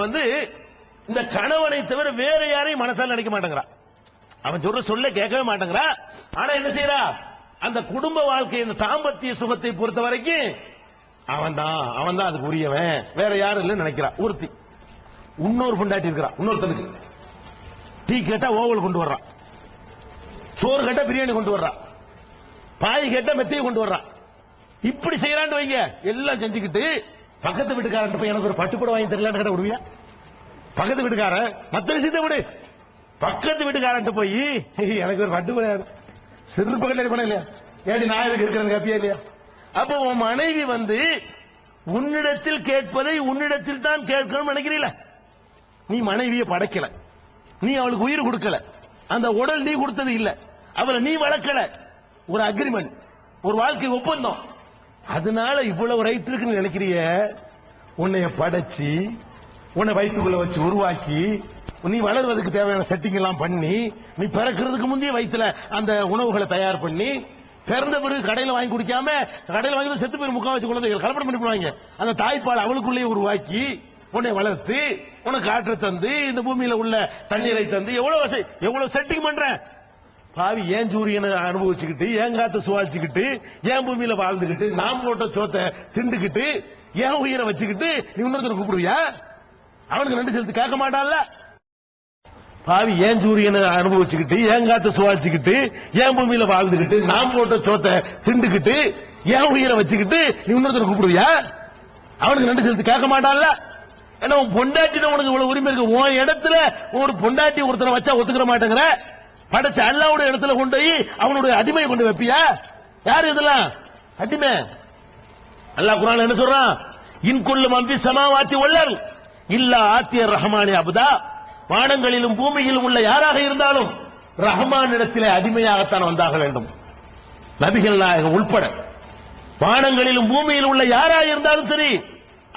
இந்த கணவனை தவிர வேற யாரையும் மனசால நினைக்க மாட்டேங்கிறான். அவன் சொல்ல கேட்கவே மாட்டேங்கிறா. ஆனா என்ன செய்யறா? அந்த குடும்ப வாழ்க்கை, இந்த தாம்பத்திய சுகத்தை பொறுத்த வரைக்கும் அவன் தான் அதுக்கு உரியவன், வேற யாரும் இல்லைன்னு நினைக்கிறான். ஒருத்தி இன்னொரு பொண்டாட்டி இருக்கிறான். இன்னொருத்தனுக்கு டீ கேட்டா ஓவல் கொண்டு வர்றான், சோறு கேட்டா பிரியாணி கொண்டு வர்றான், பாய் கேட்டா மெத்தையை கொண்டு வர்றான். இப்படி செய்யறான்னு வைங்க, எல்லாம் செஞ்சுக்கிட்டு பக்கத்து வீட்டுக்காரன் போய் எனக்கு ஒரு பட்டுப்பட வாங்கி தரலான்னு கேட்ட விடுவியா? பக்கத்து வீட்டுக்காரன் மத்த விஷயத்தை விடு, பக்கத்து வீட்டுக்காரன் போய் எனக்கு ஒரு பட்டுப்பட சிறு பக்கத்துல பண்ண இல்லையா, ஏடி நான் இதுக்கு இருக்கிறேன்னு கேப்பியா இல்லையா? அப்போ உன் மனைவி உன்னிடத்தில் கேட்பதை உன்னிடத்தில் தான் கேட்கணும் நினைக்கிறீல. நீ மனைவியை படைக்கல, நீ அவளுக்கு உயிர் கொடுக்கல, அந்த உடல் நீ கொடுத்தது இல்ல, அவளை நீ வளர்க்கல. ஒரு அக்ரிமெண்ட், ஒரு வாழ்க்கை ஒப்பந்தம். அதனால இவ்வளவு ரைட் இருக்குன்னு நினைக்கிறிய. உன்னைய படைச்சி உன்னை வயிற்றுக்குள்ள வச்சு உருவாக்கி நீ வளர்வதற்கு தேவையான செட்டிங் எல்லாம் பண்ணி, நீ பிறக்கிறதுக்கு முந்தைய வயிற்றுல அந்த உணவுகளை தயார் பண்ணி, பிறந்த பிறகு கடையில் வாங்கி குடிக்காம, கடையில் வாங்கி செத்து போய் முக்கால் வச்சு குழந்தைகள் கல்பனை பண்ணி போவாங்க. அந்த தாய்ப்பால் அவளுக்குள்ளேயே உருவாக்கி உன்னை வளர்த்து உனக்கு காற்று தந்து இந்த பூமியில உள்ள தண்ணீரை தந்து எவ்வளவு செட்டிங் பண்ற பாவி. ஏன் சூரியனை அனுபவிச்சுக்கிட்டு, ஏன் காத்து சுவாசிச்சுக்கிட்டு, ஏன் பூமியில வாழ்ந்துகிட்டு, நாம் போட்ட சோத்தை திண்டுக்கிட்டு, ஏன் உயிரை வச்சுக்கிட்டு நீ இன்னொருத்தர் கூப்பிடுவியா? அவனுக்கு நன்றி செலுத்தி கேட்க மாட்டான்ல பாவி. ஏன் சூரியனை அனுபவிச்சுக்கிட்டு, ஏன் காத்து சுவாசிச்சுக்கிட்டு, ஏன் பூமியில வாழ்ந்துகிட்டு, நாம் போட்ட சோத்தை திண்டுக்கிட்டு, ஏன் உயிரை வச்சுக்கிட்டு நீ இன்னொருத்தர் கூப்பிடுவியா? அவனுக்கு நன்றி செலுத்தி கேட்க மாட்டான்ல. ஏன்னா உன் பொண்டாட்டி உனக்கு இவ்வளவு உரிமை இருக்கு. உன் இடத்துல ஒரு பொண்டாட்டி ஒருத்தனை வச்சா ஒத்துக்கிற மாட்டேங்கிற. படைச்ச அல்லாவுடைய இடத்துல கொண்டு போய் அவனுடைய அடிமை கொண்டு வைப்பியா? யாரு இதெல்லாம் அடிமை? அல்லாஹ் குர்ஆன்ல என்ன சொல்றான்? இன்குல்லு மன் ஃபிஸ் ஸமாவாத்தி வல் அர்த் இல்லா ஆத்தியர் ரஹ்மானி அப்தா. வானங்களிலும் பூமியிலும் உள்ள யாராக இருந்தாலும் ரஹ்மான் இடத்திலே அடிமையாகத்தான் வந்தாக வேண்டும். நபிகள் நாயகம் உள்பட வானங்களிலும் பூமியில் உள்ள யாராக இருந்தாலும் சரி,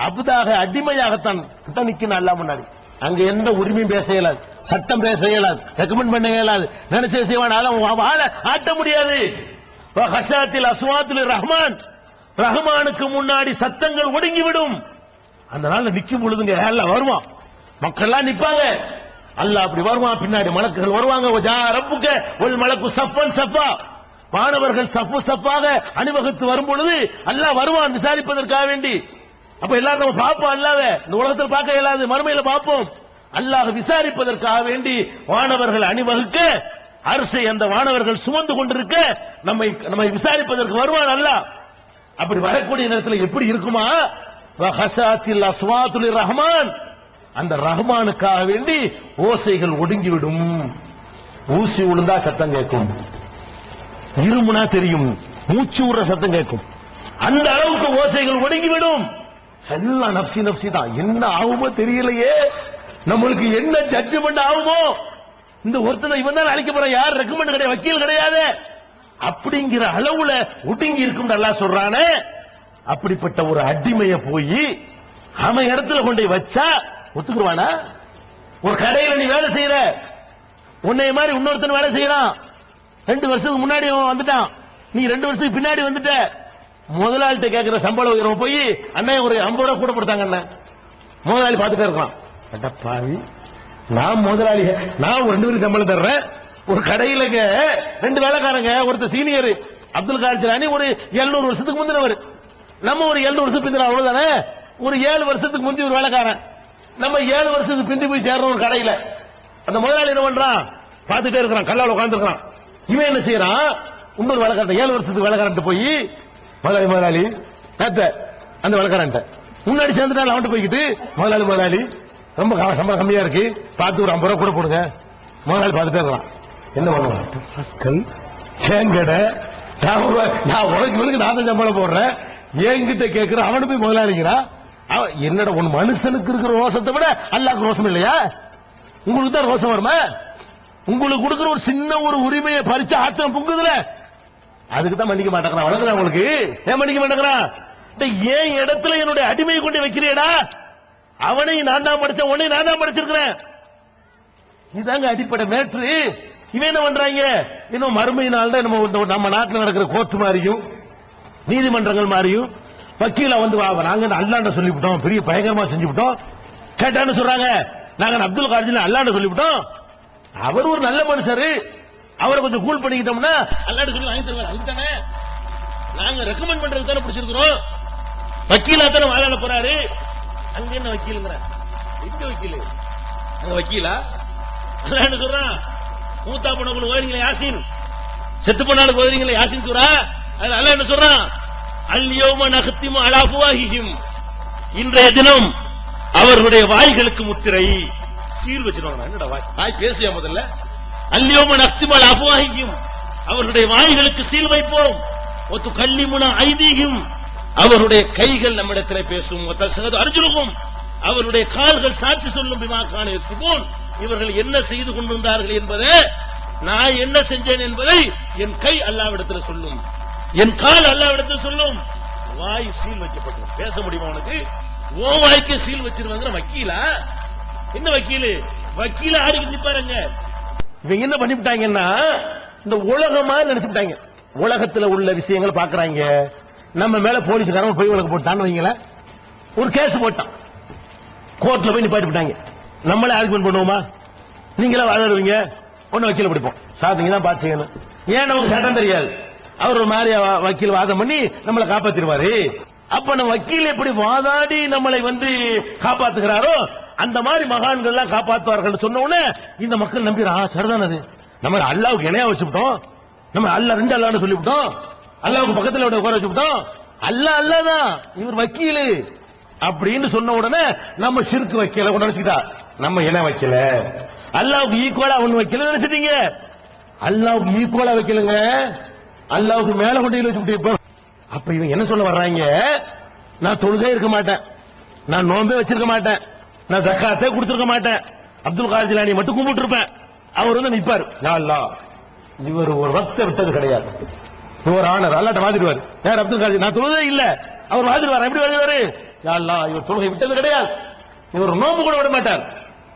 அப்தாக அடிமையாகத்தான் நிக்கணும் அல்லாஹ் முன்னாடி. அங்க எந்த உரிமையும் பேச இயலாது, சட்டம் பேச இயலாது, ரெக்கமெண்ட் பண்ண இயலாது, நினைச்சே செய்வான். வாழ ஆட்ட முடியாது. ஹஷாத்தில் அஸ்வாத்தில் ரஹ்மான், ரஹ்மானுக்கு முன்னாடி சத்தங்கள் ஒடுங்கிவிடும். அந்த நாள்ல நிக்கும் பொழுதுங்க எல்லாம் வருவான், மக்கள் எல்லாம் நிப்பாங்க. அல்லாஹ் அப்படி வருவான், பின்னாடி மலக்குகள் வருவாங்க. ரப்புக்க ஒல் மலக்கு சஃபன் சஃபா, மாணவர்கள் சஃபு சஃபாக அணிவகுத்து வரும் பொழுது அல்லாஹ் வருவான் விசாரிப்பதற்காக வேண்டி. அப்ப எல்லாரும் நம்ம பார்ப்போம், அல்லாஹ்வை இந்த உலகத்தில் பார்க்க இயலாது, மறுமையில பார்ப்போம். அல்லாஹ் விசாரிப்பதற்காக வேண்டி வானவர்கள் அணிவகுக்க, அரிசை அந்த வானவர்கள் சுமந்து கொண்டிருக்க நம்மை விசாரிப்பதற்கு வருவான் அல்லாஹ். அப்படி வரக்கூடிய நேரத்தில் எப்படி இருக்குமா? ஹஷாத்தில் அஸ்வாத்துல் ரஹ்மான், அந்த ரஹ்மானுக்காக வேண்டி ஓசைகள் ஒடுங்கிவிடும். ஊசி விழுந்தா சத்தம் கேட்கும், இருமுனா தெரியும், மூச்சு விடுற சத்தம் கேட்கும். அந்த அளவுக்கு ஓசைகள் ஒடுங்கிவிடும். எல்லாம் நப்சி நப்சி தான். என்ன ஆகுமோ தெரியலையே, நம்மளுக்கு என்ன ஜட்ஜ்மெண்ட் ஆகுமோ? இந்த ஒருத்தனை இவன் தான் அழைக்க போறான், யார் ரெக்கமெண்ட் கிடையாது, வக்கீல் கிடையாது, அப்படிங்கிற அளவுல ஒடுங்கி இருக்கும் அல்லாஹ் சொல்றானே. அப்படிப்பட்ட ஒரு அடிமையை போய் அவன் இடத்துல கொண்டு வச்சா ஒத்துக்குருவானா? ஒரு கடையில நீ வேலை செய்யற, உன்னைய மாதிரி இன்னொருத்தன் வேலை செய்யறான். 2 வருஷத்துக்கு முன்னாடி வந்துட்டான், நீ 2 வருஷத்துக்கு பின்னாடி வந்துட்ட. முதலாளிட்ட கேட்கிற சம்பள உயர்வு போய் அண்ணன் ஒரு 50 ரூபா கூட கொடுத்தாங்க. அண்ணன் முதலாளி பார்த்துட்டே இருக்கான், பாவி நான் முதலாளி, நான் 2 பேருக்கு சம்பளம் தர்றேன். ஒரு கடையில 2 வேலைக்காரங்க, ஒருத்தர் சீனியர் அப்துல் காதர் ஜிலானி, ஒரு 700 வருஷத்துக்கு முந்தினவர், நம்ம ஒரு 700 வருஷத்துக்கு பிந்தின, அவ்வளவுதானே. ஒரு 7 வருஷத்துக்கு முந்தி ஒரு வேலைக்காரன், நம்ம 7 வருஷத்துக்கு பிந்தி போய் சேர்றோம் ஒரு கடையில. அந்த முதலாளி என்ன பண்றான், பார்த்துட்டே இருக்கிறான், கல்லால உட்கார்ந்து இருக்கான். இவன் என்ன செய்யறான், இன்னொரு வேலைக்காரன் 7 வருஷத்துக்கு வேலைக்காரன் போய், முதலாளி அந்த வேலைக்காரன் முன்னாடி சேர்ந்துட்டான். அவன்ட்டு போய்கிட்டு, முதலாளி ரொம்ப சம்பளம் கம்மியா இருக்கு, பார்த்து ஒரு 50 ரூபா கூட போடுங்க. முதலாளி பார்த்துட்டே இருக்கலாம். என்ன பண்ணுவான், ஏன் கடை, நான் உனக்கு நான் தான் சம்பளம் போடுறேன், என்கிட்ட கேட்கிற அவனு போய் முதலாளிங்கிறா. என்னடா உன் மனுஷனுக்கு இருக்கிற ரோசத்தை விட அல்லாஹ்க்கு ரோசம் இல்லையா? உங்களுக்கு தான் ரோசம் வருமா? உங்களுக்கு கொடுக்கிற ஒரு சின்ன ஒரு உரிமையை பறிச்சு ஆத்திரம் பொங்குதுல, அதுக்கு தான் மன்னிக்க மாட்டேங்கிறான். வழங்குறான் உங்களுக்கு, ஏன் மன்னிக்க மாட்டேங்கிறான்? ஏன் இடத்துல என்னுடைய அடிமையை கொண்டு வைக்கிறேடா, அவனையும் நான் தான் படிச்சேன், உன்னையும் நான் தான் படிச்சிருக்கிறேன். இதாங்க அடிப்படை மேட்ரு. இவன் என்ன பண்றாங்க, இன்னும் மறுமையினால் தான் நம்ம நாட்டில் நடக்கிற கோர்ட் மாதிரியும் நீதிமன்றங்கள் மாதிரியும் வக்கீல வந்து நாங்க அல்லாண்ட சொல்லிவிட்டோம், பெரிய பயங்கரமா செஞ்சுவிட்டோம் கேட்டான்னு சொல்றாங்க. நாங்க அப்துல் காதர் அல்லாண்ட சொல்லிவிட்டோம், அவர் ஒரு நல்ல மனுஷரு, அவரை கொஞ்சம் கூல் பண்ணிக்கிட்டோம்னா அல்லாண்ட சொல்லி வாங்கி தருவார். அதுதானே நாங்க ரெக்கமெண்ட் பண்றது தானே பிடிச்சிருக்கிறோம். வக்கீலா தானே வாழ போறாரு. அங்க என்ன வக்கீலுங்கிற, எங்க வக்கீலு, அங்க வக்கீலா அல்லாண்ட சொல்றான். மூத்தா போனவங்க ஓதுறீங்களா யாசின், செத்து போனாலும் ஓதுறீங்களா யாசின் சூரா, அது அல்லாஹ் என்ன சொல்றான், அல்யௌம நக்திமு அலா அஃப்வாஹிஹிம், இன்றைய தினம் அவர்களுடைய வாய்களுக்கு முத்திரை, சீல் வச்சிருவாங்க. என்னடா வாய் பேசியா முதல்ல, அல்யௌம நக்திமு அலா அஃப்வாஹிஹிம், அவர்களுடைய வாய்களுக்கு சீல் வைப்போம், ஒத்து கல்லிமுனா ஐதீஹிம், அவருடைய கைகள் நம்மிடத்தில் பேசும், ஒத்தல்சகது அர்ஜுலுஹும், அவருடைய கால்கள் சாட்சி சொல்லும், பிமா கான யக்ஸிபூன், இவர்கள் என்ன செய்து கொண்டிருந்தார்கள் என்பதை, நான் என்ன செஞ்சேன் என்பதை என் கை அல்லாஹ்விடத்தில் சொல்லும், என் கால் அல்லாஹ்விடத்தில் சொல்லும். வாய் சீல் வைக்கப்பட்டது, பேச முடியுமா உனக்கு? ஓ வாய்க்கு சீல் வச்சிருவாங்க. வக்கீலா, என்ன வக்கீலு, வக்கீல ஆடிக்கிட்டு நிப்பாருங்க. இவங்க என்ன பண்ணிவிட்டாங்கன்னா, இந்த உலகமா நினைச்சுட்டாங்க, உலகத்துல உள்ள விஷயங்களை பாக்குறாங்க. நம்ம மேல போலீஸ்காரன் போய் உலக போட்டான்னு வைங்கள, ஒரு கேஸ் போட்டான், கோர்ட்ல போய் நிப்பாட்டி விட்டாங்க. நம்மளே ஆர்குமெண்ட் பண்ணுவோமா? நீங்களே வாழறீங்க, ஒன்னு வக்கீல பிடிப்போம், சார் நீங்க தான் பார்த்து செய்யணும். ஏன் நமக்கு சட்டம் தெரியாது, அவர் ஒரு மாதிரி வக்கீல் வாதம் பண்ணி நம்மளை காப்பாத்திருவாரு. அப்ப நம்ம வக்கீல் எப்படி வாதாடி நம்மளை வந்து காப்பாத்துகிறாரோ, அந்த மாதிரி மகான்கள் எல்லாம் காப்பாற்றுவார்கள் சொன்ன உடனே இந்த மக்கள் நம்பிடுறா, சரிதான், அது நம்ம அல்லாவுக்கு இணையா வச்சுவிட்டோம், நம்ம அல்லா 2 அல்லான்னு சொல்லிவிட்டோம், அல்லாவுக்கு பக்கத்துல உட்கார வச்சுவிட்டோம், அல்லாதான் இவர் வக்கீலு அப்படின்னு சொன்ன உடனே நம்ம ஷிர்க் வைக்கல கொண்டு நினைச்சுக்கிட்டா, நம்ம இணை வைக்கல, அல்லாவுக்கு ஈக்குவலா ஒண்ணு வைக்கல நினைச்சிட்டீங்க. அல்லாவுக்கு ஈக்குவலா வைக்கலங்க, அல்லாவுக்கு மேல கொண்டு வச்சு. அப்ப இவங்க என்ன சொல்ல வர்றாங்க, நான் தொழுகை இருக்க மாட்டேன், நான் நோம்பே வச்சிருக்க மாட்டேன், நான் ஜக்காத்தே கொடுத்திருக்க மாட்டேன், அப்துல் காதர் ஜிலானி மட்டும் கும்பிட்டு இருப்பேன். அவர் வந்து நிப்பாரு, யா அல்லாஹ், இவர் ஒரு வக்த விட்டது கிடையாது, இவர் ஆனர் அல்லாட்ட வாதிடுவார். யார், அப்துல் காதர். நான் தொழுகை இல்ல, அவர் வாதிடுவார். எப்படி வாதிடுவாரு, யா அல்லாஹ், இவர் தொழுகை விட்டது கிடையாது, இவர் நோம்பு கூட விட மாட்டார்,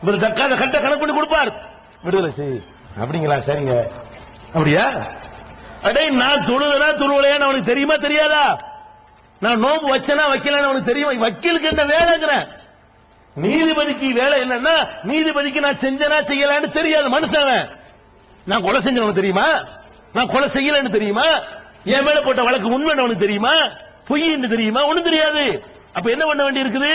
இவர் ஜக்காத்தை கட்ட கணக்கு பண்ணி கொடுப்பார், விடுதலை செய். அப்படிங்களா, சரிங்க. அப்படியா, அடே நான் தொழுதா தொழுவலையான்னு அவனுக்கு தெரியுமா தெரியாதா? நான் நோம்பு வச்சனா வைக்கலன்னு அவனுக்கு தெரியுமா? வக்கீலுக்கு என்ன வேலைங்கிறேன். நீதிபதிக்கு வேலை என்னன்னா, நீதிபதிக்கு நான் செஞ்சனா செய்யலான்னு தெரியாது மனுஷன். நான் கொலை செஞ்சவனுக்கு தெரியுமா, நான் கொலை செய்யலன்னு தெரியுமா, என் மேல போட்ட வழக்கு உண்மைன்னு அவனுக்கு தெரியுமா, பொய்ன்னு தெரியுமா? ஒண்ணும் தெரியாது. அப்ப என்ன பண்ண வேண்டி இருக்குது,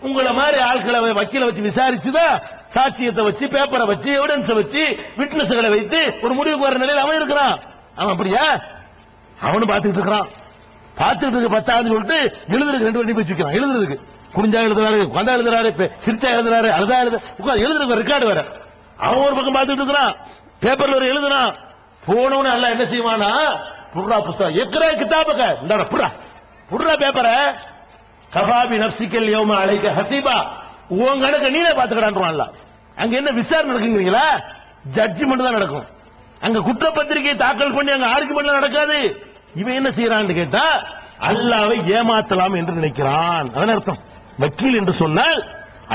உங்களை மாதிரி ஆட்களை வக்கீல வச்சு விசாரிச்சுதான், சாட்சியத்தை வச்சு, பேப்பரை வச்சு, எவிடன்ஸ் வச்சு, விட்னஸ்களை வைத்து ஒரு முடிவுக்கு வர நிலையில் அவன் இருக்கிறான். அவன் அப்படியா, அவனு பாத்துக்கிட்டு இருக்கிறான். பாத்துக்கிட்டு இருக்க 10 சொல்லிட்டு எழுதுறதுக்கு 2 வண்டி வச்சு வைக்கிறான். எழுதுறதுக்கு குடிஞ்சா எழுதுறாரு, உட்காந்தா எழுதுறாரு, சிரிச்சா எழுதுறாரு, அழுதா எழுதுறதுக்கு ரெக்கார்டு வேற. அவன் ஒரு பக்கம் பாத்துக்கிட்டு இருக்கிறான், பேப்பர்ல ஒரு எழுதுறான். போனவன எல்லாம் என்ன செய்வானா, புர்ரா புஸ்தகம் எக்கரா கிதாபக்க இந்தாடா புர்ரா புர்ரா பேப்பரை கபாபி நப்சிக்கல் யௌம அலைக ஹசீபா, உன் கணக்க நீனே பாத்துக்கடான்றான்ல. அங்க என்ன விசாரணை நடக்குங்கிறீங்களா? ஜட்ஜ்மெண்ட் தான் நடக்கும். அங்க குற்றப்பத்திரிகை தாக்கல் பண்ணி அங்க ஆர்குமெண்ட் நடக்காது. இவன் என்ன செய்யறான்னு கேட்டா, அல்லாவை ஏமாத்தலாம் என்று நினைக்கிறான். அதன் அர்த்தம் வக்கீல் என்று சொன்னால்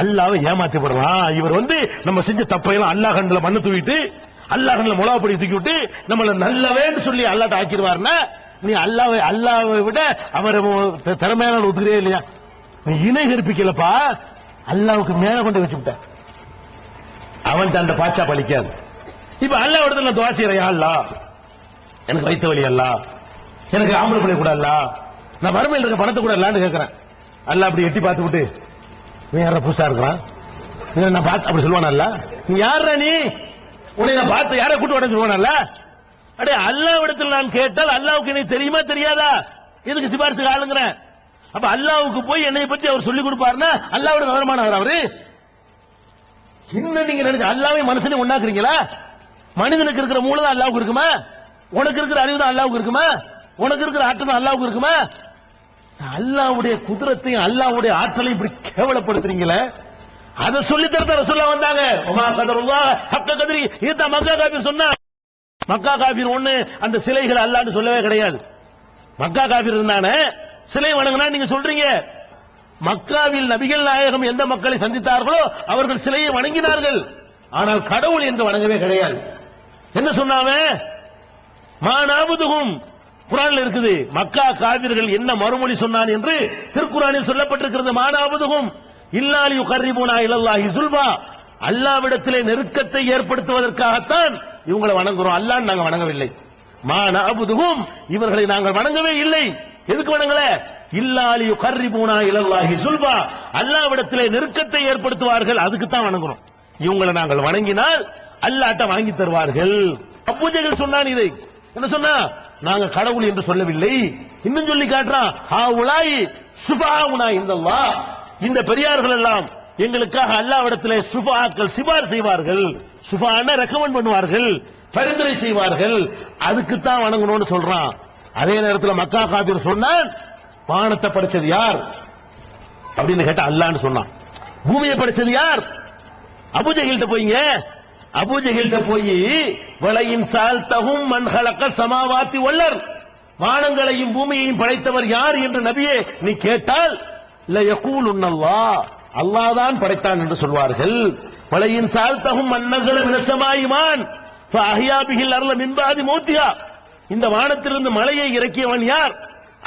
அல்லாவை ஏமாத்தப்படலாம். இவர் வந்து நம்ம செஞ்ச தப்பையெல்லாம் அல்லாஹ் கண்ணுல மண்ணு தூவிட்டு, அல்லாஹ் கண்ணுல முலாப்படி தூக்கி விட்டு நம்மள நல்லவேன்னு சொல்லி அல்லாட்ட ஆக்கிடுவார்னா, நீ அல்லாவை விட அவர் திறமையான ஒத்துக்கிறே இல்லையா? நீ இணை கற்பிக்கலப்பா, அல்லாவுக்கு மேல கொண்டு வச்சு விட்ட. அவன் அந்த பாச்சா பலிக்காது. இப்ப அல்லாஹ் இடத்துல துஆ செய்றேன், யா அல்லாஹ் எனக்கு வயிற்று வலி அல்ல, எனக்கு ஆம்பளை பிள்ளை கூட அல்ல, நான் வறுமையில் இருக்க பணத்தை கூட இல்லான்னு கேட்கிறேன். அல்லாஹ் அப்படி எட்டி பார்த்து விட்டு நீ யார புதுசா இருக்கிறான் நான் பார்த்து அப்படி சொல்லுவானல்ல, நீ யார நீ உன்னை நான் பார்த்து யாரை கூட்டு வர சொல்லுவானல்ல. அடே அல்லாஹ்விடத்தில் நான் கேட்டால் அல்லாஹ்வுக்கு என்னை தெரியுமா தெரியாதா, எதுக்கு சிபாரிசுக்கு ஆளுங்கிறேன். அப்ப அல்லாஹ்வுக்கு போய் என்னை பத்தி அவர் சொல்லிக் கொடுப்பாருன்னா அல்லாஹ்வோட விவரமானவர் அவரு. இன்னும் நீங்க நினைச்சு அல்லாஹ்வை மனுஷனை ஒண்ணாக்குறீங்களா? மனிதனுக்கு இருக்கிற மூளை தான் அல்லாஹ்வுக்கு இருக்குமா? உனக்கு இருக்கிற அறிவு தான் அல்லாஹ்வுக்கு இருக்குமா? உனக்கு இருக்கிற ஆற்றல் தான் அல்லாஹ்வுக்கு இருக்குமா? அல்லாஹ்வுடைய குதிரத்தையும் அல்லாஹ்வுடைய ஆற்றலையும் இப்படி கேவலப்படுத்துறீங்களே, அதை சொல்லி தரத ரசூலுல்லாஹ் வந்தாங்க. உமா கதருல்லாஹ் ஹக்க கத்ரி, இத மக்கா காஃபிர் சொன்னா. மக்கா காஃபிர் ஒண்ணு அந்த சிலைகள் அல்லாஹ்னு சொல்லவே கிடையாது. மக்கா காஃபிர் இருந்தானே சிலை வணங்கினா நீங்க சொல்றீங்க. மக்காவில் நபிகள் நாயகம் எந்த மக்களை சந்தித்தார்களோ அவர்கள் சிலையை வணங்கினார்கள். ஆனால் கடவுள் என்று வணங்கவே கிடையாது. என்ன சொன்னாங்க? மானாபுதுகும் குர்ஆன்ல இருக்குது. மக்கா காபிர்கள் என்ன மறுமொழி சொன்னான் என்று திருக்குர்ஆனில் சொல்லப்பட்டிருக்கிறது. மானாபுதுகும் இல்லாலி யுகர்ரிபுனா இலல்லாஹி ஸுல்பா, அல்லாஹ்விடத்திலே நெருக்கத்தை ஏற்படுத்துவதற்காகத்தான் இவங்களை வணங்குறோம், அல்லாஹ் நாங்க வணங்கவில்லை. மானாபுதுகும் இவர்களை நாங்கள் வணங்கவே இல்லை. எதுக்கு வணங்கல? இல்லாலி யுகர்ரிபுனா இலல்லாஹி ஸுல்பா, அல்லாஹ்விடத்திலே நெருக்கத்தை ஏற்படுத்துவார்கள், அதுக்கு தான் வணங்குறோம். இவங்களை நாங்கள் வணங்கினால் அல்லாஹ்ட்ட வாங்கி தருவார்கள். அபூ ஜஹல் சொன்னான் இதை. என்ன சொன்னா? நாங்க கடவுள் என்று சொல்லவில்லை. இன்னும் சொல்லி காட்டுறான், ஹாஉலாய் ஷுஃபாஉனா இந்தல்லாஹ், இந்த பெரியார்கள் எல்லாம் எங்களுக்காக அல்லாஹ்விடத்திலே ஷுஃபாக்கள் சிபார் செய்வார்கள். ஷுஃபானா ரெக்கமெண்ட் பண்ணுவார்கள், பரிந்துரை செய்வார்கள், அதுக்கு தான் வணங்கணும்னு சொல்றான். அதே நேரத்தில் மக்கா காபிர் சொன்னான், வானத்தை படைச்சது யார் அப்படின்னு கேட்டா அல்லாஹ்னு சொன்னான். பூமியை படைச்சது யார்? அபூ ஜஹல்கிட்ட போய்ங்க, அபூ ஜஹல்கிட்ட போய் வலையின் சால்தஹும் மன் ஹலக ஸமாவாத்தி வல் அர்த், வானங்களையும் பூமியையும் படைத்தவர் யார் என்று நபியே நீ கேட்டால் ல யகூலுன்னல்லாஹ், அல்லாஹ் தான் படைத்தான் என்று சொல்வார்கள். வலையின் சால்தஹும் மன் நஸல மினஸ் ஸமாஇ மான் ஃபஅஹ்யா பிஹில் அர்ல மின் பஅதி மௌத்திஹா, இந்த வானத்திலிருந்து மழையை இறக்கியவன் யார்,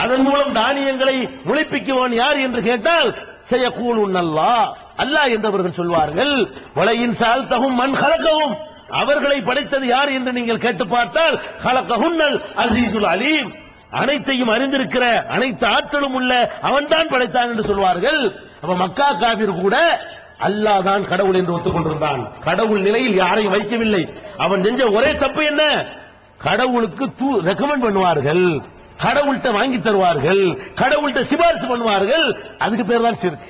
அதன் மூலம் தானியங்களை முளைப்பிக்குவன் யார் என்று கேட்டால் சயகூலுன்னல்லாஹ், அல்லாஹ் என்றவர்கள் சொல்வார்கள். வலையின் சால்தஹும் மன் ஹலகஹும், அவர்களை படைத்தது யார் என்று நீங்கள் கேட்டு பார்த்தால் ஹலகஹுன்னல் அஸீஸுல் அலீம், அனைத்தையும் அறிந்திருக்கிற அனைத்து ஆற்றலும் உள்ள அவன்தான் படைத்தான் என்று சொல்வார்கள். அப்ப மக்கா காபிர் கூட அல்லாஹ் தான் கடவுள் என்று ஒத்துக்கொண்டிருந்தான். கடவுள் நிலையில் யாரையும் வைக்கவில்லை. அவன் செஞ்ச ஒரே தப்பு என்ன? கடவுளுக்கு ரெக்கமெண்ட் பண்ணுவார்கள், கடவுள்கிட்ட வாங்கி தருவார்கள், கடவுள்கிட்ட சிபாரிசு பண்ணுவார்கள், அதுக்கு பேர் தான் ஷிர்க்.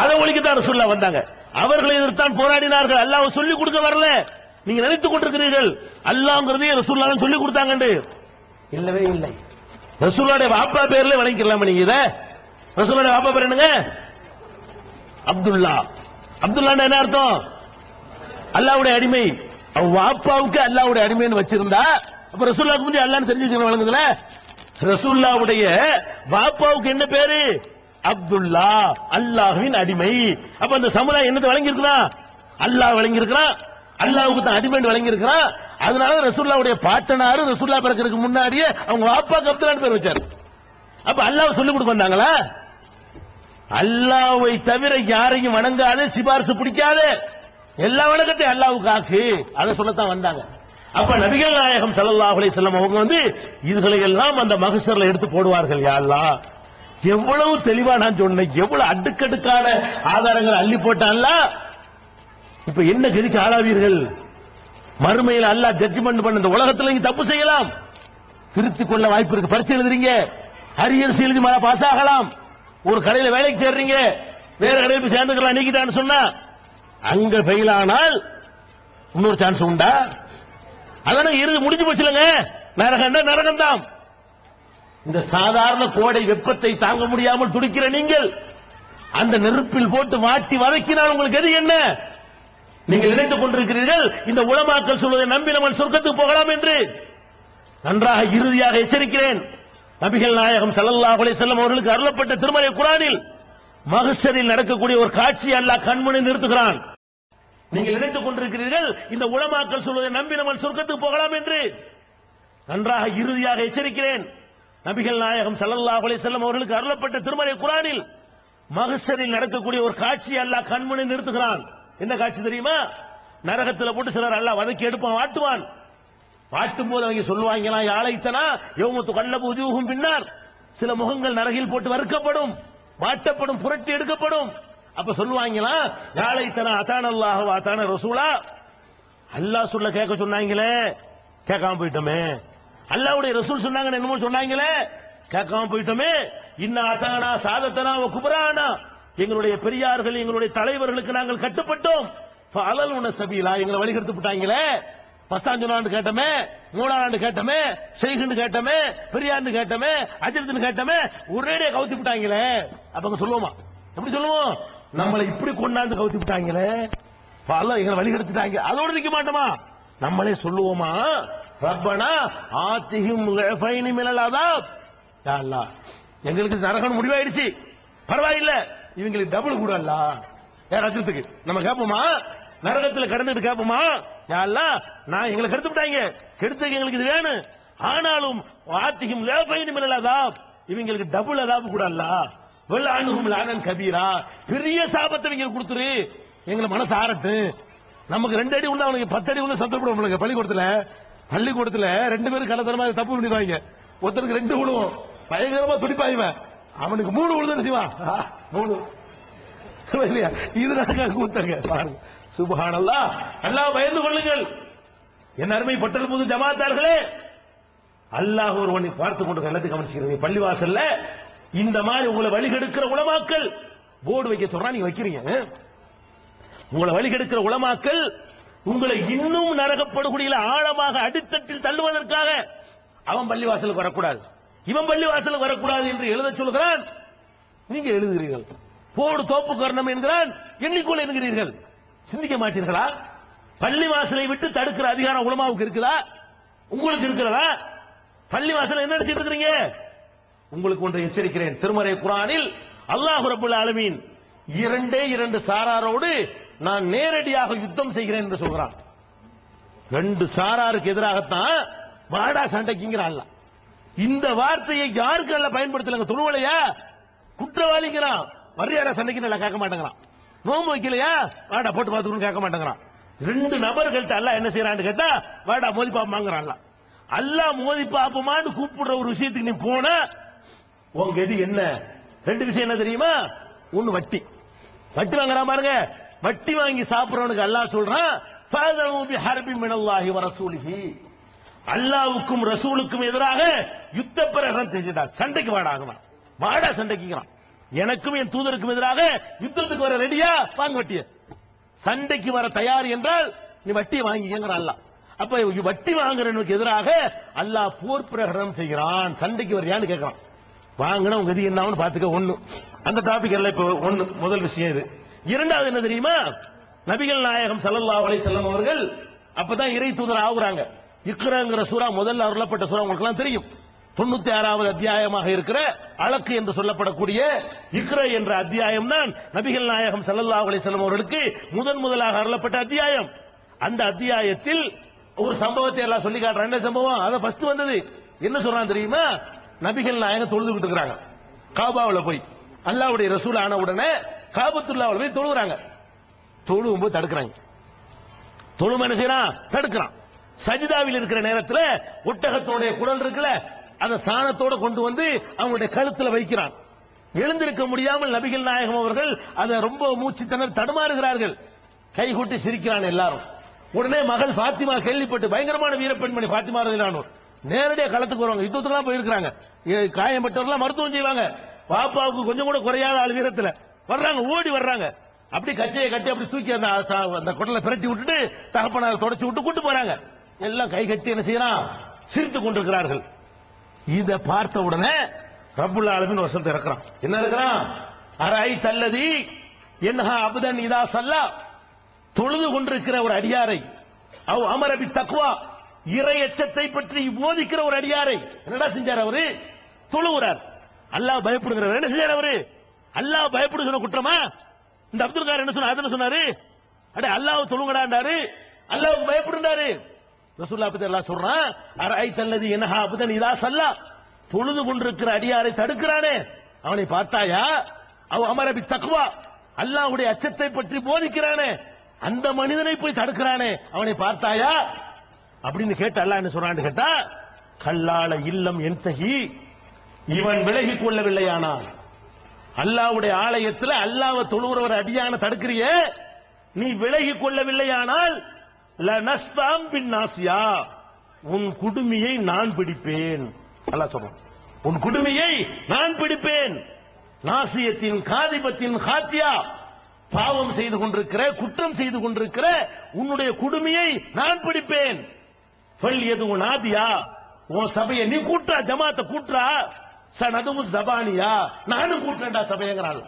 அதை ஒழிக்கத்தான் ரசூலுல்லாஹ் வந்தாங்க. அவர்களை எதிர்த்தான் போராடினார்கள். அல்லாஹ் சொல்லிக் கொடுக்க வரல. நீங்க நினைத்துக் கொண்டிருக்கிறீர்கள் அல்லாஹ்ங்கிறதே ரசூலுல்லாஹ் சொல்லிக் கொடுத்தாங்க. இல்லவே இல்லை. ரசூலுல்லாஹ்வுடைய வாப்பா பேர்ல வணங்கிக்கலாமா நீங்க? இத ரசூலுல்லாஹ்வுடைய வாப்பா பேர் என்னங்க? அப்துல்லா. அப்துல்லான்னா என்ன அர்த்தம்? அல்லாஹ்வுடைய அடிமை. வாப்பாவுக்கு அல்லாஹ்வுடைய அடிமைன்னு வச்சிருந்தா அப்ப ரசூலுல்லாஹ்க்கு முந்தி அல்லாஹ்னு தெரிஞ்சு வச்சிருக்க வழங்குதுல. ரசூலுல்லாஹ்வுடைய வாப்பாவுக்கு என்ன பேரு? அப்துல்லா, அல்லாஹ்வின் அடிமை. அப்ப அந்த சமுதாயம் என்னத்தை வழங்கி இருக்கிறான்? அல்லாஹ் வழங்கி இருக்கிறான், அல்லாஹ்வுக்கு தான் அடிமை வழங்கி இருக்கிறான். அதனால ரசூலுல்லாஹ்வுடைய பாட்டனாரு ரசூலுல்லாஹ் பிறக்கிறதுக்கு முன்னாடியே அவங்க வாப்பாக்கு அப்துல்லான்னு பேர் வச்சாரு. அப்ப அல்லாஹ் சொல்லிக் கொடுக்க வந்தாங்களா? அல்லாஹ்வை தவிர யாரையும் வணங்காத, சிபாரிசு பிடிக்காத, எல்லா வணக்கத்தையும் அல்லாஹ்வுக்கு ஆக்கு, அதை சொல்லத்தான் வந்தாங்க. அப்ப நபிகள் நாயகம் ஸல்லல்லாஹு அலைஹி வஸல்லம் அவங்க இதுகளை எல்லாம் அந்த மஹ்ஷர்ல எடுத்து போடுவார்கள். யா அல்லாஹ், எவ்வளவு தெளிவா நான் சொன்னேன், எவ்வளவு அடுக்கடுக்கான ஆதாரங்கள் அள்ளி போட்டான்ல. இப்ப என்ன கதிக்கு ஆளாவீர்கள்? மறுமையில் அல்லாஹ் ஜட்ஜ்மென்ட் பண்ண இந்த உலகத்துல நீங்க தப்பு செய்யலாம், திருத்திக் கொள்ள வாய்ப்பு இருக்கு. பரீட்சை எழுதுறீங்க, அரியர்ஸ் எழுதி மேல பாஸ் ஆகலாம். ஒரு கடையில வேலைக்கு சேர்றீங்க, வேற கடையில் போய் சேர்ந்துக்கலாம் நீக்கிட்டான்னு சொன்னா அங்க ஃபெயில் ஆனால் இன்னொரு சான்ஸ் உண்டா? அதான இறுதி முடிஞ்சு போச்சுலங்க. நரகம் தான். இந்த சாதாரண கோடை வெப்பத்தை தாங்க முடியாமல் துடிக்கிற நீங்கள் அந்த நெருப்பில் போட்டு மாட்டி வதக்கினால் உங்களுக்கு எது என்ன? நீங்கள் நினைத்துக் கொண்டிருக்கிறீர்கள் இந்த உலமாக்கள் சொல்வதை நம்பி நம்ம சொர்க்கத்துக்கு போகலாம் என்று. நன்றாக இறுதியாக எச்சரிக்கிறேன். நபிகள் நாயகம் ஸல்லல்லாஹு அலைஹி வஸல்லம் அவர்களுக்கு அருளப்பட்ட திருமறை குர்ஆனில் மஹ்ஷரில் நடக்கக்கூடிய ஒரு காட்சி அல்லாஹ் கண்முன்னே நிறுத்துகிறான். நீங்கள் நினைத்துக் கொண்டிருக்கிறீர்கள் இந்த உலமாக்கள் சொல்வதை நம்பி நம்ம சொர்க்கத்துக்கு போகலாம் என்று. நன்றாக இறுதியாக எச்சரிக்கிறேன். நபிகள் நாயகம் ஸல்லல்லாஹு அலைஹி வஸல்லம் அவர்களுக்கு அருளப்பட்ட திருமறை குர்ஆனில் மஹ்ஷரில் நடக்கக்கூடிய ஒரு காட்சி அல்லாஹ் கண்முன்னே நிறுத்துகிறான். என்ன காட்சி தெரியுமா? நரகத்துல போட்டு சிலர் அல்லாஹ் வதக்கி எடுப்பான், வாட்டுவான். வாட்டும் போது அவங்க சொல்லுவாங்களா, யாழைத்தனா யௌமத்து கல்லபு உஜூஹும் பின்னார், சில முகங்கள் நரகில் போட்டு வறுக்கப்படும், வாட்டப்படும், புரட்டி எடுக்கப்படும். அப்ப சொல்லுவாங்களா, யாழைத்தனா அதான அல்லாஹ் வ அதான ரசூலா, அல்லாஹ் சொல்ல கேட்க சொன்னாங்களே கேட்காம போயிட்டோமே, அல்லாஹ்வுடைய ரசூல் சொன்னாங்கன்னு என்னமோ சொன்னாங்களே கேட்காம போயிட்டோமே, இன்ன அதானா சாதத்தனா வ குபரானா, எங்களுடைய பெரியார்கள் எங்களுடைய தலைவர்களுக்கு நாங்கள் கட்டுப்பட்டோம், அலல் உன சபீலா, எங்களை வழிகெடுத்து விட்டாங்களே, பஸ்தாஞ்சனாண்டு கேட்டமே, மூலாண்டு கேட்டமே, ஷெய்குன்னு கேட்டமே, பெரியாண்டு கேட்டமே, அஜித்துன்னு கேட்டமே, ஒரேடியா கவுத்தி விட்டாங்களே. அப்ப சொல்லுவோமா, எப்படி சொல்லுவோம், நம்மளை இப்படி கொண்டாந்து கவுத்தி விட்டாங்களே, அல்லாஹ் எங்களை வழிகெடுத்துட்டாங்க, அதோட நிக்க மாட்டோமா, நம்மளே சொல்லுவோமா, ரப்பனா ஆத்திஹிம் லைஃபைனி மினல் அதாப், யா அல்லாஹ் எங்களுக்கு நரகம் முடிவாயிடுச்சு, பரவாயில்ல இவங்களுக்கு டபுள் கூட அல்ல, யார் அஜித்துக்கு நம்ம கேட்போமா, நரகத்துல கடந்துட்டு கேட்போமா, யா அல்லாஹ் நான் எங்களை கெடுத்து விட்டாங்க, கெடுத்து எங்களுக்கு இது வேணும், ஆனாலும் ஆத்திஹிம் லைஃபைனி மினல் அதாப், இவங்களுக்கு டபுள் அதாப் கூட அல்ல, வல் அன்ஹும் லானன் கபீரா, பெரிய சாபத்தை இவங்க கொடுத்துரு, எங்களை மனசு ஆறட்டு. நமக்கு 2 அடி உள்ள அவனுக்கு 10 அடி உள்ள சத்தப்படும். பள்ளிக்கூடத்துல 2 பேரும் கலத்தரமா தப்பு பண்ணிடுவாங்க, ஒருத்தருக்கு 2 விழுவோம், பயங்கரமா துடிப்பாய்வன், அவனுக்கு 3 விழுதுன்னு செய்வான், 3 இல்லையா, இது நடக்க கூத்தாங்க பாருங்க. சுப்ஹானல்லாஹ், அல்லாஹ் பயந்து கொள்ளுங்கள் என் அருமை பட்டல் புது ஜமாத்தார்களே. அல்லாஹ் ஒருவனை பார்த்து கொண்டு எல்லாத்தையும் கவனிச்சுக்கிறீங்க. பள்ளிவாசல்ல இந்த மாதிரி உங்களை வழிகெடுக்கிற உலமாக்கள் போர்டு வைக்க சொல்றா, நீங்க வைக்கிறீங்க. உங்களை வழிகெடுக்கிற உலமாக்கள் உங்களை இன்னும் நரகப்படுகொடியில் ஆழமாக அடித்தட்டில் தள்ளுவதற்காக அவன் பள்ளிவாசலுக்கு வரக்கூடாது, இவன் பள்ளிவாசலுக்கு வரக்கூடாது என்று எழுத சொல்கிறான், நீங்க எழுதுகிறீர்கள். போடு தோப்பு கர்ணம் என்கிறான், எண்ணிக்கோள் என்கிறீர்கள். சிந்திக்க மாட்டீர்களா? பள்ளிவாசலை விட்டு தடுக்கிற அதிகாரம் உலமாவுக்கு இருக்குதா? உங்களுக்கு இருக்கிறதா? பள்ளிவாசல் என்ன நினைச்சிட்டு இருக்கிறீங்க? உங்களுக்கு ஒன்றை எச்சரிக்கிறேன். திருமறை குர்ஆனில் அல்லாஹ் ரப்பல் ஆலமீன் 2 சாராரோடு நான் நேரடியாக யுத்தம் செய்கிறேன் என்று சொல்கிறான். 2 சாராருக்கு எதிராகத்தான் வாடா சண்டைக்குங்கிறான். இந்த வார்த்தையை யாருக்கு அல்ல பயன்படுத்தலங்க? தொழுவலையா குற்றவாளிங்கிறான், மரியாதை சண்டைக்கு நல்லா கேட்க மாட்டேங்கிறான், நோம்பு வைக்கலையா வாடா போட்டு பார்த்துக்கணும் கேட்க மாட்டேங்கிறான். 2 நபர்கள்ட்ட அல்லாஹ் என்ன செய்யறான்னு கேட்டா வாடா மோதி பாப்பாங்கிறான். அல்லாஹ் மோதி பாப்பமான்னு கூப்பிடுற ஒரு விஷயத்துக்கு நீ போன உங்க கதி என்ன? 2 விஷயம் என்ன தெரியுமா? ஒன்னு வட்டி, வட்டி வாங்குறான் பாருங்க, வட்டி வாங்கி சாப்பிடுறவனுக்கு அல்லாஹ் சொல்றான் ஃபஅதூ பிஹர்பி மினல்லாஹி வ ரசூலிஹி, அல்லாஹ்வுக்கும் ரசூலுக்கும் எதிராக யுத்த பிரகடனம் செஞ்சிட்டான், சண்டைக்கு வாடாங்கறான், வாடா சண்டைக்குறான், எனக்கும் என் தூதருக்கும் எதிராக யுத்தத்துக்கு வர ரெடியா வாங்க வட்டிய, சண்டைக்கு வர தயார் என்றால் நீ வட்டியை வாங்கிக்கங்கறான் அல்லாஹ். அப்ப வட்டி வாங்குறவனுக்கு எதிராக அல்லாஹ் போர் பிரகடனம் செய்கிறான், சண்டைக்கு வரையான்னு கேட்கறான். வாங்கினா உங்க கதி என்ன பாத்துக்க. ஒண்ணு அந்த டாபிக் எல்லாம் இப்ப ஒண்ணு முதல் விஷயம் இது. இரண்டாவது என்ன தெரியுமா? நபிகள் நாயகம் ஸல்லல்லாஹு அலைஹி வஸல்லம் அவர்கள் அப்பதான் இறை தூதர் ஆகுறாங்க. இக்ராங்கிற சூரா முதல்ல அருளப்பட்ட சூரா உங்களுக்கு எல்லாம் தெரியும். 96வது அத்தியாயமாக இருக்கிற அலக்கு என்று சொல்லப்படக்கூடிய இக்ரா என்ற அத்தியாயம் தான் நபிகள் நாயகம் ஸல்லல்லாஹு அலைஹி வஸல்லம் அவர்களுக்கு முதலாக அருளப்பட்ட அத்தியாயம். அந்த அத்தியாயத்தில் ஒரு சம்பவத்தை எல்லாம் சொல்லி காட்டுறாங்க. என்ன சம்பவம்? அத ஃபர்ஸ்ட் வந்தது என்ன சொல்றான் தெரியுமா? நபிகள் நாயகம் தொழுதுகிட்டு இருக்கிறாங்க காபாவுல போய், அல்லாஹ்வுடைய ரசூல் ஆன உடனே காபத்துல்லாஹ்வுல போய் தொழுகிறாங்க. தொழுவும் போது தடுக்கிறாங்க. தொழும் என்ன செய்யறான்? தடுக்கிறான். சஜிதாவில் இருக்கிற நேரத்தில் ஒட்டகத்தோடைய குடல் இருக்குல்ல, அந்த சாணத்தோட கொண்டு வந்து அவங்களுடைய கழுத்துல வைக்கிறான். எழுந்திருக்க முடியாமல் நபிகள் நாயகம் அவர்கள் அதை ரொம்ப மூச்சு திணறி தடுமாறுகிறார்கள். கைகூட்டி சிரிக்கிறான் எல்லாரும். உடனே மகள் பாத்திமா கேள்விப்பட்டு, பயங்கரமான வீரப்பெண்மணி பாத்திமா ரலியல்லாஹு நேரடியாக களத்துக்கு வருவாங்க. யுத்தத்துலாம் போயிருக்கிறாங்க, காயம்பட்டவர்களாம் மருத்துவம் செய்வாங்க. பாப்பாவுக்கு கொஞ்சம் கூட குறையாத ஆள் வீரத்தில் வர்றாங்க, ஓடி வர்றாங்க. அப்படி கச்சையை கட்டி அப்படி தூக்கி அந்த குடலை பிரட்டி விட்டுட்டு தகப்பனார் தொடச்சு விட்டு கூட்டு போறாங்க. எல்லாம் கை கட்டி என்ன செய்யறான்? சிரித்துக் கொண்டிருக்கிறார்கள். இதை பார்த்த உடனே ரப்புல் ஆலமீன் வசனத்தை இறக்குறான். என்ன இருக்கிறான்? அரை தல்லதி என்னஹா அபுதன் இதா சல்லா, தொழுது கொண்டிருக்கிற ஒரு அடியாரை, அவ் அமரபி தக்வா, இறை எச்சத்தை பற்றி போதிக்கிற ஒரு அடியாரை என்னடா செஞ்சார்? அவரு தொழுகிறார், அல்லாஹ் பயப்படுகிறார். என்ன செஞ்சார் அவரு? அல்லாஹ் பயப்படு சொன்ன குற்றமா? இந்த அப்துல் கார் என்ன சொன்னார்? அதென்ன சொன்னாரு? அடே அல்லாஹ் தொழுங்கடாண்டாரு, அல்லாஹ்வுக்கு பயப்படுறாரு. ரசூலுல்லாஹ் பத்தி அல்லாஹ் சொல்றான், அரை தல்லதி என்னஹா அபுதன் இதா சல்லா, தொழுது கொண்டிருக்கிற அடியாரை தடுக்கிறானே அவனை பார்த்தாயா? அவ் அமரபி தக்வா, அல்லாஹ்வுடைய அச்சத்தை பற்றி போதிக்கிறானே, அந்த மனிதனை போய் தடுக்கிறானே அவனை பார்த்தாயா அப்படின்னு கேட்ட அல்லாஹ் என்ன சொல்றான்னு கேட்டா, கல்லால இல்லம் என்தகி, இவன் விலகிக் கொள்ளவில்லையானால், அல்லாஹ்வுடைய ஆலயத்தில் அல்லாஹ்வை தொழுகிறவர் அடியான தடுக்கிறிய, நீ விலகிக் கொள்ளவில்லையானால் லனஸ்தாம் பின் நாசியா, உன் குடுமியை நான் பிடிப்பேன். அல்லாஹ் சொல்றான், உன் குடுமியை நான் பிடிப்பேன். நாசியத்தின் காதிபத்தின் ஹாத்தியா, பாவம் செய்து கொண்டிருக்கிற, குற்றம் செய்து கொண்டிருக்கிற உன்னுடைய குடுமியை நான் பிடிப்பேன். சொல் எது நாதியா, உன் சபையை நீ கூட்டா, ஜமாத்தை கூட்டா, சனதுமு ஜபானியா, நானும் கூட்டேன்டா சபைங்கிறாள்.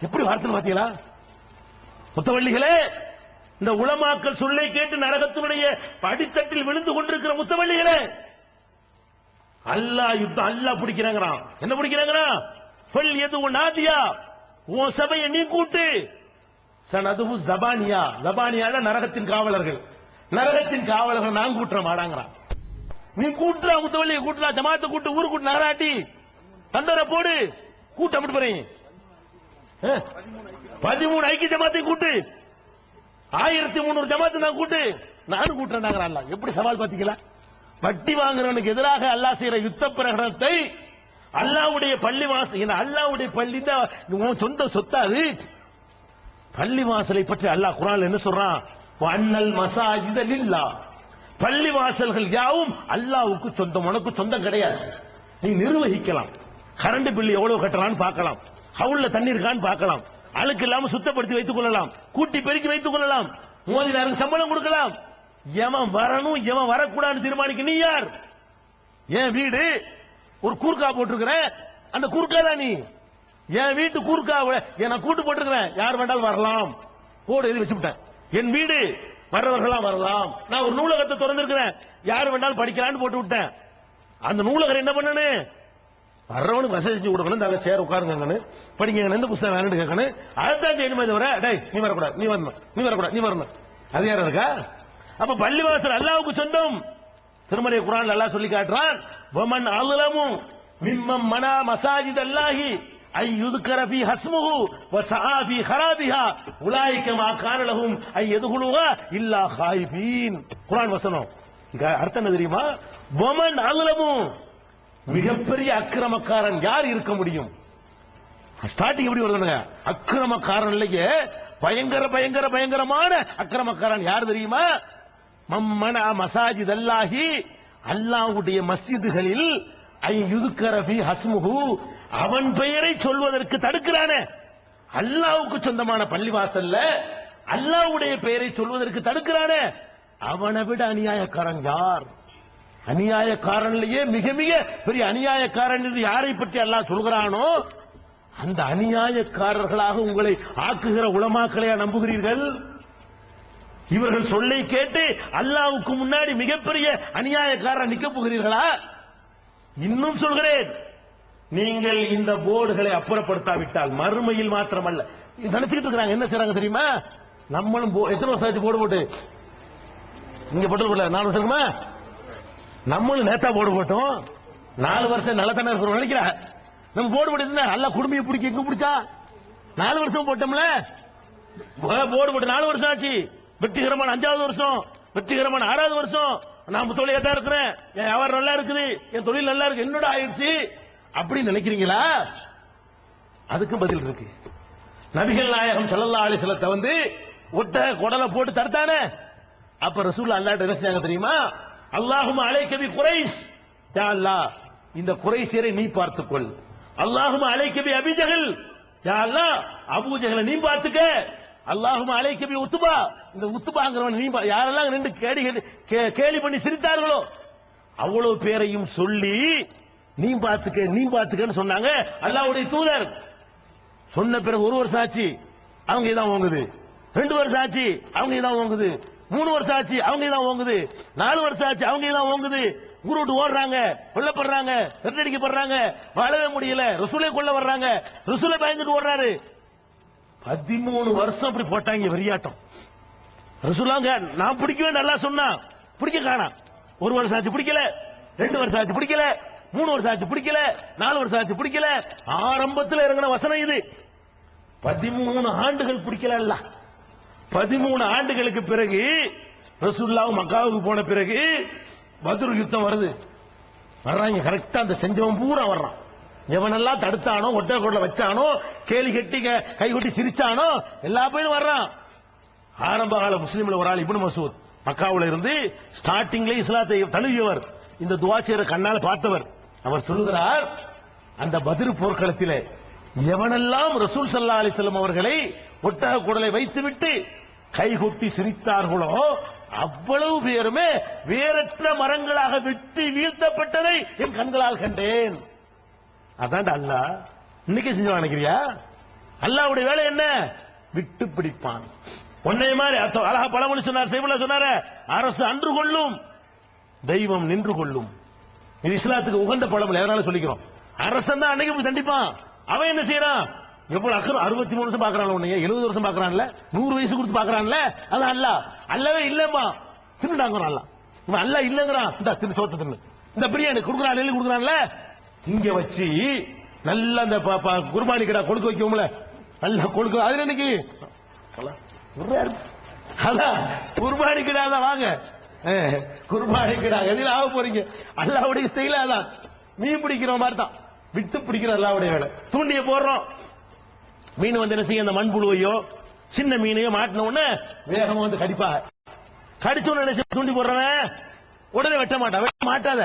எப்படி வார்த்தை பாத்தீங்களா முத்தவள்ளிகளே? இந்த உலமாக்கள் சொல்லை கேட்டு நரகத்தினுடைய படித்தட்டில் விழுந்து கொண்டிருக்கிற முத்தவள்ளிகளே, அல்லாஹ் யுத்தம், அல்லாஹ் பிடிக்கிறாங்கறான். என்ன பிடிக்கிறாங்கறான்? சொல் எது நாதியா, உன் சபையை நீ கூட்டு, சனதுமு ஜபானியா, ஜபானியா நரகத்தின் காவலர்கள், நரகத்தின் காவலர்கள் நான் கூட்டுற மாடாங்கிறான். நீ கூட்டுறா, முத்தவள்ளியை கூட்டுறா, ஜமாத்தை கூட்டு, ஊரு கூட்டு, நகராட்டி தண்டரை போடு, கூட்டு. அப்படி போறீங்க 13 ஐக்கிய ஜமாத்தை கூட்டு, 1300 ஜமாத்தை நான் கூட்டு, நானும் கூட்டுறேன். எப்படி சவால் பாத்தீங்களா? வட்டி வாங்குறவனுக்கு எதிராக அல்லாஹ் செய்யற யுத்த பிரகடனத்தை அல்லாஹ்வுடைய பள்ளி வாசல், அல்லாஹ்வுடைய பள்ளி தான் சொந்த சொத்தாது. பள்ளி வாசலை பற்றி அல்லாஹ் குர்ஆன்ல என்ன சொல்றான்? அன்னல் மசாஜித லில்லாஹ், பள்ளி வாசல்கள் யாவும் அல்லாஹ்வுக்கு சொந்தம், உனக்கு சொந்தம் கிடையாது. நீ நிர்வகிக்கலாம். கரண்ட் பில் எவ்வளவு கட்டலான்னு பார்க்கலாம், ஹவுல்ல தண்ணீர் இருக்கான்னு பார்க்கலாம், அழுக்கு இல்லாம சுத்தப்படுத்தி வைத்துக் கொள்ளலாம், கூட்டி பெருக்கி வைத்துக் கொள்ளலாம், மோதினாருக்கு சம்பளம் கொடுக்கலாம். எவன் வரணும் எவன் வரக்கூடாதுன்னு தீர்மானிக்க நீ யார்? என் வீடு ஒரு கூர்க்கா போட்டிருக்கிறேன், அந்த கூர்க்கா தான் நீ. என் வீட்டு கூர்க்காவை நான் கூட்டு போட்டிருக்கிறேன், யார் வேண்டாலும் வரலாம், போடு எழுதி வச்சுட்டேன். என் வீடு வர்றவர்களாம் வரலாம். நான் ஒரு நூலகத்தை திறந்திருக்கிறேன், யார் வேண்டாலும் படிக்கலான்னு போட்டு விட்டேன். அந்த நூலகர் என்ன பண்ணனு? வர்றவனுக்கு வசதி செஞ்சு கொடுக்கணும், நாங்க சேர் உட்காருங்க, படிங்க, எந்த புத்தகம் வேணும்னு கேட்கணும். அதான் செய்யணுமே தவிர, டேய் நீ வரக்கூடாது, நீ வரணும், நீ வரக்கூடாது, நீ வரணும், அது யாரா இருக்கா? அப்ப பள்ளிவாசல் அல்லாஹ்வுக்கு சொந்தம். திருமறை குர்ஆன்ல அல்லாஹ் சொல்லி காட்டுறான், வமன் அலமு மிம்மம் மனா மசாஜித் அல்லாஹி ஐ யுذكر في اسمه وسعى في خرابها اولئك ما كان لهم ان يدخلوها الا خائفين. குர்ஆன் வசனம். இங்க அர்த்தம் என்ன தெரியுமா? வமன் அலமு, மிகப்பெரிய அக்கிரமக்காரன் யார் இருக்க முடியும்? ஸ்டார்டிங் எப்படி வருதுங்க? அக்கிரமக்காரன் இல்லையே, பயங்கர பயங்கர பயங்கரமான அக்கிரமக்காரன் யார் தெரியுமா? மம்மனா மசாஜித் அல்லாஹி, அல்லாஹ்வுடைய மஸ்ஜிதுகளில் ஐ யுذكر في اسمه, அவன் பெயரை சொல்வதற்கு தடுக்கிறானே. அல்லாஹ்வுக்கு சொந்தமான பள்ளிவாசல்ல அல்லாஹ்வுடைய பெயரை சொல்வதற்கு தடுக்கிறானே, அவனை விட அநியாயக்காரன் யார்? அநியாயக்காரன்லயே மிக மிக பெரிய அநியாயக்காரன் என்று யாரை பற்றி அல்லாஹ் சொல்கிறானோ, அந்த அநியாயக்காரர்களாக உங்களை ஆக்குகிற உலமாக்களையா நம்புகிறீர்கள்? இவர்கள் சொல்லை கேட்டு அல்லாஹ்வுக்கு முன்னாடி மிகப்பெரிய அநியாயக்காரன் நிக்க போகிறீர்களா? இன்னும் சொல்கிறேன், நீங்கள் இந்த போர்டுகளை அப்புறப்படுத்தாவிட்டால் மறுமையில் மாத்திரமல்ல, நினைச்சுக்கிட்டு இருக்கிறாங்க. என்ன செய்றாங்க தெரியுமா? நம்மளும் எத்தனை வருஷம் ஆச்சு போர்டு போட்டு? நீங்க போட்டு 4 வருஷம் இருக்குமா? நம்மளும் நேத்தா போர்டு போட்டோம், 4 வருஷம் நல்ல தானே இருக்கிறோம் நினைக்கிறா. நம்ம போர்டு போட்டு நல்லா குடும்பியை பிடிக்க எங்க பிடிச்சா? 4 வருஷம் போட்டோம்ல, போர்டு போட்டு 4 வருஷம் ஆச்சு. வெற்றிகரமான 5வது வருஷம், வெற்றிகரமான 6வது வருஷம். நான் தொழில தான் இருக்கிறேன், என் வியாபாரம் நல்லா இருக்குது, என் தொழில் நல்லா இருக்கு, என்னோட ஆயிடுச்சு அப்படின்னு நினைக்கிறீங்களா? அதுக்கும் பதில் இருக்கு. நபிகள் நாயகம் ஸல்லல்லாஹு அலைஹி வஸல்லம் வந்து ஒட்ட குடலை போட்டு தடுத்தானே, அப்ப ரசூல் அல்லாஹ்ட்ட என்ன செஞ்சாங்க தெரியுமா? அல்லாஹும்ம அலைக பி குரைஷ், யா அல்லாஹ் இந்த குரைஷியரை நீ பார்த்துக்கொள். அல்லாஹும்ம அலைக பி அபீ ஜஹல், யா அல்லாஹ் அபூ ஜஹலை நீ பார்த்துக்க. அல்லாஹும்ம அலைக பி உத்பா, இந்த உத்பாங்கிறவன் நீ, யாரெல்லாம் ரெண்டு கேலி பண்ணி சிரித்தார்களோ அவ்வளவு பேரையும் சொல்லி நீ பார்த்துக்க, நீ பார்த்துக்கன்னு சொன்னாங்க அல்லாஹ்வுடைய தூதர். சொன்ன பிறகு 1 வருஷம் ஆச்சு, அவங்க இதான் ஓங்குது. 2 வருஷம் ஆச்சு, அவங்க இதான் ஓங்குது. 3 வருஷம் ஆச்சு, அவங்க இதான் ஓங்குது. 4 வருஷம் ஆச்சு, அவங்க இதான் ஓங்குது. ஊரு விட்டு ஓடுறாங்க, கொல்லப்படுறாங்க, ரெட்டடிக்கப்படுறாங்க, வாழவே முடியல, ரசூலை கொல்ல வர்றாங்க, ரசூலை பயந்துட்டு ஓடுறாரு. 13 வருஷம் அப்படி போட்டாங்க வெறியாட்டம். ரசூலாங்க நான் பிடிக்கவே நல்லா சொன்னா பிடிக்க காணாம். 1 வருஷம் ஆச்சு பிடிக்கல, 2 வருஷம் ஆச்சு பிடிக்கல, 3 வருஷம் ஆச்சு பிடிக்கல, 4 வருஷம் ஆச்சு பிடிக்கல. ஆரம்பத்தில் இறங்கின வசனம் இது. 13 ஆண்டுகள் பிடிக்கல. 13 ஆண்டுகளுக்கு பிறகு ரசூலுல்லாஹ் மக்காவுக்கு போன பிறகு பத்ர் யுத்தம் வருது. வர்றாங்க கரெக்டா, அந்த செஞ்சவன் பூரா வர்றான். எவனெல்லாம் தடுத்தானோ, ஒட்டகோட்ல வச்சானோ, கேலி கட்டி கை கொட்டி சிரிச்சானோ எல்லா பேரும் வர்றான். ஆரம்ப கால முஸ்லீம்ல ஒரு ஆள் இப்னு மசூத், மக்காவுல இருந்து ஸ்டார்டிங்ல இஸ்லாத்தை தழுவியவர், இந்த துஆ செய்யற கண்ணால பார்த்தவர். அவர் சொல்லுகிறார், அந்த பத்ர் போர்க்களத்திலே எவனெல்லாம் ரசூல் ஸல்லல்லாஹு அலைஹி வஸல்லம் அவர்களை ஒட்டக குடலை வைத்துவிட்டு கைகொட்டி சிரித்தார்களோ அவ்வளவு பேருமே வேறற்ற மரங்களாக வெட்டி வீழ்த்தப்பட்டதை என் கண்களால் கண்டேன். அதான் அல்லாஹ் இன்னைக்கு செஞ்சு நினைக்கிறியா? அல்லாஹ்வுடைய வேலை என்ன? விட்டு பிடிப்பான். உன்னை மாதிரி அழகா பழமொழி சொன்னார், செய்வல சொன்னார, அரசு அன்று கொள்ளும், தெய்வம் நின்று கொள்ளும். இது இஸ்லாத்துக்கு உகந்த பழமொழி, அதனால சொல்லிக்கிறோம். அரசன் தான் அன்னைக்கு தண்டிப்பான். அவன் என்ன செய்யறான்? எவ்வளவு அக்கறம், 63 வருஷம் பாக்குறான், உன்னைய 70 வருஷம் பாக்குறான்ல, 100 வயசு கொடுத்து பாக்குறான்ல, அது அல்லாஹ். அல்லவே இல்லம்மா தின்னுடாங்க அல்லாஹ். இவன் அல்லாஹ் இல்லங்கிறான். இந்த தின்னு சோத்து தின்னு, இந்த பிரியாணி கொடுக்குறான், நெல்லி கொடுக்குறான்ல, இங்க வச்சு நல்ல அந்த குர்பானி கடை கொழுக்க வைக்கும்ல, நல்ல கொழுக்க, அதுல இன்னைக்கு அதான் குர்பானி கடை தான். வாங்க குர்பானி கடை எதில் ஆக போறீங்க? அல்லாஹ்வுடைய ஸ்டைல அதான். மீன் பிடிக்கிற மாதிரி தான், விட்டு பிடிக்கிற அல்லாஹ்வுடைய வேலை. தூண்டிய போடுறோம், மீன் வந்து என்ன செய்ய, அந்த மண்புழுவையோ சின்ன மீனையோ மாட்டின உடனே வேகமா வந்து கடிப்பாங்க. கடிச்ச உடனே என்ன செய்ய, தூண்டி போடுறவன் உடனே வெட்ட மாட்டான். வெட்ட மாட்டாத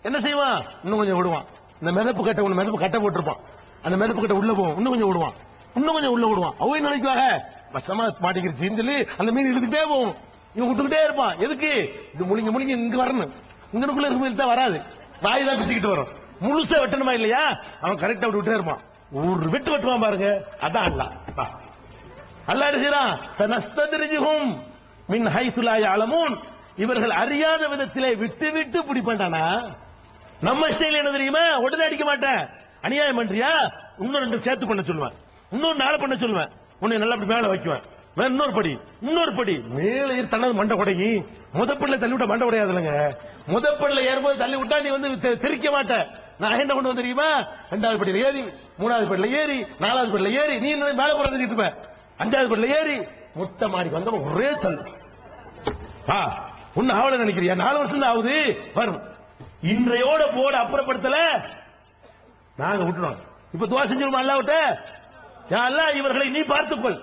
என்ன செய்வான், இன்னும் கொஞ்சம் விடுவான். இந்த மிதப்பு கட்டை, ஒண்ணு மிதப்பு கட்டை போட்டிருப்பான், அந்த மிதப்பு கட்டை உள்ள போவோம், இன்னும் கொஞ்சம் விடுவான், இன்னும் கொஞ்சம் உள்ள விடுவான். அவை நினைக்குவாங்க வசமா மாட்டிக்கிருச்சின்னு சொல்லி அந்த மீன் இழுத்துக்கிட்டே போகும். இவன் விட்டுக்கிட்டே இருப்பான். எதுக்கு? இது முழுங்கி முழுங்கி இங்க வரணும், இங்கனுக்குள்ள இருக்க மீன் தான் வராது, வாய் தான் பிச்சுக்கிட்டு வரும். முழுசா வெட்டணுமா இல்லையா? அவன் கரெக்டா விட்டுட்டே இருப்பான். ஒரு வெட்டு வெட்டுவான் பாருங்க, அதான் அல்லாஹ். அல்லாஹ் இருக்கிறான், சனஸ்தத்ரிஜுஹும் மின் ஹைஸு லா யஅலமூன், இவர்கள் அறியாத விதத்திலே விட்டு விட்டு பிடிப்பான்டானா. நம்ம ஸ்டைல் என்ன தெரியுமா? உடனே அடிக்க மாட்டேன். அநியாயம் பண்றியா, இன்னும் 2 சேர்த்து பண்ண சொல்லுவேன், இன்னொரு 4 பண்ண சொல்லுவேன், உன்னை நல்லா மேல வைக்குவேன், வேற இன்னொரு படி மேலே தன்னது மண்டை உடையி. முதப்படில தள்ளி விட்டா மண்டை உடையாதுலங்க. முதப்படில ஏறும்போது தள்ளி விட்டா நீ வந்து தெரிக்க மாட்ட. நான் என்ன கொண்டு வந்து தெரியுமா? 2வது படியில ஏறி, 3வது படியில ஏறி, 4வது படியில ஏறி, நீ மேல போறது இருப்பேன், 5வது படியில ஏறி முட்டை மாடி வந்த ஒரே தள்ளு. ஒன்னு ஆவல நினைக்கிறியா? 4 வருஷம் தான் ஆகுது வரும். இன்றையோட போட அப்புறப்படுத்தல நாங்க விட்டுறோம். இப்ப துவா செஞ்சிருமா அல்லாஹ்விட்ட, யா அல்லாஹ் இவர்களை நீ பார்த்துக்கொள்,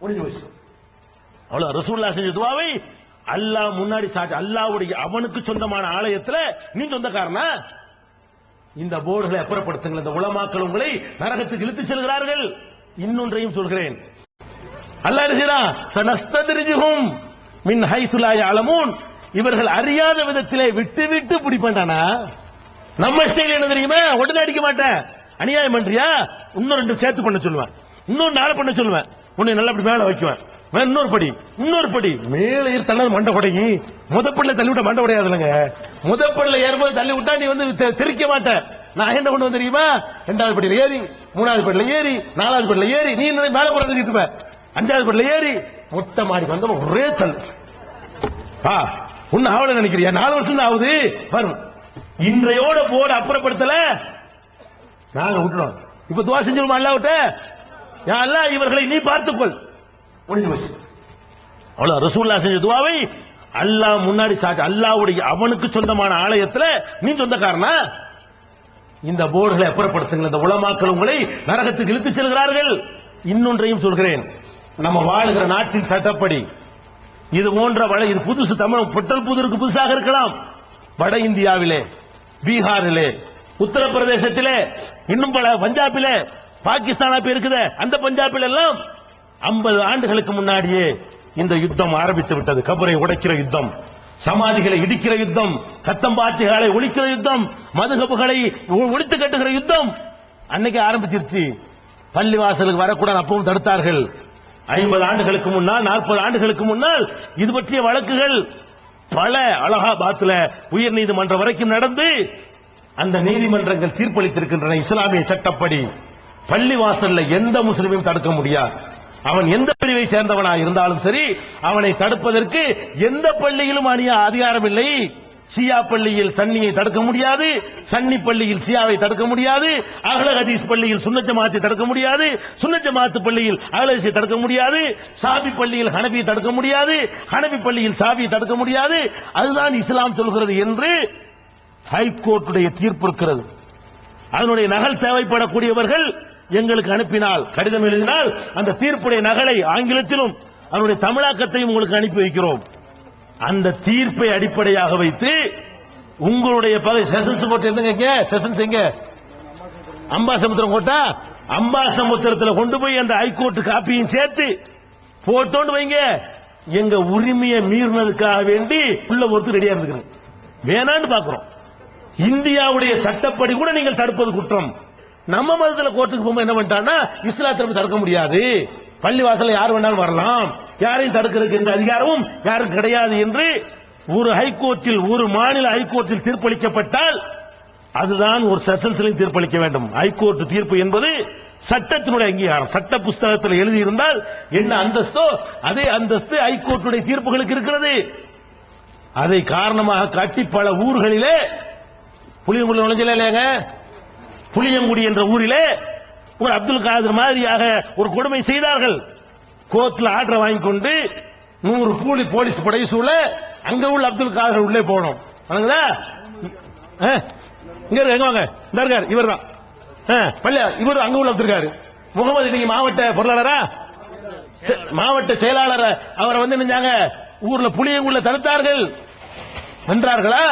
முடிஞ்சு போச்சு. அவ்வளவு. ரசூலுல்லாஹ் செஞ்ச துவாவை அல்லாஹ் முன்னாடி சாட்சி. அல்லாஹ்வுடைய அவனுக்கு சொந்தமான ஆலயத்துல நீ சொந்தக்காரனா? இந்த போர்டுகளை அப்புறப்படுத்துங்கள். இந்த உலமாக்கள் உங்களை நரகத்துக்கு இழுத்து செல்கிறார்கள். இன்னொன்றையும் சொல்கிறேன், அல்லாஹ் இருக்கிறான், சனஸ்தத்ரிஜுஹும் மின் ஹைஸு லா யஅலமூன், இவர்கள் அறியாத விதத்திலே விட்டு விட்டு பிடிப்பான்டானா. நம்ம ஸ்டைல் என்ன தெரியுமா? உடனே அடிக்க மாட்டேன். அநியாயம் பண்றியா, இன்னும் 2 சேர்த்து பண்ண சொல்லுவேன், இன்னொரு 4 பண்ண சொல்லுவேன், உன்னை நல்லா மேல வைக்குவேன், வேற இன்னொரு படி மேலே தன்னது மண்டை உடையி. முதப்படில தள்ளி விட்ட மண்டை உடையாதுலங்க. முதப்படில ஏறும்போது தள்ளி விட்டா நீ வந்து தெரிக்க மாட்ட. நான் என்ன கொண்டு வந்து தெரியுமா? 2வது படியில ஏறி, 3வது படியில ஏறி, 4வது படியில ஏறி, நீ மேல போறது இருப்பேன், 5வது படியில ஏறி முட்டை மாடி வந்த ஒரே தள்ளு. ஒன்னு ஆவல நினைக்கிறியா? 4 வருஷம் தான் ஆகுது வரும். இன்றையோட போட அப்புறப்படுத்தல நாங்க விட்டுறோம். இப்ப துவா செஞ்சிருமா அல்லாஹ்விட்ட, யா அல்லாஹ் இவர்களை நீ பார்த்துக்கொள், முடிஞ்சு போச்சு. அவ்வளவு. ரசூலுல்லாஹ் செஞ்ச துவாவை அல்லாஹ் முன்னாடி சாட்சி. அல்லாஹ்வுடைய அவனுக்கு சொந்தமான ஆலயத்துல நீ சொந்தக்காரனா? இந்த போர்டுகளை அப்புறப்படுத்துங்கள். இந்த உலமாக்கள் உங்களை நரகத்துக்கு இழுத்து செல்கிறார்கள். இன்னொன்றையும் சொல்கிறேன், நம்ம வாழுகிற நாட்டின் சட்டப்படி இது போன்ற இது புதுசு, தமிழ் பொட்டல் புதருக்கு புதுசாக இருக்கலாம். வட இந்தியாவிலே, பீகாரிலே, உத்தரப்பிரதேசத்திலே, இன்னும் பல பஞ்சாபிலே, பாகிஸ்தானா இருக்குது, அந்த பஞ்சாபில் எல்லாம் 50 ஆண்டுகளுக்கு முன்னாடியே இந்த யுத்தம் ஆரம்பித்து விட்டது. கபரை உடைக்கிற யுத்தம், சமாதிகளை இடிக்கிற யுத்தம், கத்தம்பாத்திகளை ஒழிக்கிற யுத்தம், மதுகபுகளை ஒழித்து கட்டுகிற யுத்தம் அன்னைக்கு ஆரம்பிச்சிருச்சு. பள்ளிவாசலுக்கு வரக்கூடாது, அப்பவும் தடுத்தார்கள். 50 ஆண்டுகளுக்கு முன்னால், 40 ஆண்டுகளுக்கு முன்னால் இது பற்றிய வழக்குகள் பல அலகாபாத்ல உயர் நீதிமன்றம் வரைக்கும் நடந்து அந்த நீதிமன்றங்கள் தீர்ப்பளித்திருக்கின்றன. இஸ்லாமிய சட்டப்படி பள்ளிவாசல்ல எந்த முஸ்லிமையும் தடுக்க முடியாது. அவன் எந்த பிரிவை சேர்ந்தவனாக இருந்தாலும் சரி, அவனை தடுப்பதற்கு எந்த பள்ளியிலும் அதிகாரம் இல்லை. ஷியா பள்ளியில் சன்னியை தடுக்க முடியாது, சன்னி பள்ளியில் ஷியாவை தடுக்க முடியாது, அஹ்ல ஹதீஸ் பள்ளியில் சுன்னத் ஜமாத்தை தடுக்க முடியாது, சுன்னத் ஜமாத் பள்ளியில் அஹ்ல ஹதீஸை தடுக்க முடியாது, ஷாஃபி பள்ளியில் ஹனபியை தடுக்க முடியாது, ஹனபி பள்ளியில் ஷாஃபியை தடுக்க முடியாது. அதுதான் இஸ்லாம் சொல்கிறது என்று ஹைகோர்ட்டுடைய தீர்ப்பு இருக்கிறது. அதனுடைய நகல் தேவைப்படக்கூடியவர்கள் எங்களுக்கு அனுப்பினால், கடிதம் எழுதினால் அந்த தீர்ப்புடைய நகலை ஆங்கிலத்திலும் அதனுடைய தமிழாக்கத்தையும் உங்களுக்கு அனுப்பி வைக்கிறோம். அந்த தீர்ப்பை அடிப்படையாக வைத்து உங்களுடைய பகுதி செஷன்ஸ் கோட்டை எங்க, செஷன்ஸ் எங்க, அம்பாசமுத்திரம் கோட்டா, அம்பாசமுத்திரத்தில் கொண்டு போய் அந்த ஹைகோர்ட் காப்பியும் சேர்த்து போட்டோன்னு வைங்க. எங்க உரிமையை மீறினதுக்காக வேண்டி உள்ள ஒருத்தர் ரெடியா இருக்கிறது வேணான்னு பாக்குறோம். இந்தியாவுடைய சட்டப்படி கூட நீங்கள் தடுப்பது குற்றம். நம்ம மதத்தில் கோர்ட்டுக்கு போகும்போது என்ன பண்ணிட்டான்னா, இஸ்லாத்திற்கு தடுக்க முடியாது, பள்ளிவாசல யார் வேணாலும் வரலாம், யாரையும் தடுக்கிறதுக்கு எந்த அதிகாரமும் யாரும் கிடையாது என்று ஒரு ஹைகோர்ட்டில், ஒரு மாநில ஹைகோர்ட்டில் தீர்ப்பளிக்கப்பட்டால் அதுதான் ஒரு செஷன்ஸ்லையும் தீர்ப்பளிக்க வேண்டும். ஹைகோர்ட் தீர்ப்பு என்பது சட்டத்தினுடைய அங்கீகாரம். சட்ட புஸ்தகத்தில் எழுதியிருந்தால் என்ன அந்தஸ்தோ அதே அந்தஸ்து ஹைகோர்ட்டுடைய தீர்ப்புகளுக்கு இருக்கிறது. அதை காரணமாக காட்டி பல ஊர்களிலே, புளியங்குடி நுழைஞ்சல இல்லையாங்க, புளியங்குடி என்ற ஊரிலே ஒரு அப்துல் காதர் மாதிரியாக ஒரு கொடுமை செய்தார்கள். கோர்ட்ல ஆர்டர் வாங்கி கொண்டு 100 போலீஸ் படை சூழ அங்க உள்ள அப்துல் காதர் உள்ளே போனோம். இங்க எங்க வாங்க, இந்த இருக்காரு, இவர் தான் இவர் அங்க உள்ள இருக்காரு. முகமது இன்னைக்கு மாவட்ட பொருளாளரா, மாவட்ட செயலாளர், அவரை வந்து நினைஞ்சாங்க ஊர்ல புளியங்குள்ள தடுத்தார்கள். வென்றார்களா?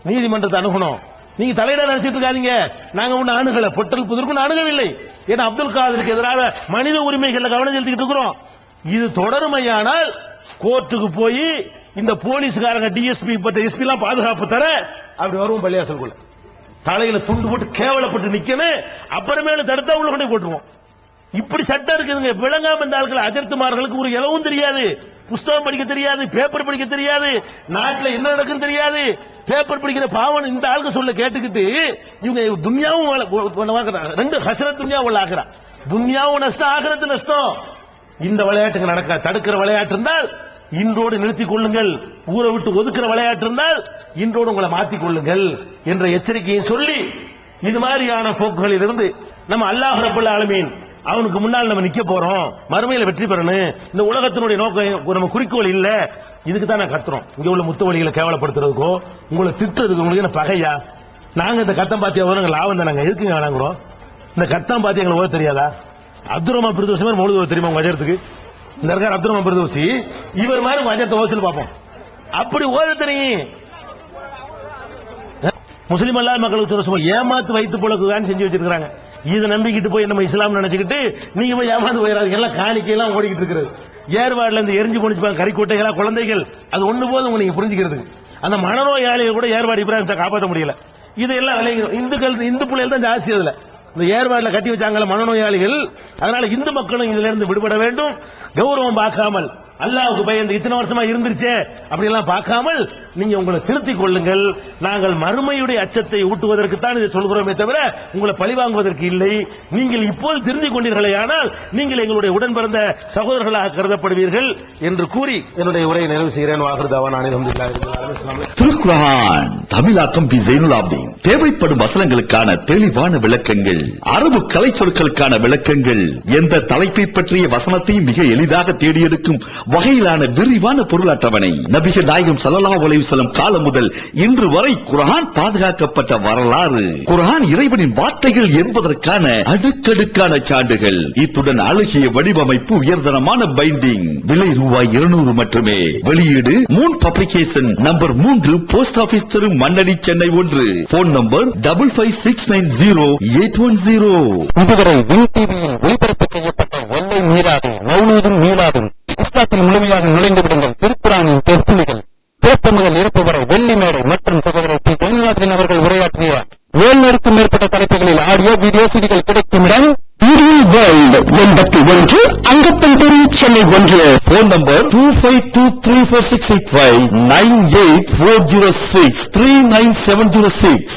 நீதிமன்றத்தை அணுகணும். நீங்க தலையிட நினைச்சிட்டு இருக்காதீங்க, நாங்க ஒண்ணு அணுகல, பொட்டல் புதற்கு அணுகவில்லை. ஏன்னா அப்துல் காதருக்கு எதிராக மனித உரிமைகளை கவனம் செலுத்திக்கிட்டு இருக்கிறோம். இது தொடருமையானால் கோர்ட்டுக்கு போய் இந்த போலீஸ்காரங்க டிஎஸ்பி எஸ்பி எல்லாம் பாதுகாப்பு தர அப்படி வருவோம். பள்ளியாசலுக்குள்ள தலையில துண்டு போட்டு கேவலப்பட்டு நிக்கணும், அப்புறமேல தடுத்தா உள்ள கொண்டு போட்டுருவோம். இப்படி சட்டம் இருக்குதுங்க. விளங்காம இந்த ஆட்கள் அஜர்த்துமார்களுக்கு ஒரு இலவும் தெரியாது, புஸ்தகம் படிக்க தெரியாது, பேப்பர் படிக்க தெரியாது, நாட்டில் என்ன நடக்குன்னு தெரியாது. பேப்பர் படிக்கிற பாவன் இந்த ஆளுக்கு சொல்ல கேட்டுக்கிட்டு இவங்க துன்யாவும் ரெண்டு ஹசரத் துன்யா உள்ள ஆகிறா, துன்யாவும் நஷ்டம், ஆகிரத்து நஷ்டம். இந்த விளையாட்டுங்க நடக்க தடுக்கிற விளையாட்டு இருந்தால் இன்றோடு நிறுத்திக் கொள்ளுங்கள், ஊரை விட்டு ஒதுக்குற விளையாட்டு இருந்தால் இன்றோடு உங்களை மாற்றிக் கொள்ளுங்கள் என்ற எச்சரிக்கையை சொல்லி, இது மாதிரியான போக்குகளில் இருந்து நம்ம அல்லாஹ் ரப்பல் ஆலமீன் அவனுக்கு முன்னால் நம்ம நிக்க போறோம், மறுமையில வெற்றி பெறணும், இந்த உலகத்தினுடைய நோக்கம் நம்ம குறிக்கோள் இல்ல. இதுக்கு தான் நான் கத்துறோம். இங்க உள்ள முத்து வழிகளை கேவலப்படுத்துறதுக்கோ உங்களை திட்டுறதுக்கு உங்களுக்கு என்ன பகையா? நாங்க இந்த கத்தம் பாத்தியா வரும் லாபம் தான், நாங்க எதுக்குங்க வேணாங்கிறோம்? இந்த கத்தம் பாத்தி எங்களுக்கு ஓத தெரியாதா? அப்துல் ரஹ்மான் பிரதோஷி மாதிரி மொழி தெரியுமா உங்க அஜரத்துக்கு? இந்த இருக்கார் அப்துல் ரஹ்மான் பிரதோஷி, இவர் மாதிரி உங்க அஜரத்தை ஓசல் பார்ப்போம். அப்படி ஓத தெரியும். முஸ்லிம் அல்லாத மக்களுக்கு ஏமாத்து வைத்து போலக்குதான் செஞ்சு வச்சிருக்காங்க. இதை நம்பிக்கிட்டு போய் நம்ம இஸ்லாம் நினைச்சுக்கிட்டு நீங்க போய் ஏமாந்து போயிடாது. எல்லாம் காணிக்கையெல்லாம் ஓடிக்கிட்டு இருக்கிறது. ஏர்வாடுல இருந்து எரிஞ்சு போனிச்சுப்பாங்க கறிக்கோட்டைகளா குழந்தைகள், அது ஒண்ணு போதும் நீங்க புரிஞ்சுக்கிறதுக்கு. அந்த மனநோயாளிகள் கூட ஏர்வாடு இப்ராஹிம் காப்பாற்ற முடியல. இதெல்லாம் விளையும். இந்து பிள்ளைகள் தான் ஜாஸ்தி. அதுல இந்த ஏர்வாடுல கட்டி வச்சாங்கல்ல மனநோயாளிகள். அதனால இந்து மக்களும் இதுல இருந்து விடுபட வேண்டும். கௌரவம் பார்க்காமல், அல்லாஹ்வுக்கு பயந்து இத்தனை வருஷமா இருந்துருச்சே அப்படி எல்லாம் பார்க்காமல் நீங்க உங்களை திருத்திக் கொள்ளுங்கள். நாங்கள் மறுமையுடைய அச்சத்தை ஊட்டுவதற்கு தான் இதை சொல்கிறோமே தவிர உங்களை பழிவாங்குவதற்கு இல்லை. நீங்கள் இப்போது திருந்திக் கொண்டீர்களே ஆனால் நீங்கள் எங்களுடைய உடன் பிறந்த சகோதரர்களாக கருதப்படுவீர்கள் என்று கூறி என்னுடைய உரையை நிறைவு செய்கிறேன். திருக்குர்ஆன் தமிழாக்கம் பி ஜைனுல் ஆப்தீன். தேவைப்படும் வசனங்களுக்கான தெளிவான விளக்கங்கள், அரபு கலை சொற்களுக்கான விளக்கங்கள், எந்த தலைப்பை பற்றிய வசனத்தையும் மிக எளிதாக தேடியெடுக்கும் வகையிலான விரிவான பொருள் அட்டவணை. நபிகள் நாயகம் ஸல்லல்லாஹு அலைஹி வஸல்லம் காலம் முதல் இன்று வரை குர்ஆன் பாதுகாக்கப்பட்ட வரலாறு, குர்ஆன் இறைவனின் வார்த்தைகள் என்பதற்கான அடுக்கடுக்கான சான்றுகள், இத்துடன் அழகிய வடிவமைப்பு, உயர்தரமான பைண்டிங். விலை ரூபாய் 200 மட்டுமே. வெளியீடு Moon publication, number 3, post office தெரு, மண்ணடி, சென்னை 1. Phone number 55690810. இதுவரை வின் டிவியில் ஒளிபரப்பு செய்யப்பட்ட வெள்ளை மீறாது மௌனூதும் மீளாதும் இஸ்லாத்தில் முழுமையாக நுழைந்து விடுங்கள். திருக்குர்ஆனின் தெற்குமிகள் பிறப்பமுதல் இருப்பு வரை வெள்ளி மேடை மற்றும் சகோதரர் பி ஜெயலலிதா அவர்கள் உரையாற்றிய 700க்கும் மேற்பட்ட தலைப்புகளில் ஆடியோ வீடியோ சிடிகள் கிடைக்கும் இடம் வேர்ல்ட் 81 அங்கப்பன் தெரு, சென்னை 1. Phone number 25234685 98406 39706.